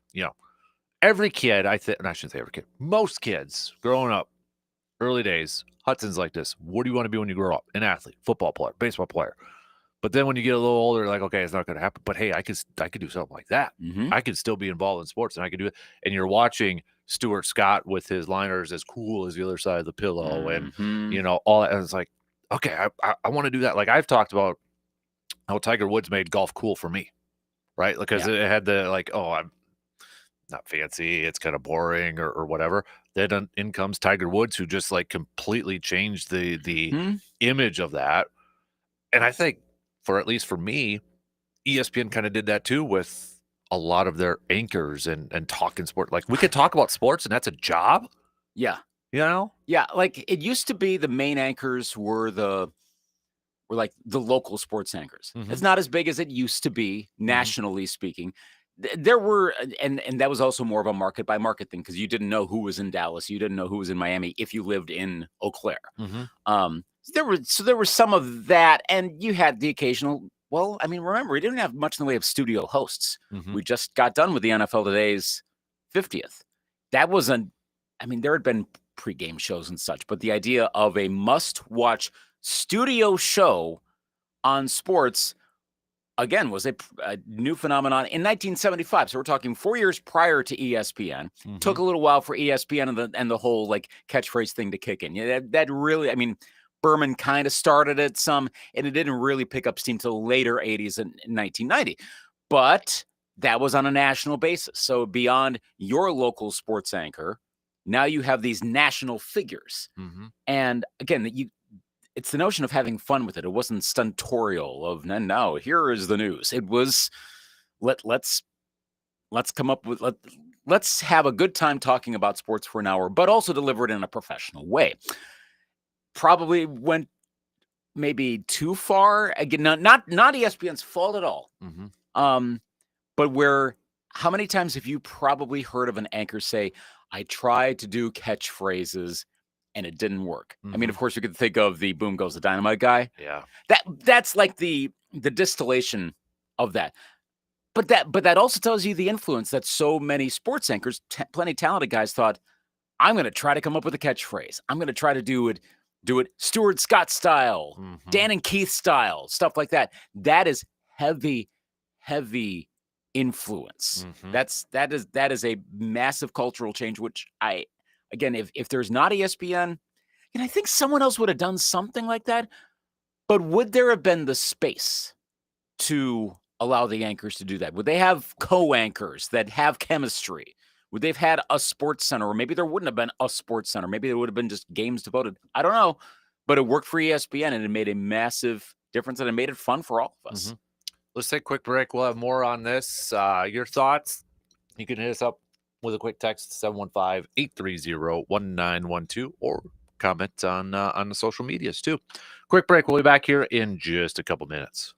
every kid, I shouldn't say every kid, most kids growing up, early days, Hudson's like this. What do you want to be when you grow up? An athlete, football player, baseball player. But then when you get a little older, like, okay, it's not going to happen. But hey, I could do something like that. I could still be involved in sports, and I could do it. And you're watching Stuart Scott with his liners as cool as the other side of the pillow, and all that. And it's like, okay, I want to do that. Like, I've talked about how Tiger Woods made golf cool for me, right? Because it had the, like, oh, I'm not fancy, it's kind of boring or whatever. Then in comes Tiger Woods, who just, like, completely changed the image of that. And I think, at least for me, ESPN kind of did that too with a lot of their anchors and talking sport. Like, we could talk about sports, and that's a job. Yeah. Yeah, like, it used to be the main anchors were like the local sports anchors. It's not as big as it used to be, nationally speaking. There were, and that was also more of a market by market thing, because you didn't know who was in Dallas, you didn't know who was in Miami if you lived in Eau Claire. There was some of that, and you had the occasional. Well, I mean, remember, we didn't have much in the way of studio hosts. We just got done with the NFL Today's 50th. That wasn't. I mean, there had been pregame shows and such, but the idea of a must-watch studio show on sports, again, was a new phenomenon in 1975. So we're talking 4 years prior to ESPN. Took a little while for ESPN and the whole, like, catchphrase thing to kick in. That really, I mean, Berman kind of started it some, and it didn't really pick up steam till later 80s and 1990. But that was on a national basis. So beyond your local sports anchor, now you have these national figures. And again, it's the notion of having fun with it. It wasn't stentorial of, no, here is the news. It was, let's come up with, let's have a good time talking about sports for an hour, but also deliver it in a professional way. Probably went maybe too far. Again, not ESPN's fault at all. But how many times have you probably heard of an anchor say, I tried to do catchphrases and it didn't work? I mean, of course, you could think of the boom goes the dynamite guy. Yeah. That's like the distillation of that. But that also tells you the influence that so many sports anchors, plenty talented guys, thought, I'm going to try to come up with a catchphrase. I'm going to try to do it Stuart Scott style, Dan and Keith style, stuff like that. That is heavy influence. That is a massive cultural change, which again, if there's not ESPN, I think someone else would have done something like that. But would there have been the space to allow the anchors to do that? Would they have co-anchors that have chemistry? Would they've had a sports center, or maybe there wouldn't have been a sports center? Maybe there would have been just games devoted. I don't know, but it worked for ESPN, and it made a massive difference, and it made it fun for all of us. Let's take a quick break. We'll have more on this. Your thoughts? You can hit us up with a quick text, 715-830-1912, or comment on the social medias too. Quick break. We'll be back here in just a couple minutes.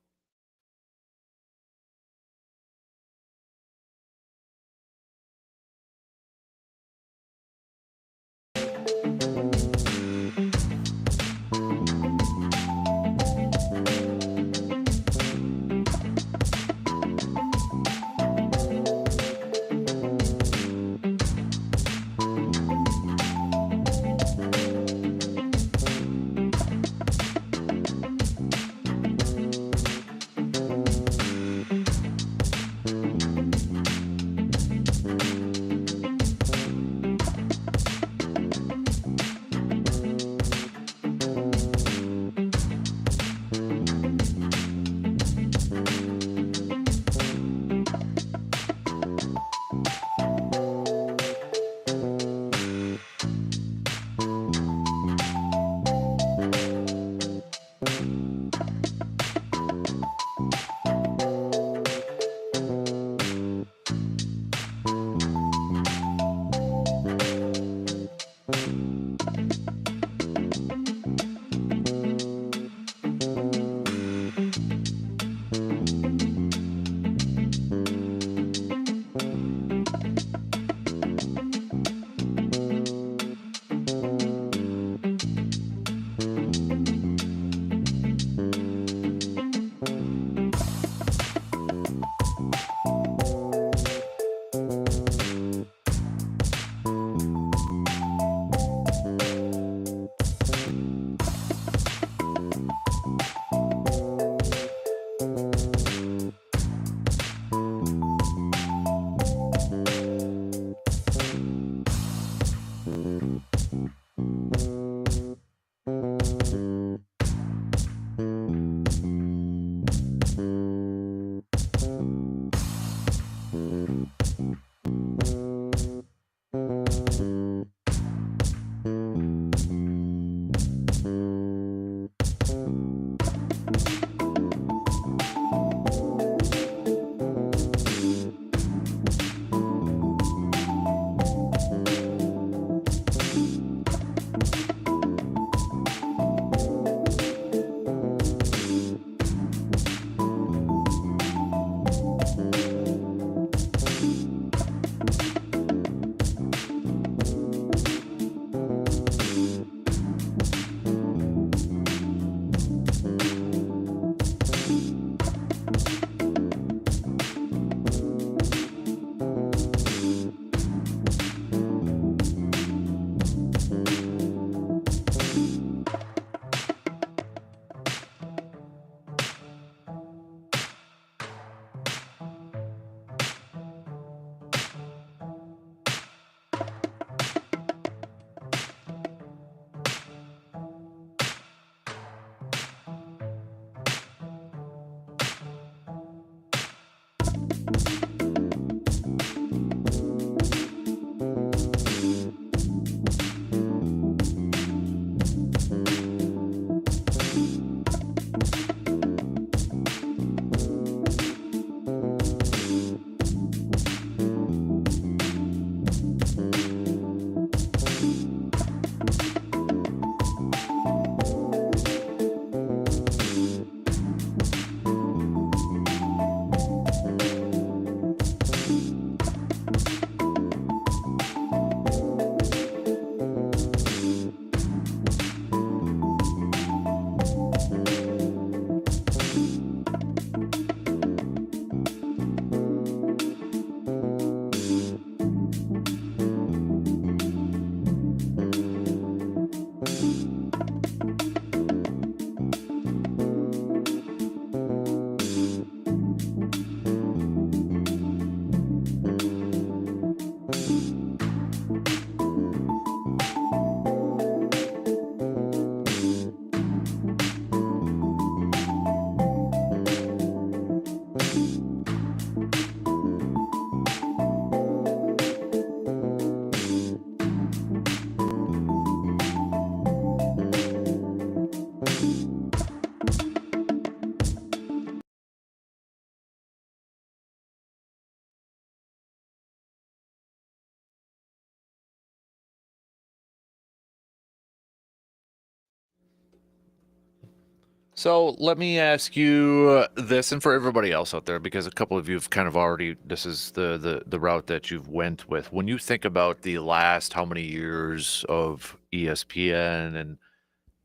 So let me ask you this, and for everybody else out there, because a couple of you've kind of already, this is the route that you've went with. When you think about the last how many years of ESPN and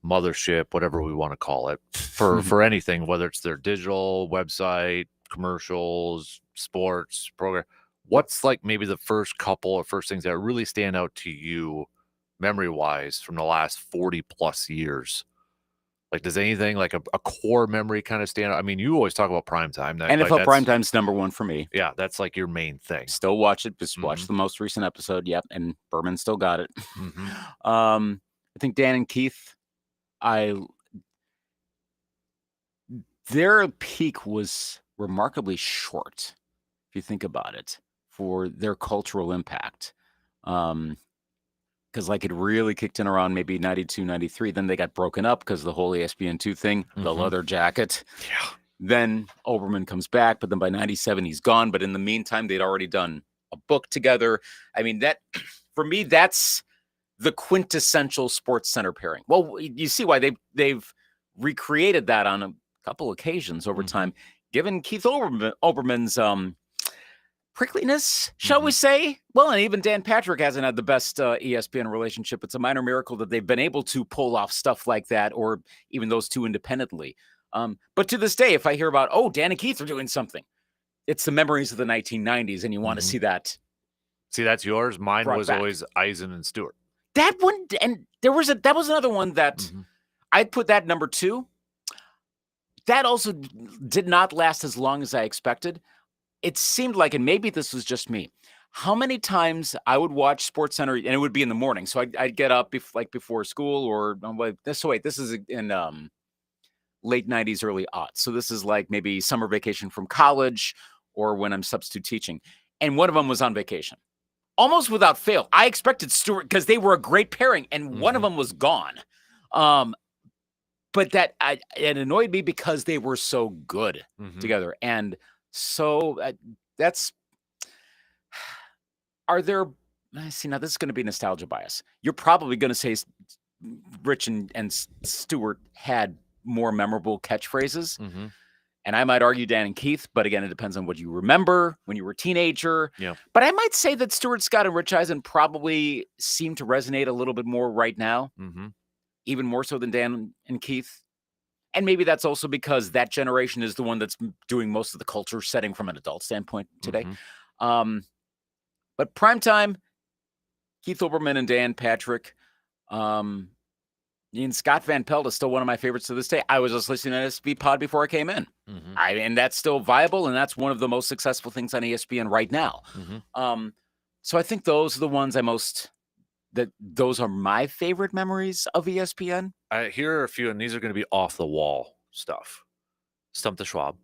mothership, whatever we want to call it, for anything, whether it's their digital website, commercials, sports program, what's like maybe the first couple or first things that really stand out to you memory wise from the last 40 plus years? Like, does anything like a core memory kind of stand out? I mean, you always talk about primetime. NFL Primetime's number one for me. Yeah, that's like your main thing. Still watch it. Just watch the most recent episode. Yep, and Berman still got it. Mhm. I think Dan and Keith, their peak was remarkably short, if you think about it, for their cultural impact. Because like it really kicked in around maybe 92, 93. Then they got broken up because the whole ESPN2 thing, the leather jacket. Yeah. Then Oberman comes back, but then by 97, he's gone. But in the meantime, they'd already done a book together. I mean, that for me, that's the quintessential Sports Center pairing. Well, you see why they've recreated that on a couple occasions over time, given Keith Oberman's prickliness, shall we say? Well, and even Dan Patrick hasn't had the best ESPN relationship. It's a minor miracle that they've been able to pull off stuff like that, or even those two independently. But to this day, if I hear about, oh, Dan and Keith are doing something, it's the memories of the 1990s, and you want to see that. See, that's yours. Mine was back. always Eisen and Stewart. That one, and that was another one that I'd put that number 2. That also did not last as long as I expected. It seemed like, and maybe this was just me, how many times I would watch Sports Center, and it would be in the morning. So I'd get up before school, or this is in late 90s, early aughts. So this is like maybe summer vacation from college or when I'm substitute teaching. And one of them was on vacation. Almost without fail. I expected Stewart because they were a great pairing, and one of them was gone. But it annoyed me because they were so good together. And so see, now this is going to be nostalgia bias. You're probably going to say Rich and Stewart had more memorable catchphrases. And I might argue Dan and Keith, but again, it depends on what you remember when you were a teenager. Yeah. But I might say that Stuart Scott and Rich Eisen probably seem to resonate a little bit more right now, even more so than Dan and Keith. And maybe that's also because that generation is the one that's doing most of the culture setting from an adult standpoint today. But primetime, Keith Olbermann and Dan Patrick, and Scott Van Pelt is still one of my favorites to this day. I was just listening to SB Pod before I came in. And that's still viable, and that's one of the most successful things on ESPN right now. So I think those are the ones those are my favorite memories of ESPN. Here are a few, and these are going to be off the wall stuff. Stump the Schwab.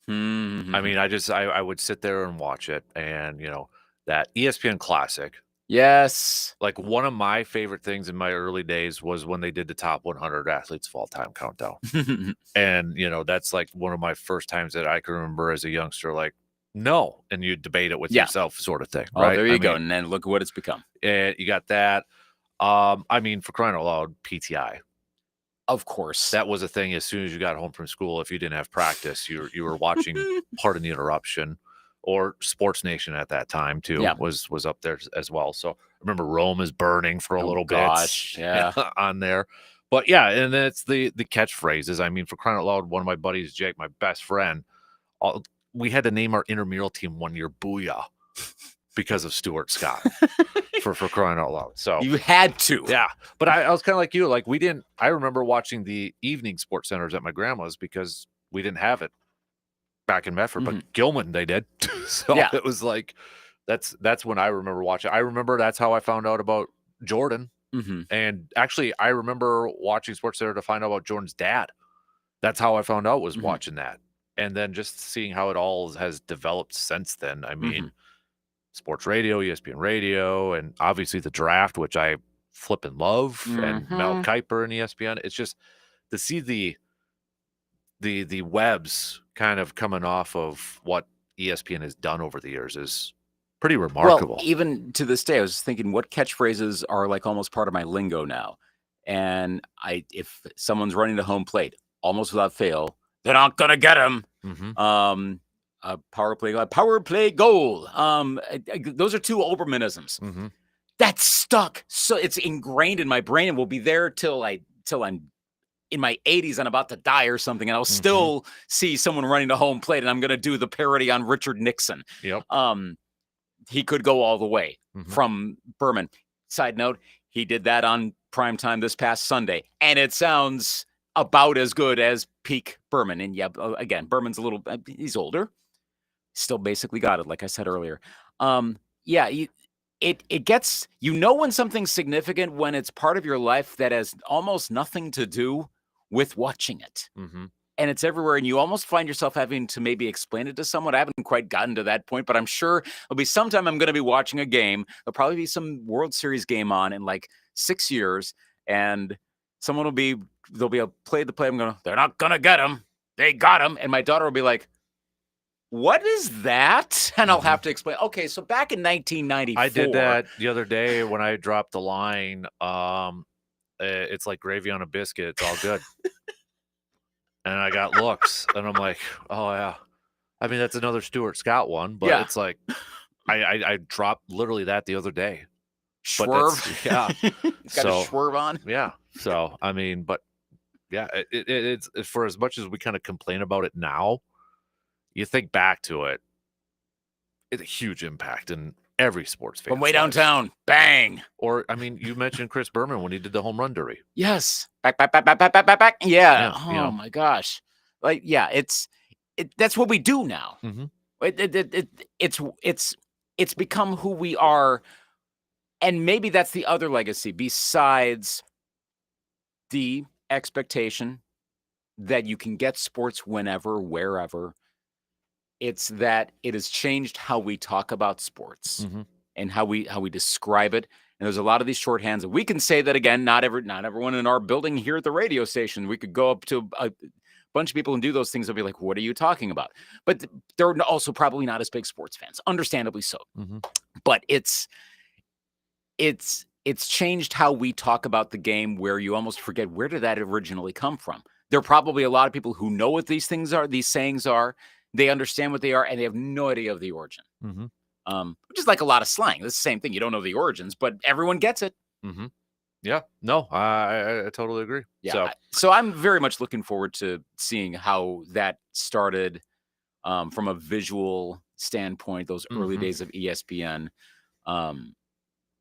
I mean, I would sit there and watch it, and that ESPN Classic. Yes. Like, one of my favorite things in my early days was when they did the top 100 athletes of all time countdown. And, that's like one of my first times that I can remember as a youngster, like, no. And you debate it with yourself sort of thing. Right? Oh, there you go. And then look at what it's become. And you got that. I mean, for crying out loud, PTI. Of course. That was a thing as soon as you got home from school. If you didn't have practice, you were watching Pardon the Interruption. Or Sports Nation at that time too was up there as well. So I remember Rome is Burning for a little bit on there. But yeah, and then it's the catchphrases. I mean, for crying out loud, one of my buddies, Jake, my best friend, we had to name our intramural team one year Booyah because of Stuart Scott for crying out loud. So you had to. Yeah. But I was kind of like you. Like, I remember watching the evening sports centers at my grandma's because we didn't have it back in Medford, but Gilman they did. So it was like that's when I remember watching. I remember that's how I found out about Jordan. And actually, I remember watching Sports Center to find out about Jordan's dad. That's how I found out, was watching that, and then just seeing how it all has developed since then. I mean, sports radio, ESPN radio, and obviously the draft, which I flip and love, and Mel Kiper and ESPN. It's just to see the webs kind of coming off of what ESPN has done over the years is pretty remarkable. Well, even to this day, I was thinking what catchphrases are like almost part of my lingo now. And if someone's running to home plate, almost without fail. They're not gonna get him. Mhm. A power play goal. Those are two Obermanisms. Mhm. That's stuck. So it's ingrained in my brain and will be there till I'm in my 80s and about to die or something, and I'll still see someone running to home plate, and I'm gonna do the parody on Richard Nixon. Yep. He could go all the way Mhm. from Berman. Side note, he did that on primetime this past Sunday, and it sounds about as good as peak Berman. And yeah, again, Berman's a little, he's older, still basically got it, like I said earlier. Yeah, it gets, when something's significant when it's part of your life that has almost nothing to do with watching it. Mhm. And it's everywhere, and you almost find yourself having to maybe explain it to someone. I haven't quite gotten to that point, but I'm sure there'll be sometime I'm going to be watching a game. There'll probably be some World Series game on in like 6 years, and someone there'll be a play to play. They're not going to get him. They got him. And my daughter will be like, what is that? And I'll have to explain. Okay, so back in 1994. I did that the other day when I dropped the line. It's like gravy on a biscuit. It's all good. And I got looks, and I'm like, oh yeah. I mean, that's another Stuart Scott one, but Yeah. it's like I dropped literally that the other day. Swerve. Yeah. Got a swerve on. Yeah. So I mean, but yeah, it's for as much as we kind of complain about it now, you think back to it, it's a huge impact in every sports fan. From way downtown, bang. Or I mean, you mentioned Chris Berman when he did the home run derby. Yes, back. Yeah. Oh my gosh, like that's what we do now. It's become who we are, and maybe that's the other legacy besides the expectation that you can get sports whenever, wherever. It's that it has changed how we talk about sports and how we describe it. And there's a lot of these shorthands. And we can say that again, not everyone in our building here at the radio station. We could go up to a bunch of people and do those things. They'll be like, what are you talking about? But they're also probably not as big sports fans, understandably so. But it's changed how we talk about the game, where you almost forget, where did that originally come from? There are probably a lot of people who know what these things are, these sayings are. They understand what they are, and they have no idea of the origin. Which is like a lot of slang. It's the same thing. You don't know the origins, but everyone gets it. Yeah. No, I totally agree. Yeah. So I'm very much looking forward to seeing how that started from a visual standpoint, those early days of ESPN.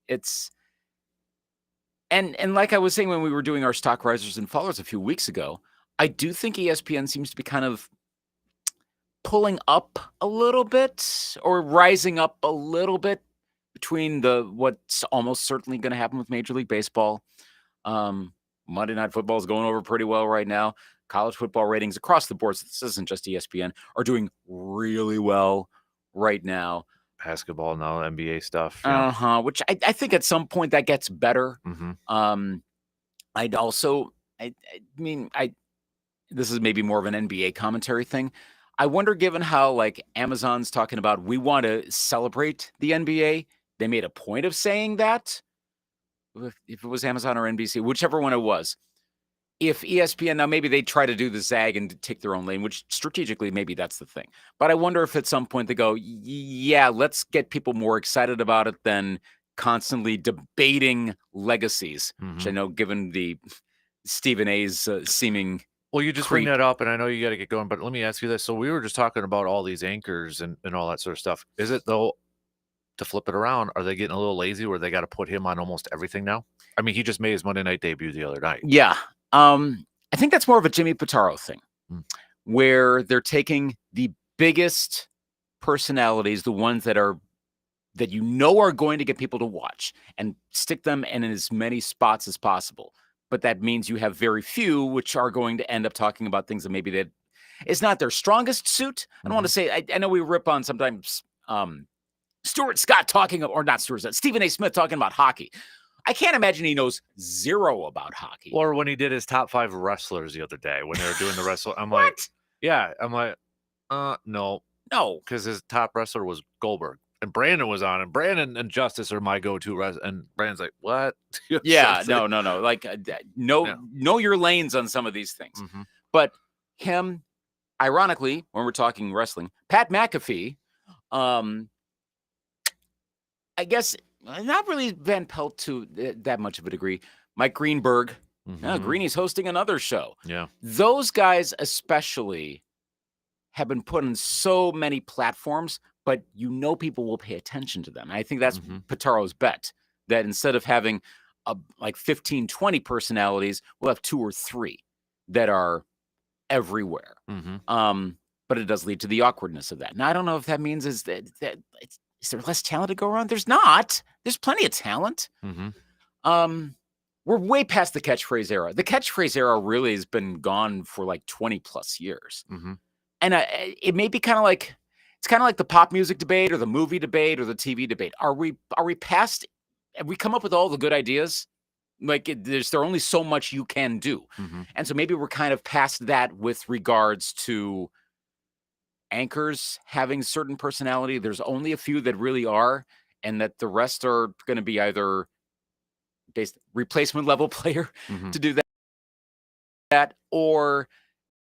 It's and like I was saying when we were doing our stock risers and fallers a few weeks ago, I do think ESPN seems to be kind of pulling up a little bit or rising up a little bit between what's almost certainly going to happen with Major League Baseball. Monday Night Football is going over pretty well right now. College football ratings across the board, so this isn't just ESPN, are doing really well right now. Basketball now, NBA stuff. Which I think at some point that gets better. I'd also, I mean, this is maybe more of an NBA commentary thing. I wonder, given how like Amazon's talking about, we want to celebrate the NBA. They made a point of saying that. If it was Amazon or NBC, whichever one it was. If ESPN, now maybe they try to do the zag and take their own lane, which strategically maybe that's the thing. But I wonder if at some point they go, yeah, let's get people more excited about it than constantly debating legacies, which I know, given the Stephen A's seeming. Well, you just bring that up, and I know you got to get going, but let me ask you this. So we were just talking about all these anchors and all that sort of stuff. Is it, though, to flip it around, are they getting a little lazy where they got to put him on almost everything now? I mean, he just made his Monday night debut the other night. Yeah. I think that's more of a Jimmy Pitaro thing, where they're taking the biggest personalities, the ones that are going to get people to watch, and stick them in as many spots as possible. But that means you have very few which are going to end up talking about things that maybe that is not their strongest suit. I don't want to say, I know we rip on sometimes Stuart Scott Stephen A. Smith talking about hockey. I can't imagine he knows zero about hockey. Or when he did his top 5 wrestlers the other day, when they were doing the wrestle, I'm what? like, yeah, I'm like, no, because his top wrestler was Goldberg. And Brandon was on, and Brandon and Justice are my go-to and Brandon's like, what? Yeah, no. Like, know your lanes on some of these things. But him, ironically, when we're talking wrestling, Pat McAfee, I guess not really Van Pelt to that much of a degree. Mike Greenberg, Greenie's hosting another show. Yeah. Those guys especially have been put on so many platforms, but people will pay attention to them. And I think that's Pitaro's bet, that instead of having like 15, 20 personalities, we'll have 2 or 3 that are everywhere. But it does lead to the awkwardness of that. Now, I don't know if that means is there less talent to go around? There's not. There's plenty of talent. We're way past the catchphrase era. The catchphrase era really has been gone for like 20 plus years. And it may be kind of like the pop music debate or the movie debate or the TV debate. Are we past? Have we come up with all the good ideas? Like there's only so much you can do, and so maybe we're kind of past that with regards to anchors having certain personality. There's only a few that really are, and that the rest are going to be either replacement level player to do that, or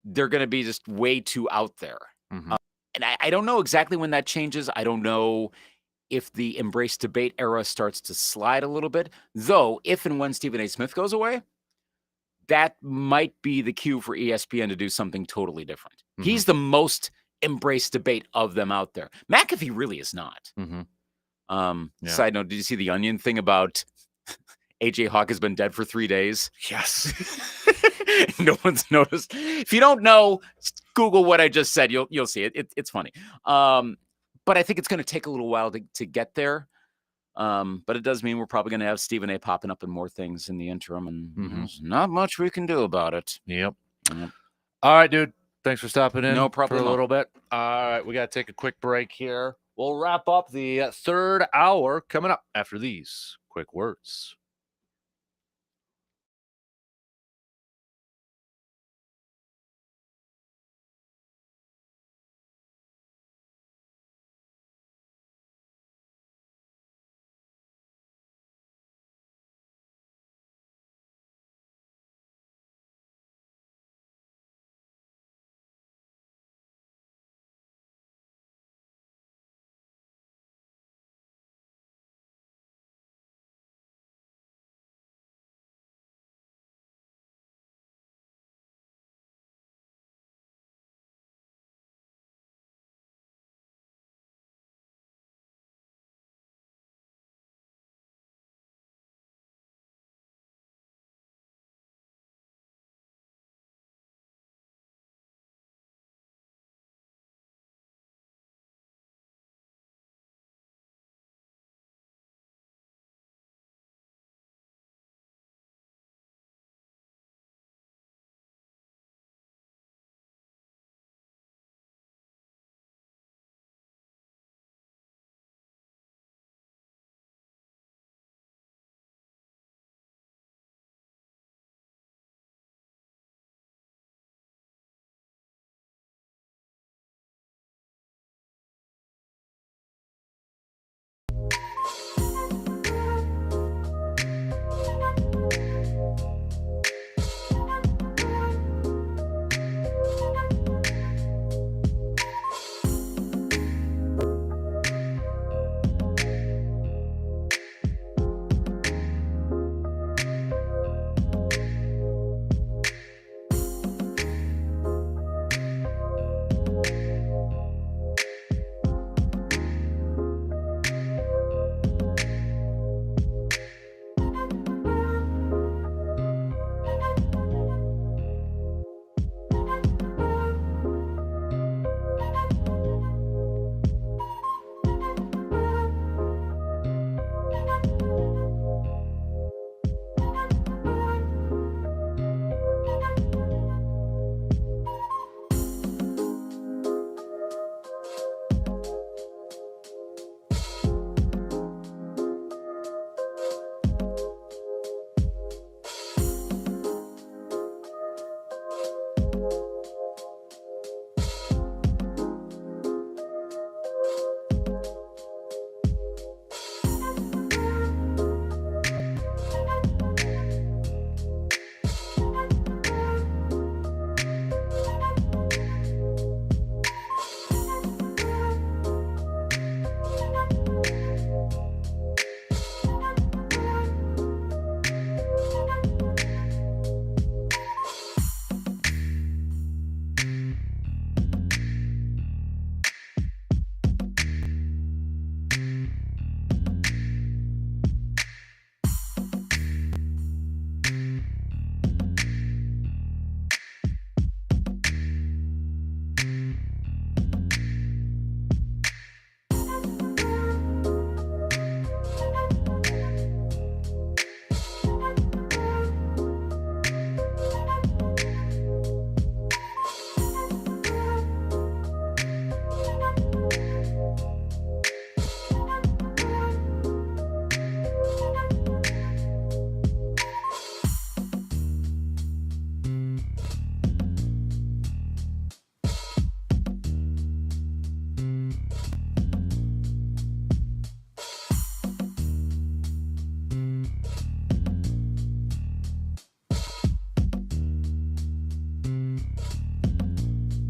they're going to be just way too out there. And I don't know exactly when that changes. I don't know if the embrace debate era starts to slide a little bit, though if and when Stephen A. Smith goes away, that might be the cue for ESPN to do something totally different. He's the most embraced debate of them out there. McAfee really is not. Side note, did you see the Onion thing about AJ Hawk has been dead for 3 days? Yes. No one's noticed. If you don't know, Google what I just said. You'll see it. It's funny. But I think it's going to take a little while to get there. But it does mean we're probably going to have Stephen A. popping up in more things in the interim, and there's not much we can do about it. Yep. All right, dude. Thanks for stopping in. No problem. For a little bit. All right, we got to take a quick break here. We'll wrap up the third hour coming up after these quick words.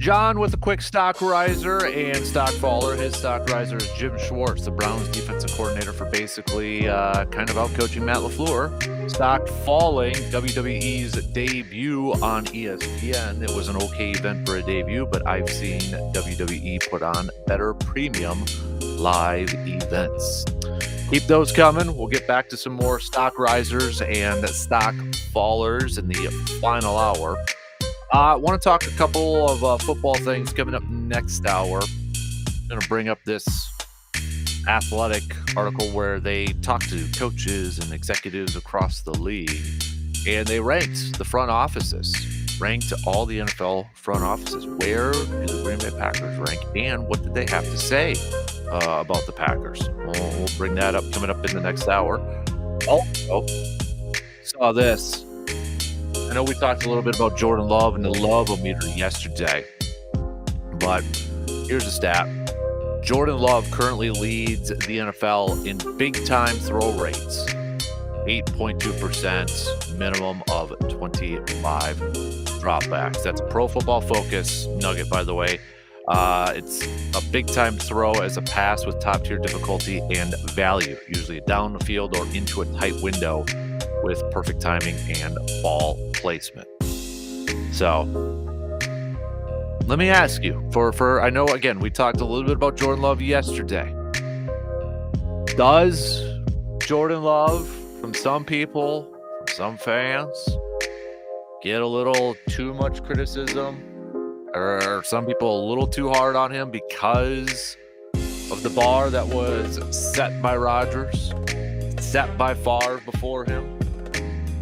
John with a quick stock riser and stock faller. His stock riser is Jim Schwartz, the Browns defensive coordinator, for basically kind of out-coaching Matt LaFleur. Stock falling, WWE's debut on ESPN. It was an okay event for a debut, but I've seen WWE put on better premium live events. Keep those coming. We'll get back to some more stock risers and stock fallers in the final hour. I want to talk a couple of football things coming up next hour. I'm going to bring up this Athletic article where they talked to coaches and executives across the league, and they ranked the front offices, ranked all the NFL front offices. Where do the Green Bay Packers rank, and what did they have to say about the Packers? We'll bring that up coming up in the next hour. Also, saw this. I know we talked a little bit about Jordan Love and the love-o-meter yesterday, but here's a stat. Jordan Love currently leads the NFL in big-time throw rates, 8.2%, minimum of 25 dropbacks. That's a Pro Football Focus nugget, by the way. It's a big-time throw as a pass with top-tier difficulty and value, usually down the field or into a tight window with perfect timing and ball placement. So let me ask you, for I know, again, we talked a little bit about Jordan Love yesterday. Does Jordan Love, from some people, from some fans, get a little too much criticism? Or are some people a little too hard on him because of the bar that was set by Rodgers, set by Favre before him?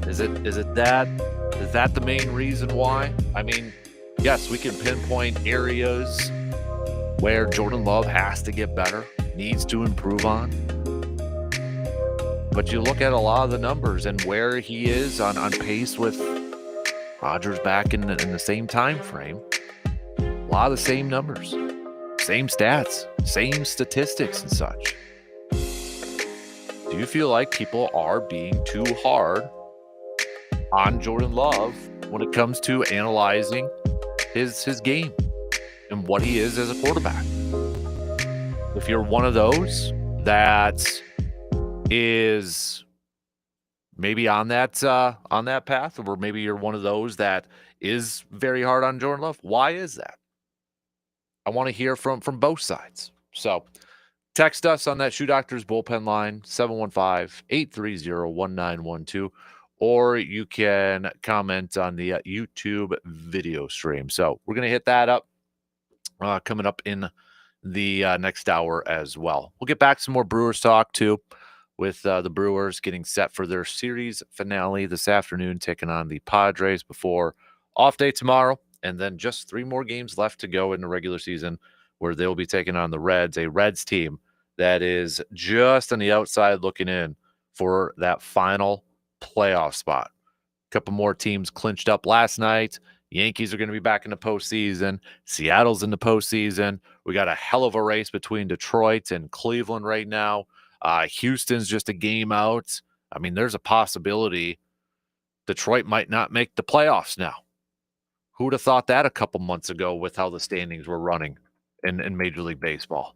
Is that the main reason why? I mean, yes, we can pinpoint areas where Jordan Love has to get better, needs to improve on. But you look at a lot of the numbers and where he is on pace with Rodgers back in the same time frame. A lot of the same numbers, same stats, same statistics and such. Do you feel like people are being too hard on Jordan Love when it comes to analyzing his game and what he is as a quarterback? If you're one of those that is maybe on that path, or maybe you're one of those that is very hard on Jordan Love, why is that? I want to hear from both sides. So text us on that Shoe Doctors bullpen line, 715-830-1912. Or you can comment on the YouTube video stream. So we're going to hit that up coming up in the next hour as well. We'll get back some more Brewers talk, too, with the Brewers getting set for their series finale this afternoon, taking on the Padres before off day tomorrow. And then just 3 more games left to go in the regular season where they'll be taking on the Reds, a Reds team that is just on the outside looking in for that final playoff spot. A couple more teams clinched up last night. Yankees are going to be back in the postseason. Seattle's in the postseason. We got a hell of a race between Detroit and Cleveland right now. Houston's just a game out. I mean, there's a possibility Detroit might not make the playoffs now. Who would have thought that a couple months ago with how the standings were running in Major League Baseball?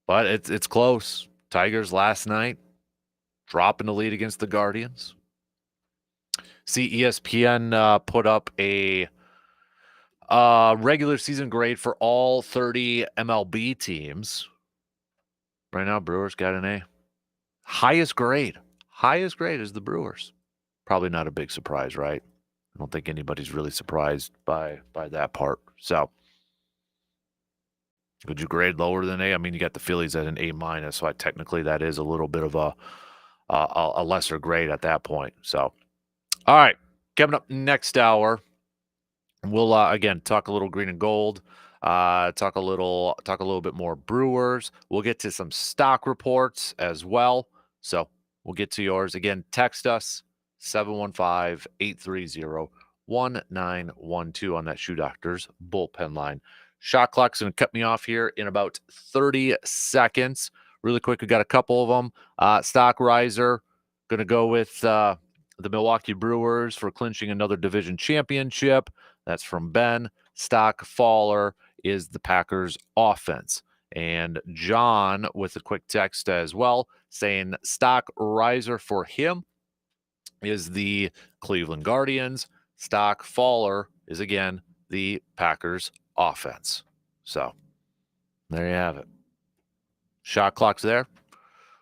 But it's close. Tigers last night dropping the lead against the Guardians. See, ESPN put up a regular season grade for all 30 MLB teams. Right now, Brewers got an A. Highest grade is the Brewers. Probably not a big surprise, right? I don't think anybody's really surprised by that part. So, would you grade lower than A? I mean, you got the Phillies at an A-, so technically that is a little bit of a lesser grade at that point. So, all right, coming up next hour, we'll again talk a little green and gold. Talk a little bit more Brewers. We'll get to some stock reports as well. So we'll get to yours. Again, text us 715-830-1912 on that Shoe Doctors bullpen line. Shot clock's going to cut me off here in about 30 seconds. Really quick, we got a couple of them. Stock riser, going to go with the Milwaukee Brewers for clinching another division championship. That's from Ben. Stock faller is the Packers offense. And John with a quick text as well saying stock riser for him is the Cleveland Guardians. Stock faller is again the Packers offense. So there you have it. Shot clock's there.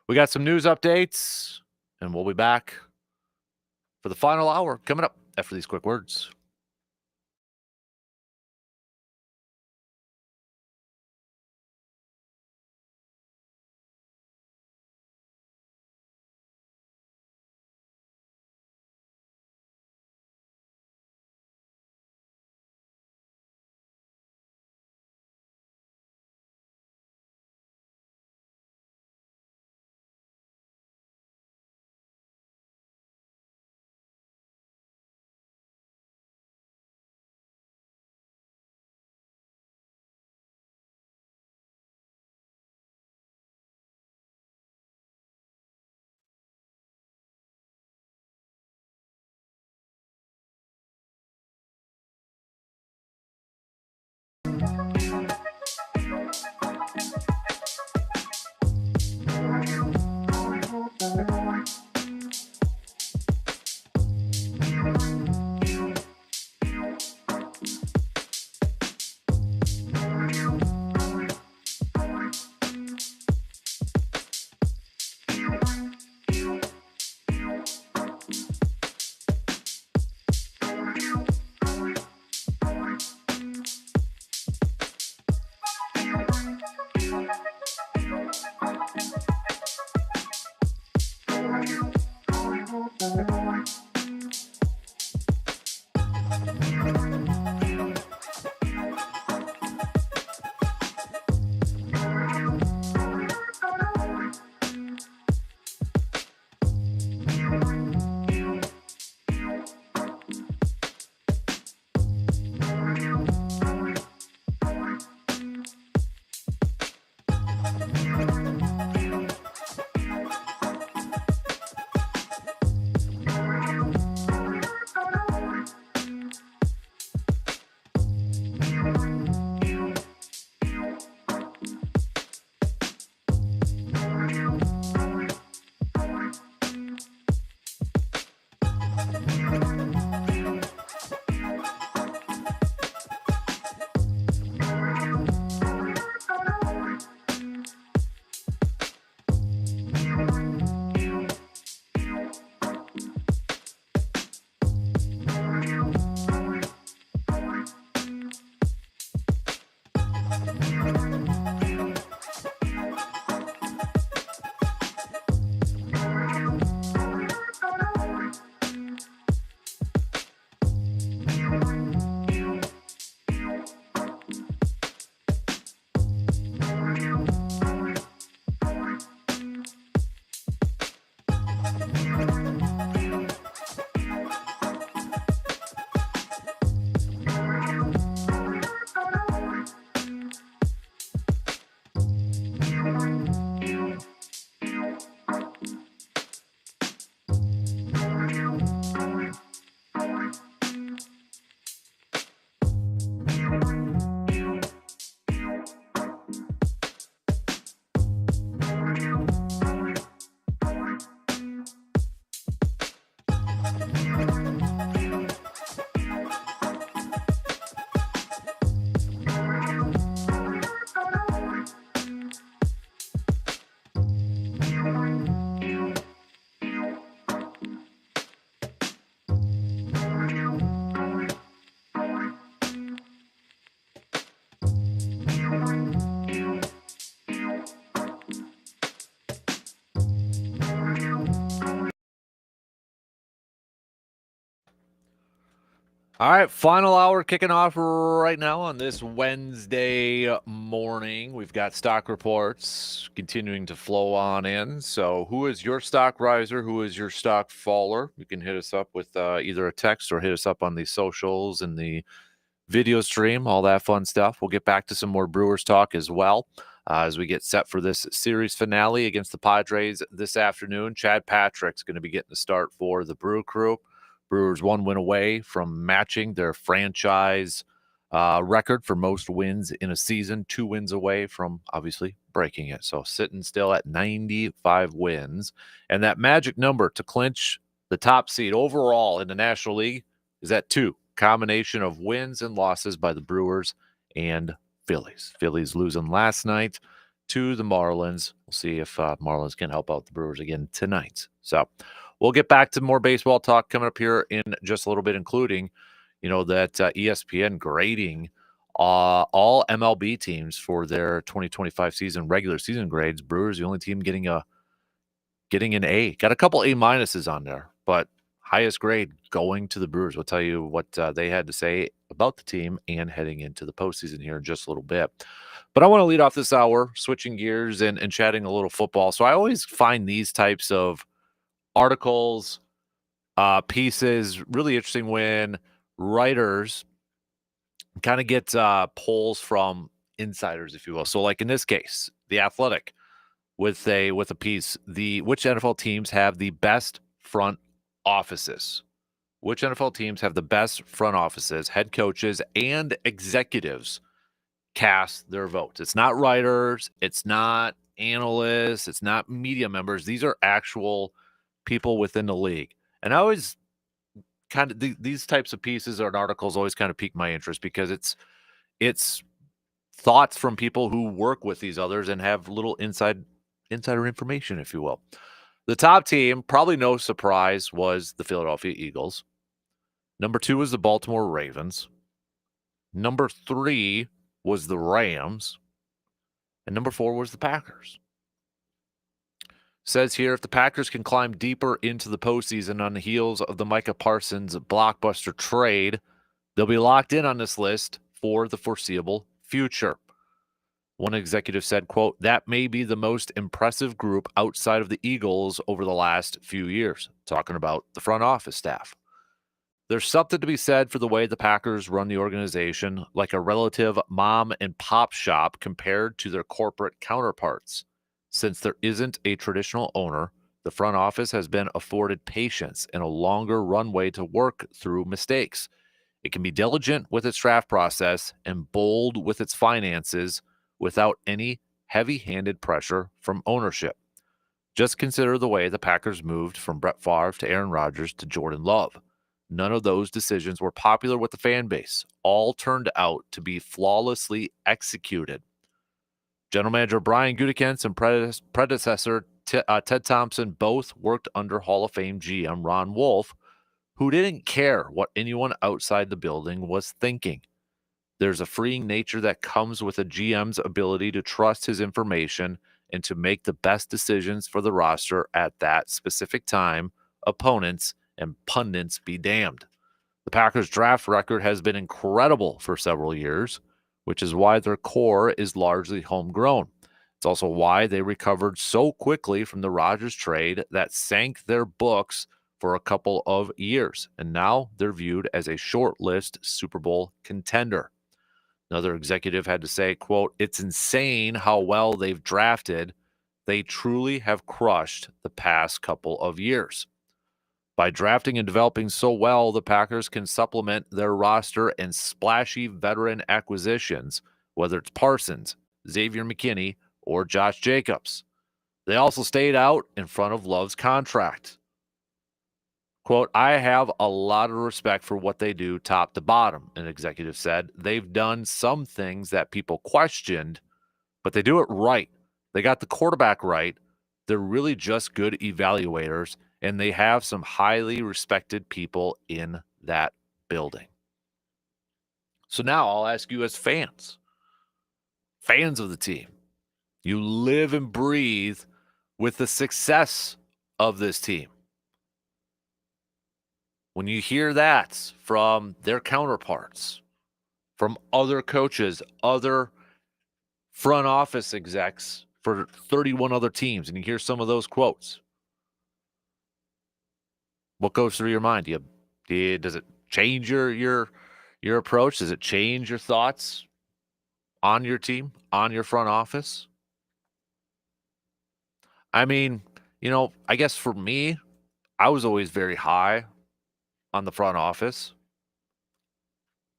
We got some news updates, and we'll be back for the final hour coming up after these quick words. All right, final hour kicking off right now on this Wednesday morning. We've got stock reports continuing to flow on in. So who is your stock riser? Who is your stock faller? You can hit us up with either a text or hit us up on the socials and the video stream, all that fun stuff. We'll get back to some more Brewers talk as well as we get set for this series finale against the Padres this afternoon. Chad Patrick's going to be getting the start for the Brew Crew. Brewers one win away from matching their franchise record for most wins in a season, 2 wins away from obviously breaking it. So sitting still at 95 wins. And that magic number to clinch the top seed overall in the National League is at 2. Combination of wins and losses by the Brewers and Phillies. Phillies losing last night to the Marlins. We'll see if Marlins can help out the Brewers again tonight. So we'll get back to more baseball talk coming up here in just a little bit, including, that ESPN grading all MLB teams for their 2025 season regular season grades. Brewers, the only team getting an A. Got a couple A minuses on there, but highest grade going to the Brewers. We'll tell you what they had to say about the team and heading into the postseason here in just a little bit. But I want to lead off this hour, switching gears and chatting a little football. So I always find these types of articles, pieces really interesting when writers kind of get polls from insiders, if you will. So like in this case, The Athletic with a piece, which NFL teams have the best front offices? Which NFL teams have the best front offices, head coaches, and executives cast their votes? It's not writers, it's not analysts, it's not media members. These are actual people within the league. And I always kind of these types of pieces or articles always kind of pique my interest because it's thoughts from people who work with these others and have little insider information, if you will. The top team, probably no surprise, was the Philadelphia Eagles. Number 2 was the Baltimore Ravens. Number 3 was the Rams. And number 4 was the Packers. Says here, if the Packers can climb deeper into the postseason on the heels of the Micah Parsons blockbuster trade, they'll be locked in on this list for the foreseeable future. One executive said, quote, that may be the most impressive group outside of the Eagles over the last few years, talking about the front office staff. There's something to be said for the way the Packers run the organization, like a relative mom and pop shop compared to their corporate counterparts. Since there isn't a traditional owner, the front office has been afforded patience and a longer runway to work through mistakes. It can be diligent with its draft process and bold with its finances without any heavy-handed pressure from ownership. Just consider the way the Packers moved from Brett Favre to Aaron Rodgers to Jordan Love. None of those decisions were popular with the fan base. All turned out to be flawlessly executed. General Manager Brian Gutekunst and predecessor Ted Thompson both worked under Hall of Fame GM Ron Wolf, who didn't care what anyone outside the building was thinking. There's a freeing nature that comes with a GM's ability to trust his information and to make the best decisions for the roster at that specific time, opponents and pundits be damned. The Packers' draft record has been incredible for several years, which is why their core is largely homegrown. It's also why they recovered so quickly from the Rodgers trade that sank their books for a couple of years, and now they're viewed as a short-list Super Bowl contender. Another executive had to say, quote, it's insane how well they've drafted. They truly have crushed the past couple of years. By drafting and developing so well, the Packers can supplement their roster and splashy veteran acquisitions, whether it's Parsons, Xavier McKinney, or Josh Jacobs. They also stayed out in front of Love's contract. Quote, I have a lot of respect for what they do top to bottom, an executive said. They've done some things that people questioned, but they do it right. They got the quarterback right. They're really just good evaluators, and they have some highly respected people in that building. So now I'll ask you as fans of the team, you live and breathe with the success of this team. When you hear that from their counterparts, from other coaches, other front office execs for 31 other teams, and you hear some of those quotes, what goes through your mind? Does it change your approach? Does it change your thoughts on your team, on your front office? I mean, I guess for me, I was always very high on the front office.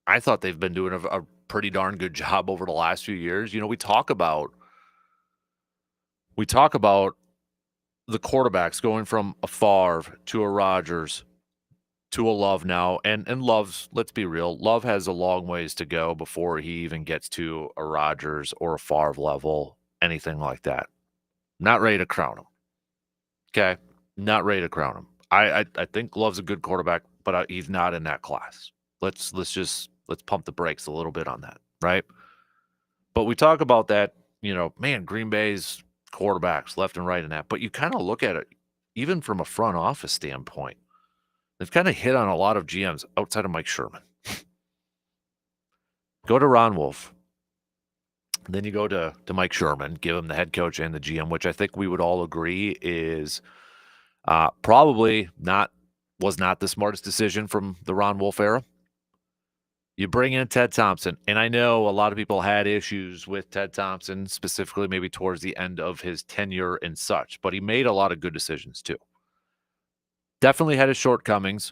I thought they've been doing a pretty darn good job over the last few years. We talk about the quarterbacks going from a Favre to a Rodgers to a Love now, and Love's, let's be real, Love has a long ways to go before he even gets to a Rodgers or a Favre level, anything like that. Not ready to crown him. Okay, not ready to crown him. I think Love's a good quarterback, but he's not in that class. Let's pump the brakes a little bit on that, right? But we talk about that, man, Green Bay's quarterbacks left and right in that. But you kind of look at it, even from a front office standpoint, they've kind of hit on a lot of GMs outside of Mike Sherman. Go to Ron Wolf. Then you go to Mike Sherman, give him the head coach and the GM, which I think we would all agree is probably was not the smartest decision from the Ron Wolf era. You bring in Ted Thompson, and I know a lot of people had issues with Ted Thompson, specifically maybe towards the end of his tenure and such, but he made a lot of good decisions too. Definitely had his shortcomings.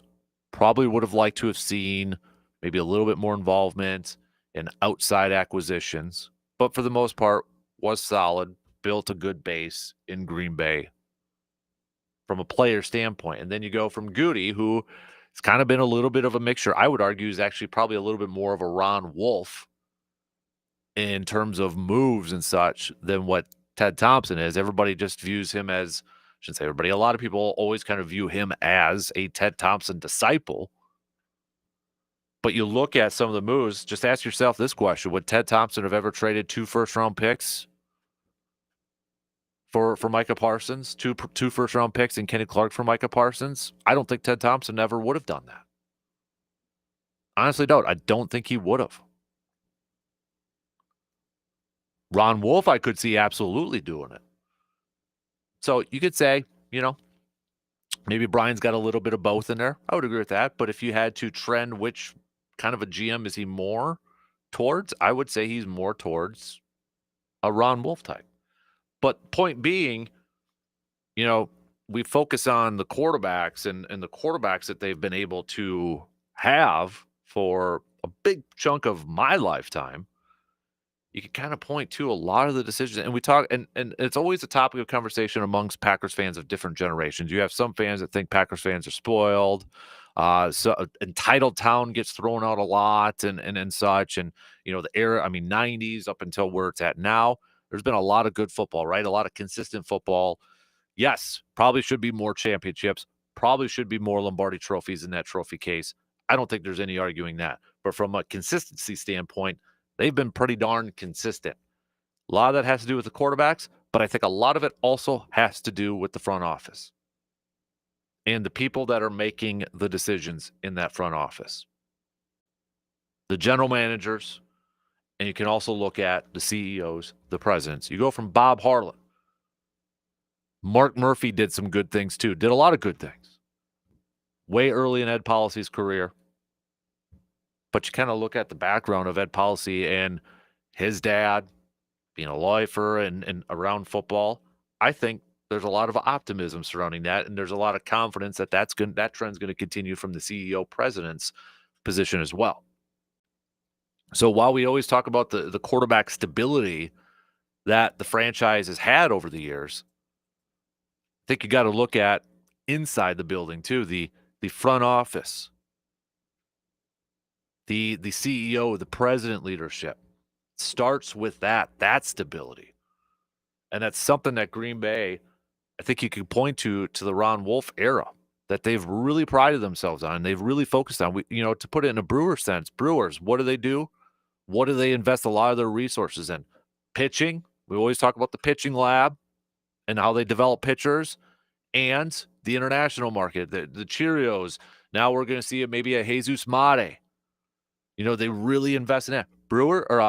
Probably would have liked to have seen maybe a little bit more involvement in outside acquisitions, but for the most part was solid, built a good base in Green Bay from a player standpoint. And then you go from Goody, who it's kind of been a little bit of a mixture. I would argue is actually probably a little bit more of a Ron Wolf in terms of moves and such than what Ted Thompson is. Everybody just views him as, I shouldn't say everybody, a lot of people always kind of view him as a Ted Thompson disciple. But you look at some of the moves, just ask yourself this question. Would Ted Thompson have ever traded 2 first-round picks for Micah Parsons, two first-round picks and Kenny Clark for Micah Parsons? I don't think Ted Thompson ever would have done that. Honestly, don't. I don't think he would have. Ron Wolf, I could see absolutely doing it. So you could say, maybe Brian's got a little bit of both in there. I would agree with that. But if you had to trend which kind of a GM is he more towards, I would say he's more towards a Ron Wolf type. But point being, we focus on the quarterbacks and the quarterbacks that they've been able to have for a big chunk of my lifetime. You can kind of point to a lot of the decisions. And we talk, and it's always a topic of conversation amongst Packers fans of different generations. You have some fans that think Packers fans are spoiled. So entitled town gets thrown out a lot and such. And, the era, 90s up until where it's at now, there's been a lot of good football, right? A lot of consistent football. Yes, probably should be more championships. Probably should be more Lombardi trophies in that trophy case. I don't think there's any arguing that. But from a consistency standpoint, they've been pretty darn consistent. A lot of that has to do with the quarterbacks, but I think a lot of it also has to do with the front office and the people that are making the decisions in that front office. The general managers, and you can also look at the CEOs, the presidents. You go from Bob Harlan. Mark Murphy did some good things too, did a lot of good things. Way early in Ed Policy's career. But you kind of look at the background of Ed Policy and his dad being a lifer and around football. I think there's a lot of optimism surrounding that, and there's a lot of confidence that that trend's going to continue from the CEO president's position as well. So while we always talk about the quarterback stability that the franchise has had over the years, I think you got to look at inside the building too, the front office, the CEO, the president leadership starts with that stability. And that's something that Green Bay, I think you can point to the Ron Wolf era that they've really prided themselves on. They've really focused on, to put it in a Brewer sense, Brewers, what do? What do they invest a lot of their resources in? Pitching. We always talk about the pitching lab and how they develop pitchers, and the international market, the Cheerios. Now we're going to see maybe a Jesus Mate. They really invest in that.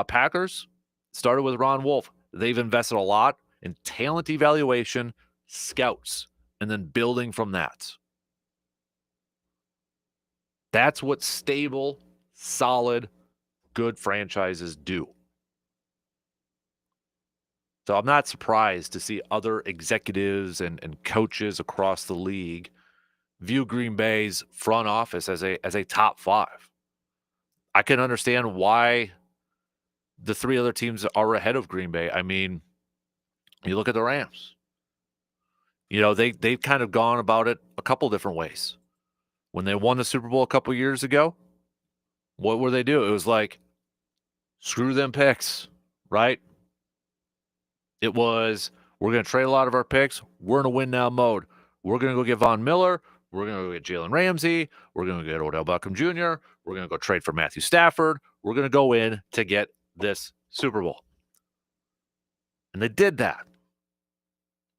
Packers started with Ron Wolf. They've invested a lot in talent evaluation, scouts, and then building from that. That's what stable, solid, good franchises do. So I'm not surprised to see other executives and coaches across the league view Green Bay's front office as a top 5. I can understand why the three other teams are ahead of Green Bay. I mean, you look at the Rams. You know, they've kind of gone about it a couple different ways. When they won the Super Bowl a couple years ago, what were they do? It was like, screw them picks, right? It was, we're going to trade a lot of our picks. We're in a win now mode. We're going to go get Von Miller. We're going to go get Jalen Ramsey. We're going to get Odell Beckham Jr. We're going to go trade for Matthew Stafford. We're going to go in to get this Super Bowl. And they did that.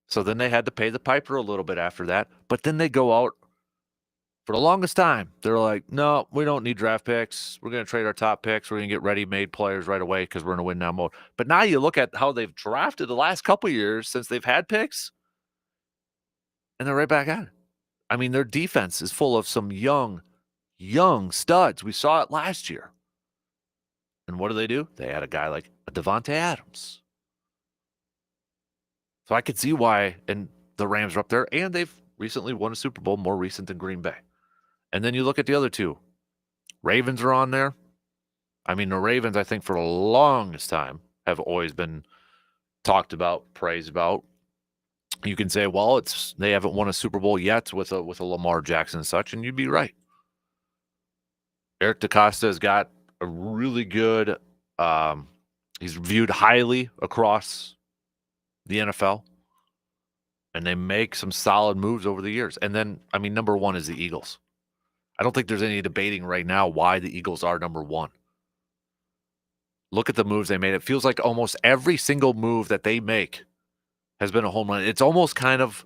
So then they had to pay the piper a little bit after that. But then they go out for the longest time. They're like, no, we don't need draft picks. We're going to trade our top picks. We're going to get ready-made players right away because we're in a win-now mode. But now you look at how they've drafted the last couple years since they've had picks, and they're right back at it. I mean, their defense is full of some young studs. We saw it last year. And what do? They had a guy like a Devontae Adams. So I could see why, and the Rams are up there, and they've recently won a Super Bowl, more recent than Green Bay. And then you look at the other two. Ravens are on there. I mean, the Ravens, I think, for the longest time have always been talked about, praised about. You can say, well, they haven't won a Super Bowl yet with a Lamar Jackson and such, and you'd be right. Eric DaCosta has got a really good, he's viewed highly across the NFL, and they make some solid moves over the years. And then, I mean, number one is the Eagles. I don't think there's any debating right now why the Eagles are number one. Look at the moves they made. It feels like almost every single move that they make has been a home run. It's almost kind of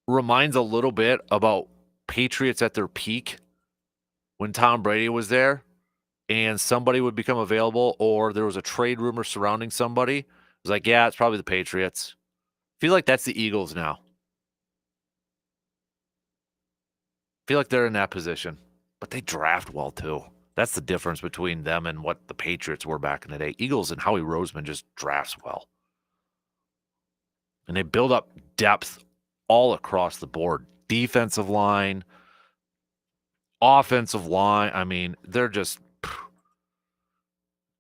reminds a little bit about Patriots at their peak when Tom Brady was there and somebody would become available or there was a trade rumor surrounding somebody. It was like, yeah, it's probably the Patriots. I feel like that's the Eagles now. I feel like they're in that position. But they draft well, too. That's the difference between them and what the Patriots were back in the day. Eagles and Howie Roseman just drafts well. And they build up depth all across the board. Defensive line, offensive line. I mean, they're just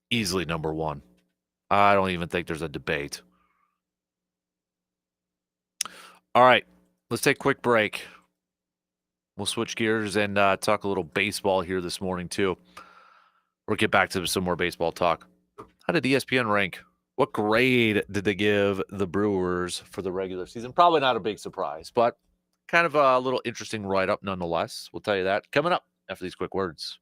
easily number one. I don't even think there's a debate. All right, let's take a quick break. We'll switch gears and talk a little baseball here this morning, too. We'll get back to some more baseball talk. How did ESPN rank? What grade did they give the Brewers for the regular season? Probably not a big surprise, but kind of a little interesting write-up nonetheless. We'll tell you that coming up after these quick words.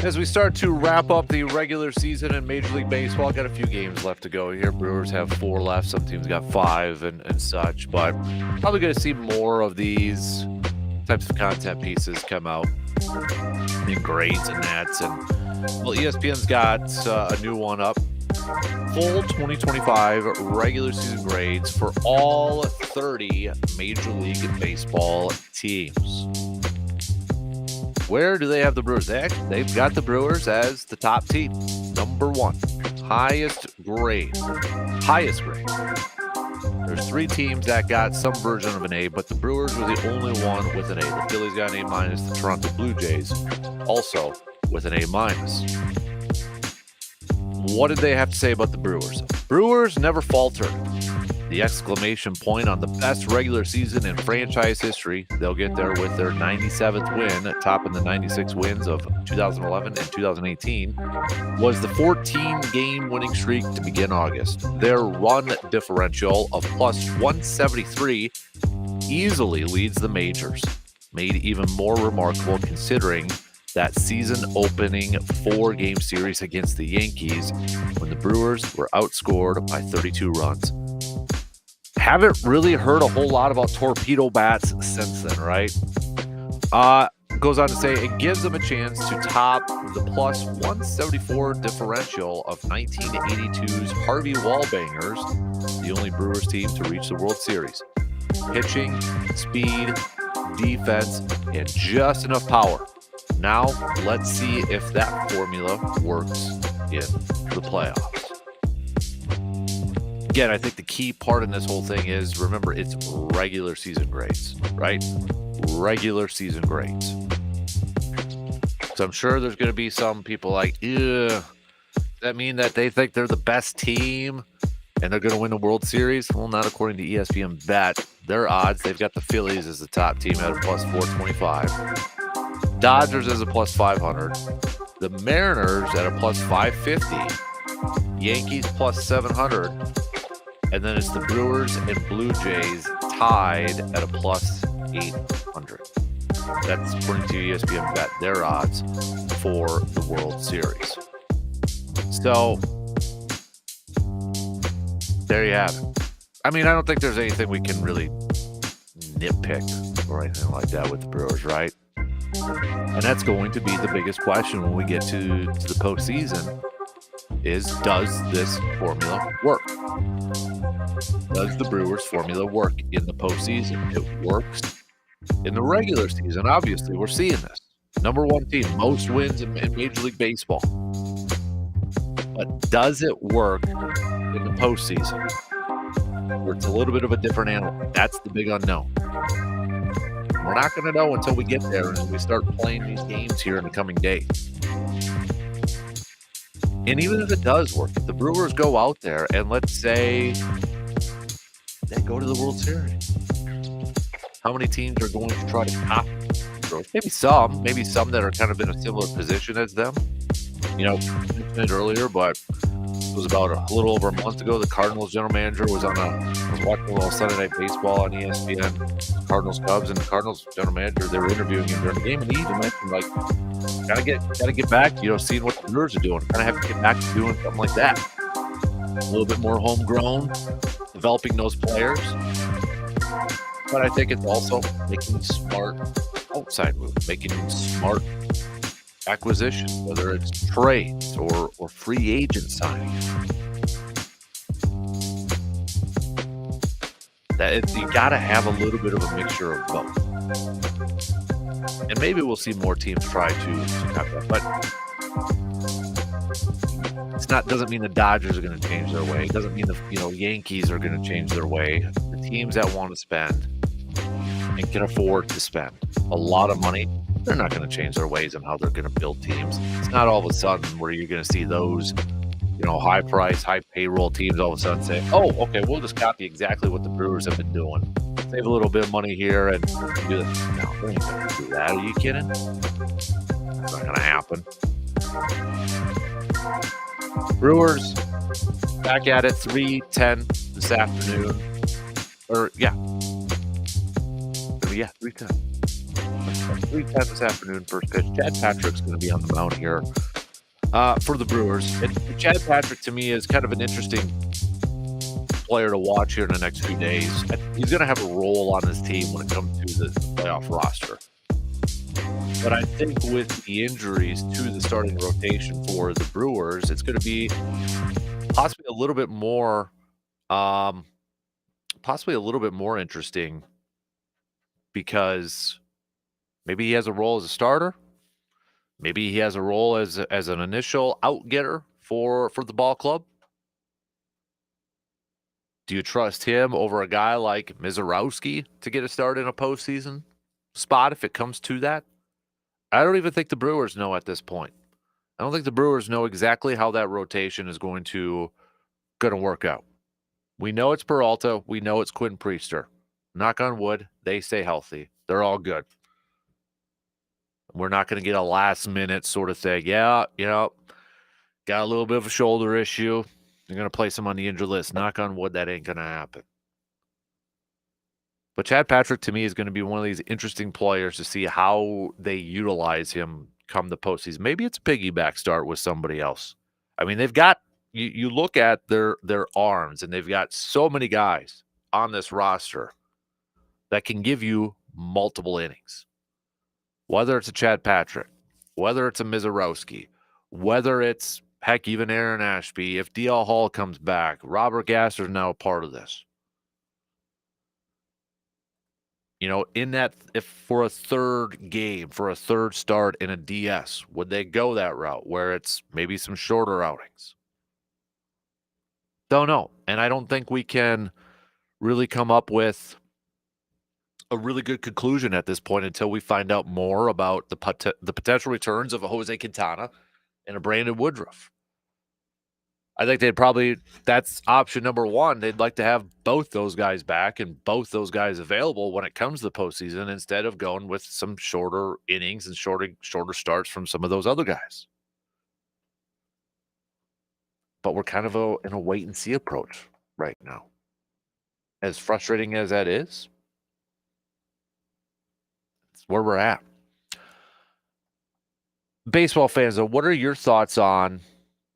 As we start to wrap up the regular season in Major League Baseball, got a few games left to go here. Brewers have 4 left. Some teams got 5 and such, but probably going to see more of these types of content pieces come out in grades and nets. And well, ESPN's got a new one up. Full 2025 regular season grades for all 30 Major League Baseball teams. Where do they have the Brewers? They've got the Brewers as the top team. Number 1. Highest grade. There's 3 teams that got some version of an A, but the Brewers were the only one with an A. The Phillies got an A-. The Toronto Blue Jays also with an A-. What did they have to say about the Brewers? Brewers never faltered. The exclamation point on the best regular season in franchise history. They'll get there with their 97th win, topping the 96 wins of 2011 and 2018, was the 14-game winning streak to begin August. Their run differential of plus 173 easily leads the majors, made even more remarkable considering that season-opening 4-game series against the Yankees when the Brewers were outscored by 32 runs. Haven't really heard a whole lot about torpedo bats since then, right? Goes on to say it gives them a chance to top the plus 174 differential of 1982's Harvey Wallbangers, the only Brewers team to reach the World Series. Pitching, speed, defense, and just enough power. Now, let's see if that formula works in the playoffs. Again, I think the key part in this whole thing is, remember, it's regular season grades, right? Regular season grades. So I'm sure there's going to be some people like, ew, that mean that they think they're the best team and they're going to win the World Series? Well, not according to ESPN Bet. Their odds, they've got the Phillies as the top team at a plus 425. Dodgers as a plus 500. The Mariners at a plus 550. Yankees plus 700. And then it's the Brewers and Blue Jays tied at a plus 800. That's according to ESPN Bet, their odds for the World Series. So, there you have it. I mean, I don't think there's anything we can really nitpick or anything like that with the Brewers, right? And that's going to be the biggest question when we get to the postseason is, does this formula work? Does the Brewers formula work in the postseason? It works in the regular season. Obviously, we're seeing this. Number 1 team, most wins in Major League Baseball. But does it work in the postseason? Where it's a little bit of a different animal. That's the big unknown. We're not going to know until we get there and we start playing these games here in the coming days. And even if it does work, if the Brewers go out there and let's say they go to the World Series, how many teams are going to try to copy the Brewers? Maybe some that are kind of in a similar position as them. You know, I mentioned it earlier, but it was about a little over a month ago. The Cardinals general manager was watching a little Sunday Night Baseball on ESPN, Cardinals Cubs, and the Cardinals general manager, they were interviewing him during the game, and he even mentioned, like, gotta get back, seeing what the Brewers are doing. Kind of have to get back to doing something like that. A little bit more homegrown, developing those players. But I think it's also making smart outside moves, making smart acquisitions, whether it's trades or free agent signings. You got to have a little bit of a mixture of both. And maybe we'll see more teams try to have that. But doesn't mean the Dodgers are going to change their way. It doesn't mean the Yankees are going to change their way. The teams that want to spend and can afford to spend a lot of money, they're not going to change their ways on how they're going to build teams. It's not all of a sudden where you're going to see those, high price, high payroll teams all of a sudden say, oh, okay, we'll just copy exactly what the Brewers have been doing. Save a little bit of money here and do this. No, they ain't going to do that. Are you kidding? It's not going to happen. Brewers back at it 3:10 this afternoon. 3:10. 3:10 this afternoon, first pitch. Chad Patrick's going to be on the mound here for the Brewers. And Chad Patrick, to me, is kind of an interesting player to watch here in the next few days. He's going to have a role on this team when it comes to the playoff roster. But I think with the injuries to the starting rotation for the Brewers, it's going to be possibly a little bit more interesting because maybe he has a role as a starter. Maybe he has a role as an initial out-getter for the ball club. Do you trust him over a guy like Mizorowski to get a start in a postseason spot if it comes to that? I don't even think the Brewers know at this point. I don't think the Brewers know exactly how that rotation is going to work out. We know it's Peralta. We know it's Quinn Priester. Knock on wood, they stay healthy. They're all good. We're not going to get a last-minute sort of thing. Yeah, got a little bit of a shoulder issue. You're going to place him on the injured list. Knock on wood, that ain't going to happen. But Chad Patrick, to me, is going to be one of these interesting players to see how they utilize him come the postseason. Maybe it's a piggyback start with somebody else. I mean, they've got you look at their arms, and they've got so many guys on this roster that can give you multiple innings. Whether it's a Chad Patrick, whether it's a Mizorowski, whether it's, heck, even Aaron Ashby, if D.L. Hall comes back, Robert Gasser's now a part of this. In that, if for a third game, for a third start in a DS, would they go that route where it's maybe some shorter outings? Don't know. And I don't think we can really come up with a really good conclusion at this point until we find out more about the potential returns of a Jose Quintana and a Brandon Woodruff. I think that's option number one. They'd like to have both those guys back and both those guys available when it comes to the postseason instead of going with some shorter innings and shorter starts from some of those other guys. But we're kind of in a wait-and-see approach right now. As frustrating as that is, it's where we're at. Baseball fans, though, what are your thoughts on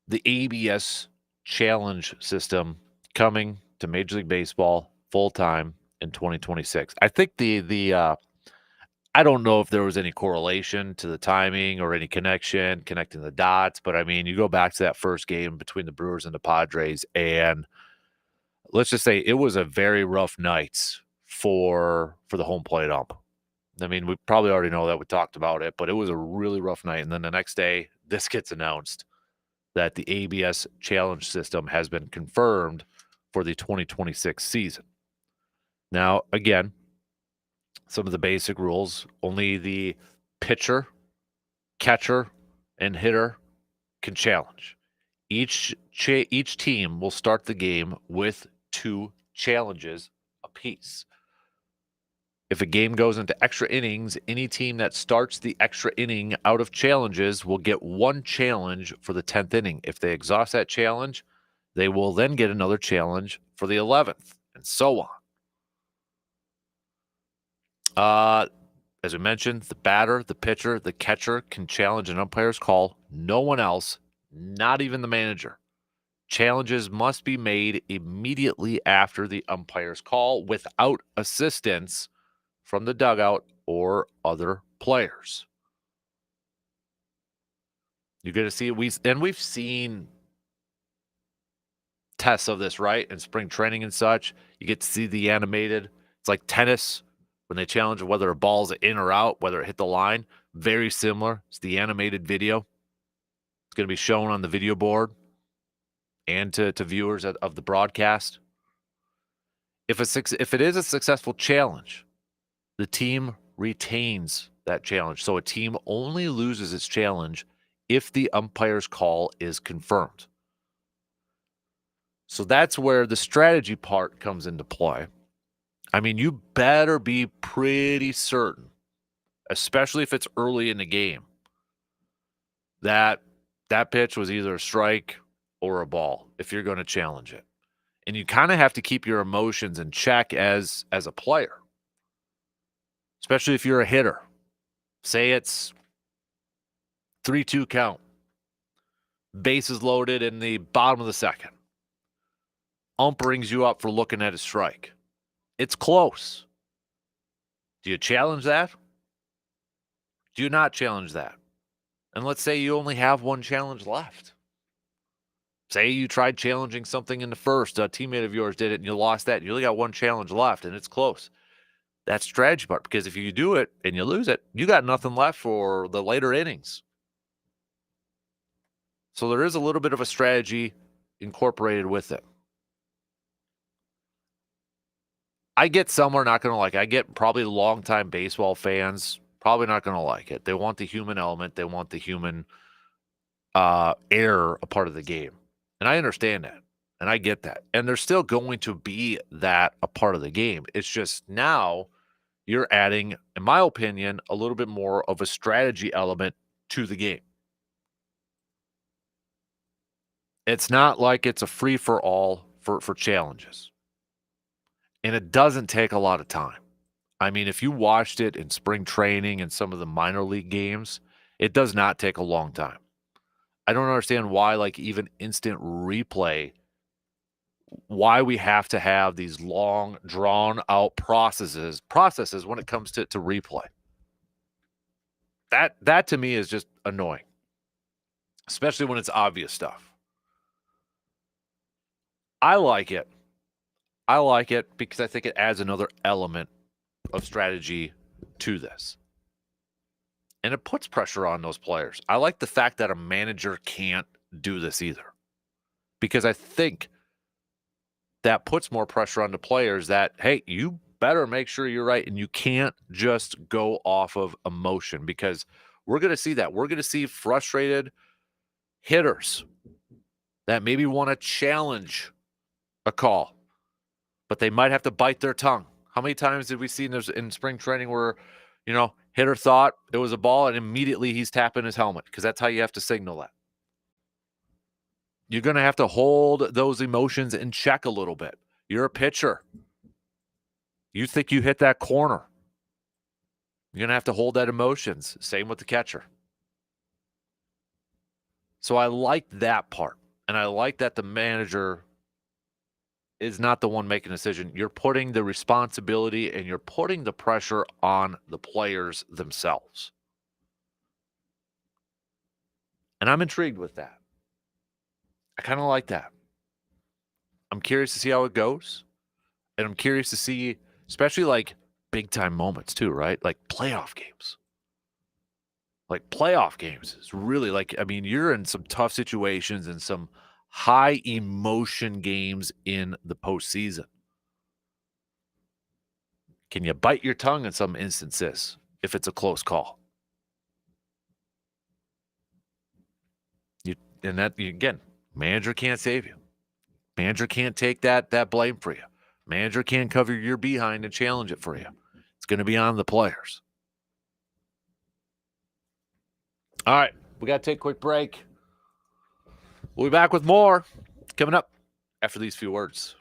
the ABS challenge system coming to Major League Baseball full-time in 2026? I think I don't know if there was any correlation to the timing or any connecting the dots, but I mean, you go back to that first game between the Brewers and the Padres, and let's just say it was a very rough night for the home plate ump. I mean, we probably already know that. We talked about it, but it was a really rough night. And then the next day, this gets announced that the ABS challenge system has been confirmed for the 2026 season. Now, again, some of the basic rules, only the pitcher, catcher, and hitter can challenge. Each team will start the game with 2 challenges apiece. If a game goes into extra innings, any team that starts the extra inning out of challenges will get 1 challenge for the 10th inning. If they exhaust that challenge, they will then get another challenge for the 11th, and so on. As we mentioned, the batter, the pitcher, the catcher can challenge an umpire's call. No one else, not even the manager. Challenges must be made immediately after the umpire's call without assistance from the dugout or other players. You're going to see we've seen tests of this, right? In spring training and such. You get to see the animated. It's like tennis when they challenge whether a ball's in or out, whether it hit the line. Very similar. It's the animated video. It's going to be shown on the video board and to viewers of the broadcast. If it is a successful challenge, the team retains that challenge. So a team only loses its challenge if the umpire's call is confirmed. So that's where the strategy part comes into play. I mean, you better be pretty certain, especially if it's early in the game, that pitch was either a strike or a ball if you're going to challenge it. And you kind of have to keep your emotions in check as a player, especially if you're a hitter. Say it's 3-2 count. Bases loaded in the bottom of the second. Ump brings you up for looking at a strike. It's close. Do you challenge that? Do you not challenge that? And let's say you only have one challenge left. Say you tried challenging something in the first. A teammate of yours did it and you lost that. You only got one challenge left and it's close. That's strategy part, because if you do it and you lose it, you got nothing left for the later innings. So there is a little bit of a strategy incorporated with it. I get some are not going to like it. I get probably longtime baseball fans probably not going to like it. They want the human element. They want the human error a part of the game. And I understand that. And I get that. And there's still going to be that a part of the game. It's just now you're adding, in my opinion, a little bit more of a strategy element to the game. It's not like it's a free-for-all for challenges. And it doesn't take a lot of time. I mean, if you watched it in spring training and some of the minor league games, it does not take a long time. I don't understand why, like, even instant replay, why we have to have these long, drawn-out processes when it comes to replay. That to me is just annoying, especially when it's obvious stuff. I like it. I like it because I think it adds another element of strategy to this. And it puts pressure on those players. I like the fact that a manager can't do this either, because I think that puts more pressure on the players that, hey, you better make sure you're right, and you can't just go off of emotion, because we're going to see that. We're going to see frustrated hitters that maybe want to challenge a call, but they might have to bite their tongue. How many times did we see in spring training where, hitter thought it was a ball and immediately he's tapping his helmet, because that's how you have to signal that. You're going to have to hold those emotions in check a little bit. You're a pitcher. You think you hit that corner. You're going to have to hold that emotions. Same with the catcher. So I like that part. And I like that the manager is not the one making a decision. You're putting the responsibility and you're putting the pressure on the players themselves. And I'm intrigued with that. I kind of like that. I'm curious to see how it goes. And I'm curious to see, especially like big time moments too, right? Like playoff games. Like playoff games is really you're in some tough situations and some high emotion games in the postseason. Can you bite your tongue in some instances if it's a close call? Again, manager can't save you. Manager can't take that blame for you. Manager can't cover your behind and challenge it for you. It's going to be on the players. All right, we got to take a quick break. We'll be back with more coming up after these few words.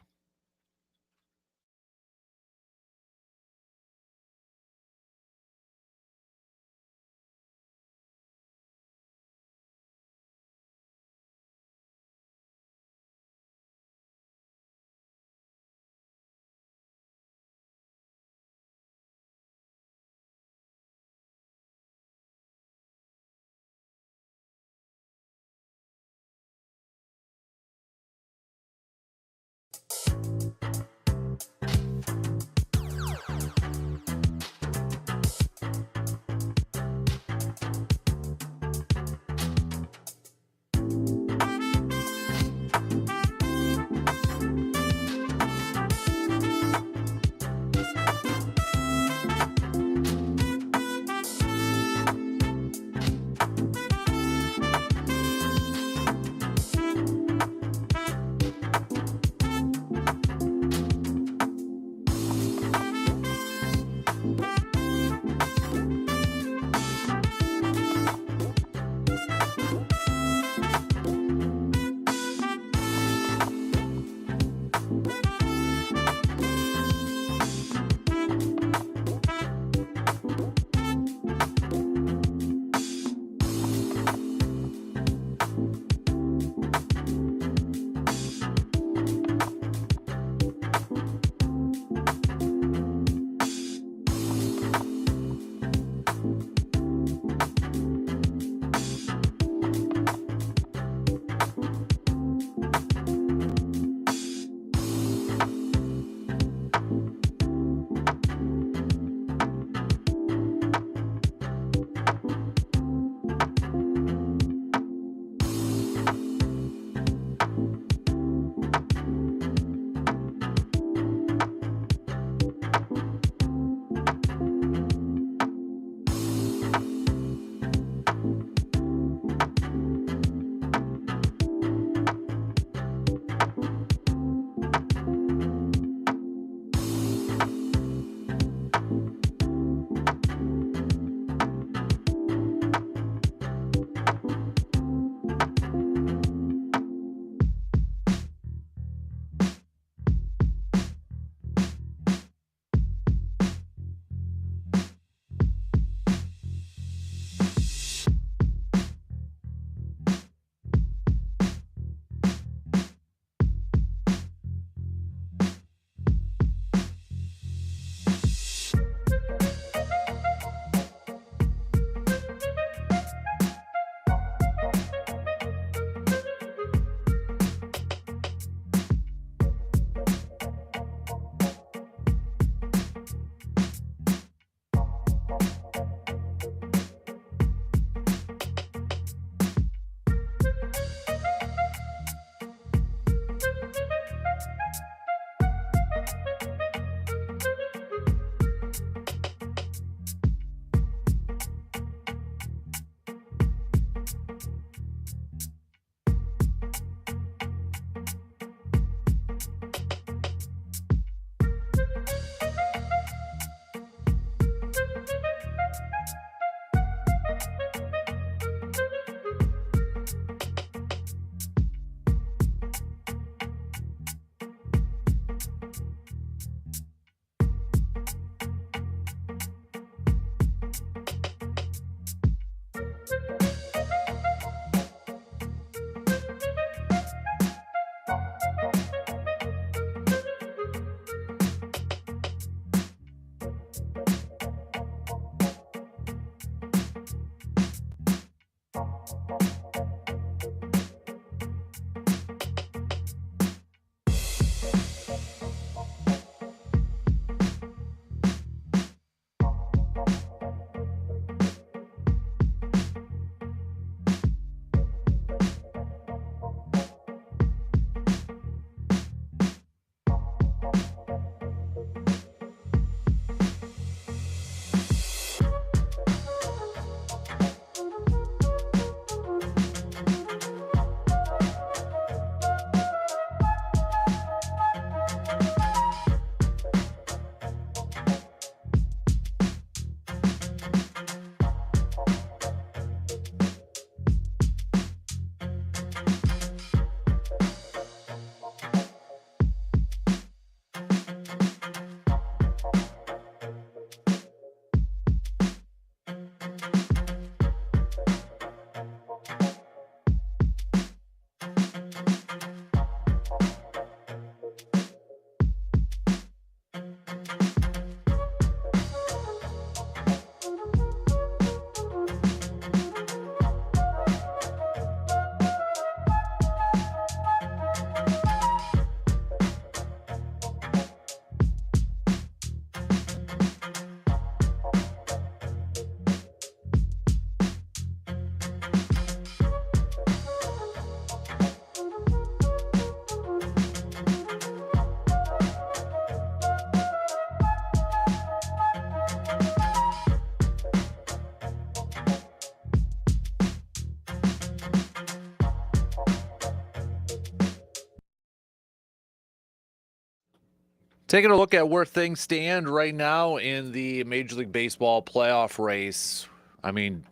Taking a look at where things stand right now in the Major League Baseball playoff race. I mean,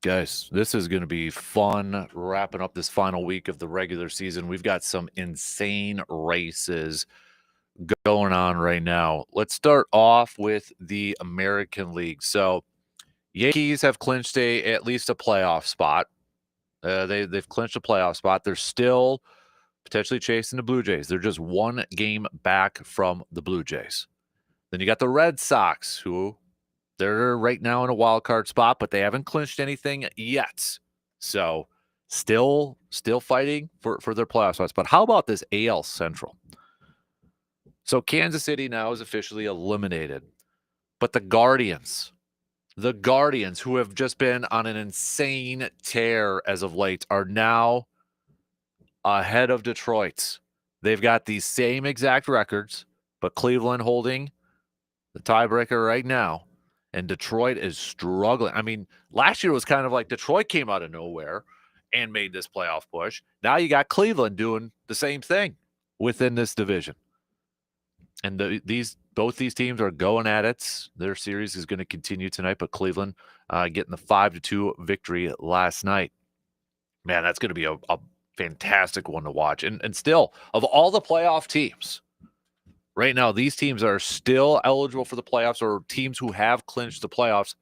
guys, this is going to be fun wrapping up this final week of the regular season. We've got some insane races going on right now. Let's start off with the American League. So, Yankees have clinched at least a playoff spot. They've clinched a playoff spot. They're still potentially chasing the Blue Jays. They're just one game back from the Blue Jays. Then you got the Red Sox, who they're right now in a wild card spot, but they haven't clinched anything yet. So still fighting for their playoff spots. But how about this AL Central? So Kansas City now is officially eliminated. But the Guardians, who have just been on an insane tear as of late, are now ahead of Detroit. They've got the same exact records, but Cleveland holding the tiebreaker right now, and Detroit is struggling. I mean, last year was kind of like Detroit came out of nowhere and made this playoff push. Now you got Cleveland doing the same thing within this division. And both these teams are going at it. Their series is going to continue tonight, but Cleveland getting the 5-2 victory last night. Man, that's going to be a fantastic one to watch. And still, of all the playoff teams, right now, these teams are still eligible for the playoffs, or teams who have clinched the playoffs.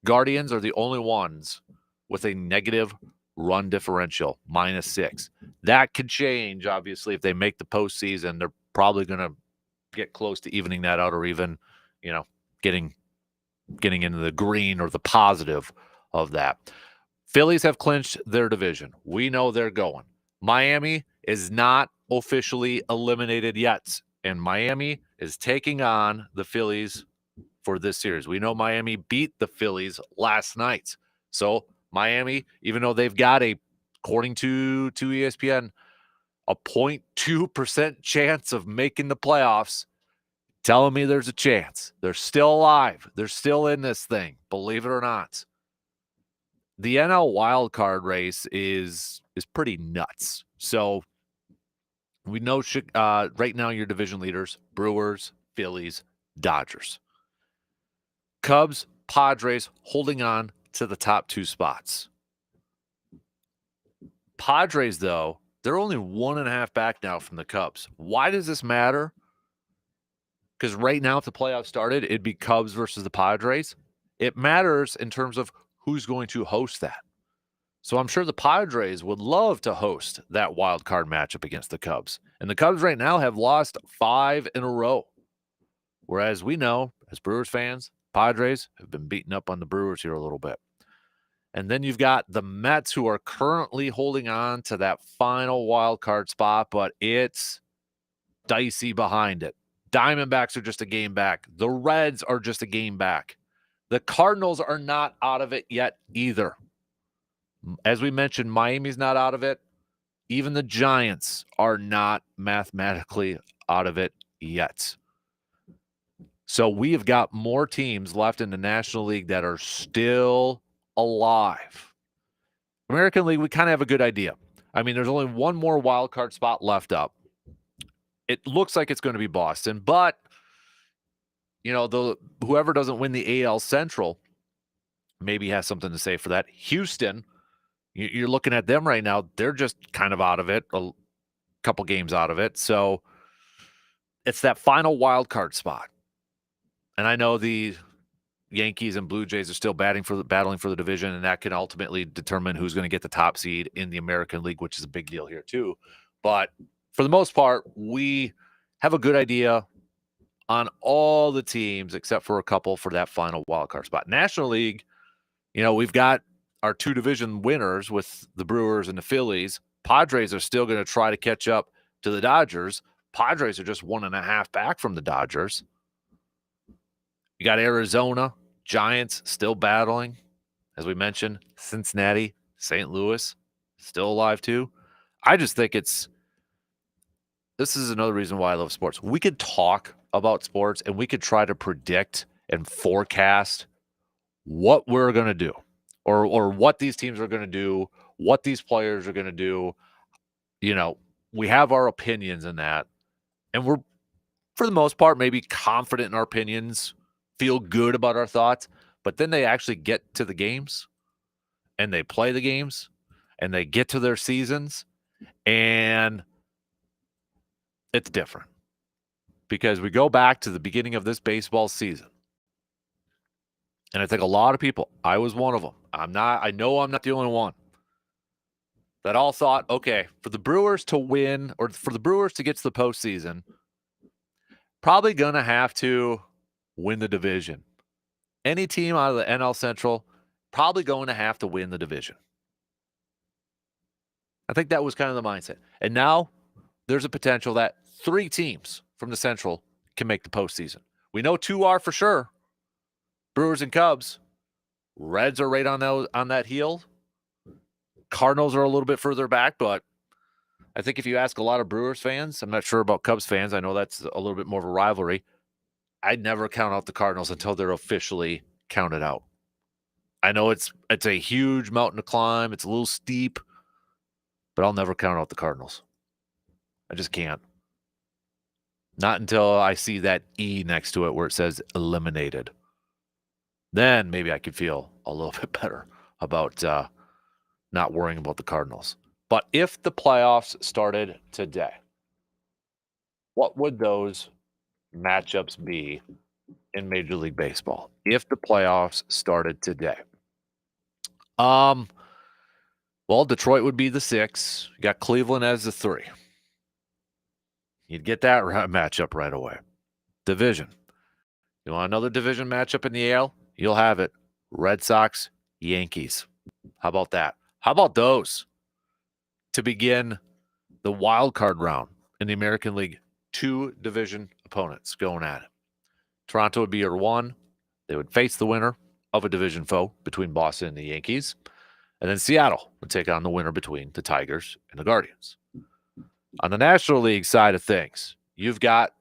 Guardians are the only ones with a negative run differential, -6. That could change, obviously, if they make the postseason. They're probably going to get close to evening that out, or even, getting into the green or the positive of that. Phillies have clinched their division. We know they're going. Miami is not officially eliminated yet, and Miami is taking on the Phillies for this series. We know Miami beat the Phillies last night. So Miami, even though they've got according to ESPN, a 0.2% chance of making the playoffs, telling me there's a chance. They're still alive. They're still in this thing, believe it or not. The NL wildcard race is pretty nuts. So we know right now your division leaders, Brewers, Phillies, Dodgers. Cubs, Padres holding on to the top 2 spots. Padres, though, they're only 1.5 back now from the Cubs. Why does this matter? Because right now, if the playoffs started, it'd be Cubs versus the Padres. It matters in terms of who's going to host that. So I'm sure the Padres would love to host that wild card matchup against the Cubs. And the Cubs right now have lost 5 in a row. Whereas we know, as Brewers fans, Padres have been beating up on the Brewers here a little bit. And then you've got the Mets, who are currently holding on to that final wild card spot, but it's dicey behind it. Diamondbacks are just a game back. The Reds are just a game back. The Cardinals are not out of it yet either. As we mentioned, Miami's not out of it. Even the Giants are not mathematically out of it yet. So we have got more teams left in the National League that are still alive. American League, we kind of have a good idea. I mean, there's only one more wild card spot left up. It looks like it's going to be Boston, but whoever doesn't win the AL Central maybe has something to say for that. Houston, you're looking at them right now. They're just kind of out of it, a couple games out of it. So it's that final wild card spot. And I know the Yankees and Blue Jays are still battling for the division, and that can ultimately determine who's going to get the top seed in the American League, which is a big deal here too. But for the most part, we have a good idea on all the teams except for a couple for that final wild card spot. National League, we've got our 2 division winners with the Brewers and the Phillies. Padres are still going to try to catch up to the Dodgers. Padres are just 1.5 back from the Dodgers. You got Arizona, Giants still battling. As we mentioned, Cincinnati, St. Louis still alive too. I just think this is another reason why I love sports. We could talk about sports and we could try to predict and forecast what we're going to do or what these teams are going to do, what these players are going to do. We have our opinions in that, and for the most part, maybe confident in our opinions, feel good about our thoughts, but then they actually get to the games and they play the games and they get to their seasons, and it's different because we go back to the beginning of this baseball season. And I think a lot of people, I was one of them. I know I'm not the only one that all thought, okay, for the Brewers to win or for the Brewers to get to the postseason, probably going to have to win the division. Any team out of the NL Central, probably going to have to win the division. I think that was kind of the mindset. And now there's a potential that 3 teams from the Central can make the postseason. We know 2 are for sure. Brewers and Cubs. Reds are right on that heel. Cardinals are a little bit further back, but I think if you ask a lot of Brewers fans, I'm not sure about Cubs fans. I know that's a little bit more of a rivalry. I'd never count out the Cardinals until they're officially counted out. I know it's a huge mountain to climb. It's a little steep, but I'll never count out the Cardinals. I just can't. Not until I see that E next to it where it says eliminated. Then maybe I could feel a little bit better about not worrying about the Cardinals. But if the playoffs started today, what would those matchups be in Major League Baseball if the playoffs started today? Well, Detroit would be the 6. You got Cleveland as the 3. You'd get that matchup right away. Division. You want another division matchup in the AL? You'll have it. Red Sox, Yankees. How about that? How about those to begin the wild card round in the American League? 2 division opponents going at it. Toronto would be your 1. They would face the winner of a division foe between Boston and the Yankees. And then Seattle would take on the winner between the Tigers and the Guardians. On the National League side of things, you've got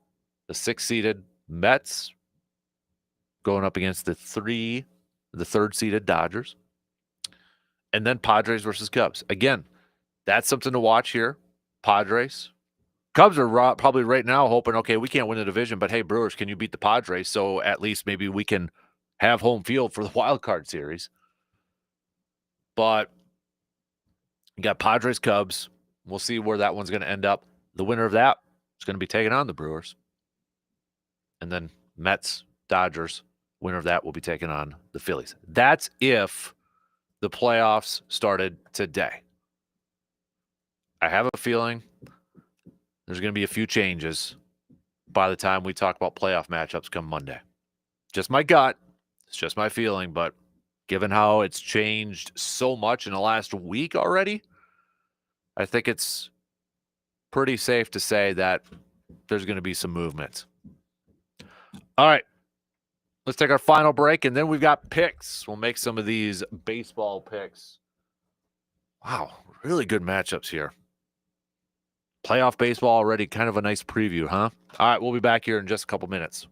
the 6-seeded Mets going up against the 3rd-seeded Dodgers. And then Padres versus Cubs. Again, that's something to watch here. Padres. Cubs are probably right now hoping, okay, we can't win the division, but hey, Brewers, can you beat the Padres? So at least maybe we can have home field for the wild card series. But you got Padres, Cubs. We'll see where that one's going to end up. The winner of that is going to be taking on the Brewers. And then Mets, Dodgers. Winner of that will be taking on the Phillies. That's if the playoffs started today. I have a feeling there's going to be a few changes by the time we talk about playoff matchups come Monday. Just my gut. It's just my feeling, but given how it's changed so much in the last week already, I think it's pretty safe to say that there's going to be some movement. All right. Let's take our final break, and then we've got picks. We'll make some of these baseball picks. Wow, really good matchups here. Playoff baseball already, kind of a nice preview, huh? All right, we'll be back here in just a couple minutes.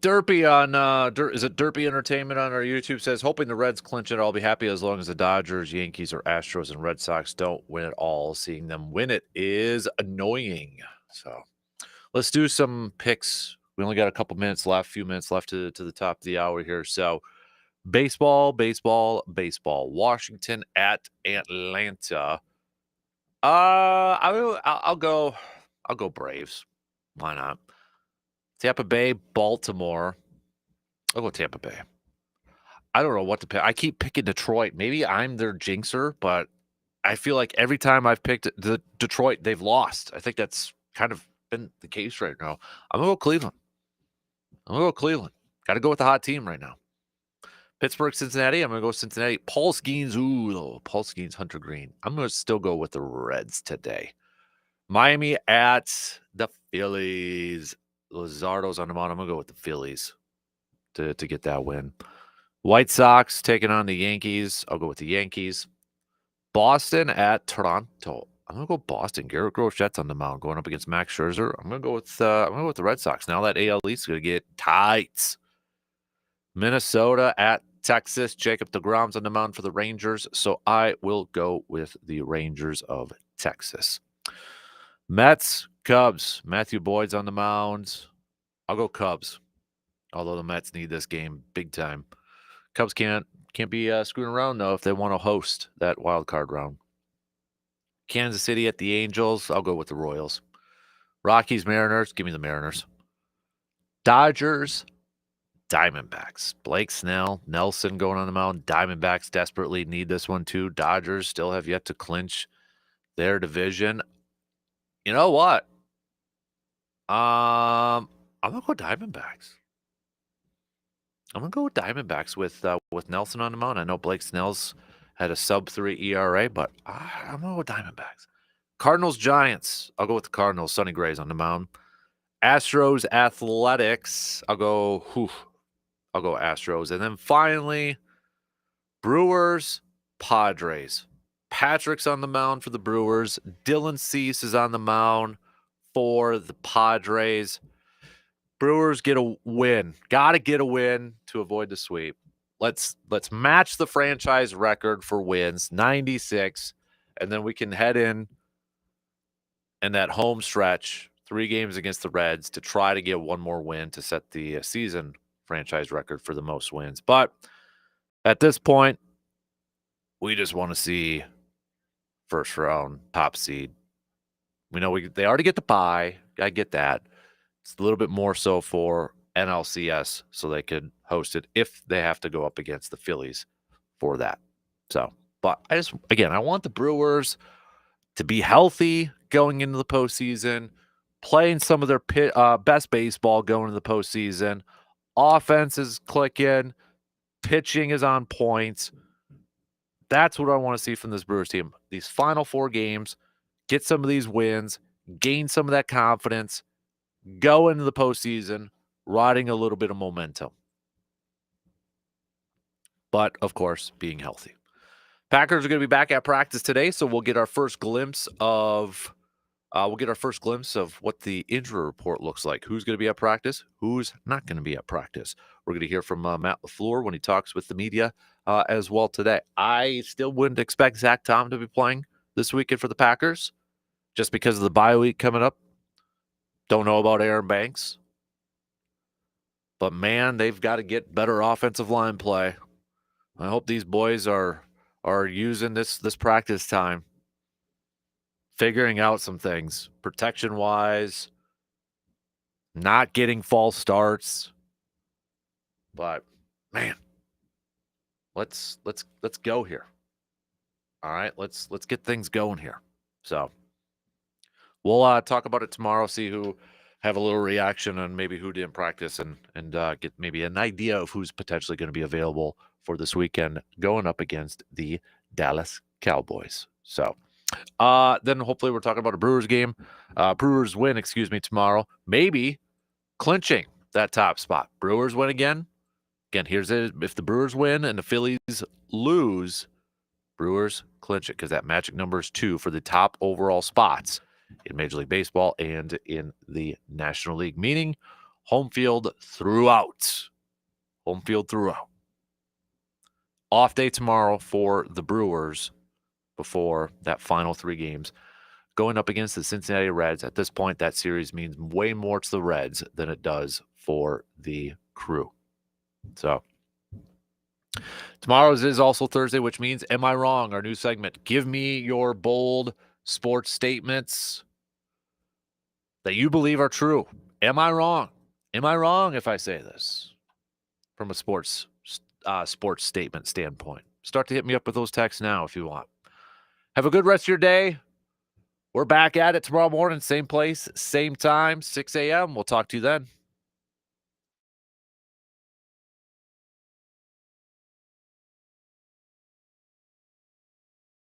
Derpy on is it Derpy Entertainment on our YouTube says, hoping the Reds clinch it. I'll be happy as long as the Dodgers, Yankees, or Astros and Red Sox don't win it all. Seeing them win it is annoying. So let's do some picks. We only got a couple minutes left, few minutes left to the top of the hour here. So baseball. Washington at Atlanta. I'll go Braves. Why not? Tampa Bay, Baltimore. I'll go Tampa Bay. I don't know what to pick. I keep picking Detroit. Maybe I'm their jinxer, but I feel like every time I've picked the Detroit, they've lost. I think that's kind of been the case right now. I'm going to go Cleveland. Got to go with the hot team right now. Pittsburgh, Cincinnati. I'm going to go Cincinnati. Paul Skeens. Paul Skeens, Hunter Green. I'm going to still go with the Reds today. Miami at the Phillies. Luzardo's on the mound. I'm going to go with the Phillies to get that win. White Sox taking on the Yankees. I'll go with the Yankees. Boston at Toronto. I'm going to go Boston. Garrett Grosjett's on the mound going up against Max Scherzer. I'm going to go with the Red Sox. Now that AL East is going to get tight. Minnesota at Texas. Jacob deGrom's on the mound for the Rangers. So I will go with the Rangers of Texas. Mets, Cubs. Matthew Boyd's on the mound. I'll go Cubs. Although the Mets need this game big time. Cubs can't be screwing around, though, if they want to host that wild card round. Kansas City at the Angels. I'll go with the Royals. Rockies, Mariners. Give me the Mariners. Dodgers, Diamondbacks. Blake Snell, Nelson going on the mound. Diamondbacks desperately need this one, too. Dodgers still have yet to clinch their division. You know what? I'm going to go Diamondbacks. I'm going to go with Diamondbacks with Nelson on the mound. I know Blake Snell's had a sub-3 ERA, but I'm going to go with Diamondbacks. Cardinals, Giants. I'll go with the Cardinals. Sonny Gray's on the mound. Astros, Athletics. I'll go Astros. And then finally, Brewers, Padres. Patrick's on the mound for the Brewers. Dylan Cease is on the mound for the Padres. Brewers get a win. Got to get a win to avoid the sweep. Let's match the franchise record for wins, 96, and then we can head in that home stretch, 3 games against the Reds to try to get one more win to set the season franchise record for the most wins. But at this point, we just want to see first round top seed. We know they already get the bye. I get that. It's a little bit more so for NLCS so they could host it if they have to go up against the Phillies for that. So, but I want the Brewers to be healthy going into the postseason, playing some of their best baseball going into the postseason. Offense is clicking. Pitching is on point. That's what I want to see from this Brewers team. These final 4 games, get some of these wins, gain some of that confidence, go into the postseason, riding a little bit of momentum. But, of course, being healthy. Packers are going to be back at practice today, so we'll get our first glimpse of what the injury report looks like. Who's going to be at practice? Who's not going to be at practice? We're going to hear from Matt LaFleur when he talks with the media as well today. I still wouldn't expect Zach Tom to be playing this weekend for the Packers just because of the bye week coming up. Don't know about Aaron Banks. But, man, they've got to get better offensive line play. I hope these boys are using this practice time, figuring out some things, protection-wise, not getting false starts. But, man, let's go here. All right, let's get things going here. So we'll talk about it tomorrow, see who have a little reaction on maybe who didn't practice and get maybe an idea of who's potentially going to be available for this weekend going up against the Dallas Cowboys. So then hopefully we're talking about a Brewers game. Brewers win, tomorrow. Maybe clinching that top spot. Brewers win again. Again, here's it. If the Brewers win and the Phillies lose, Brewers clinch it because that magic number is 2 for the top overall spots in Major League Baseball and in the National League, meaning Home field throughout. Home field throughout. Off day tomorrow for the Brewers before that final 3 games. Going up against the Cincinnati Reds. At this point, that series means way more to the Reds than it does for the Crew. So, tomorrow's is also Thursday, which means Am I Wrong? Our new segment. Give me your bold sports statements that you believe are true. Am I wrong? Am I wrong if I say this? From a sports statement standpoint. Start to hit me up with those texts now if you want. Have a good rest of your day. We're back at it tomorrow morning, same place, same time, 6 a.m. We'll talk to you then.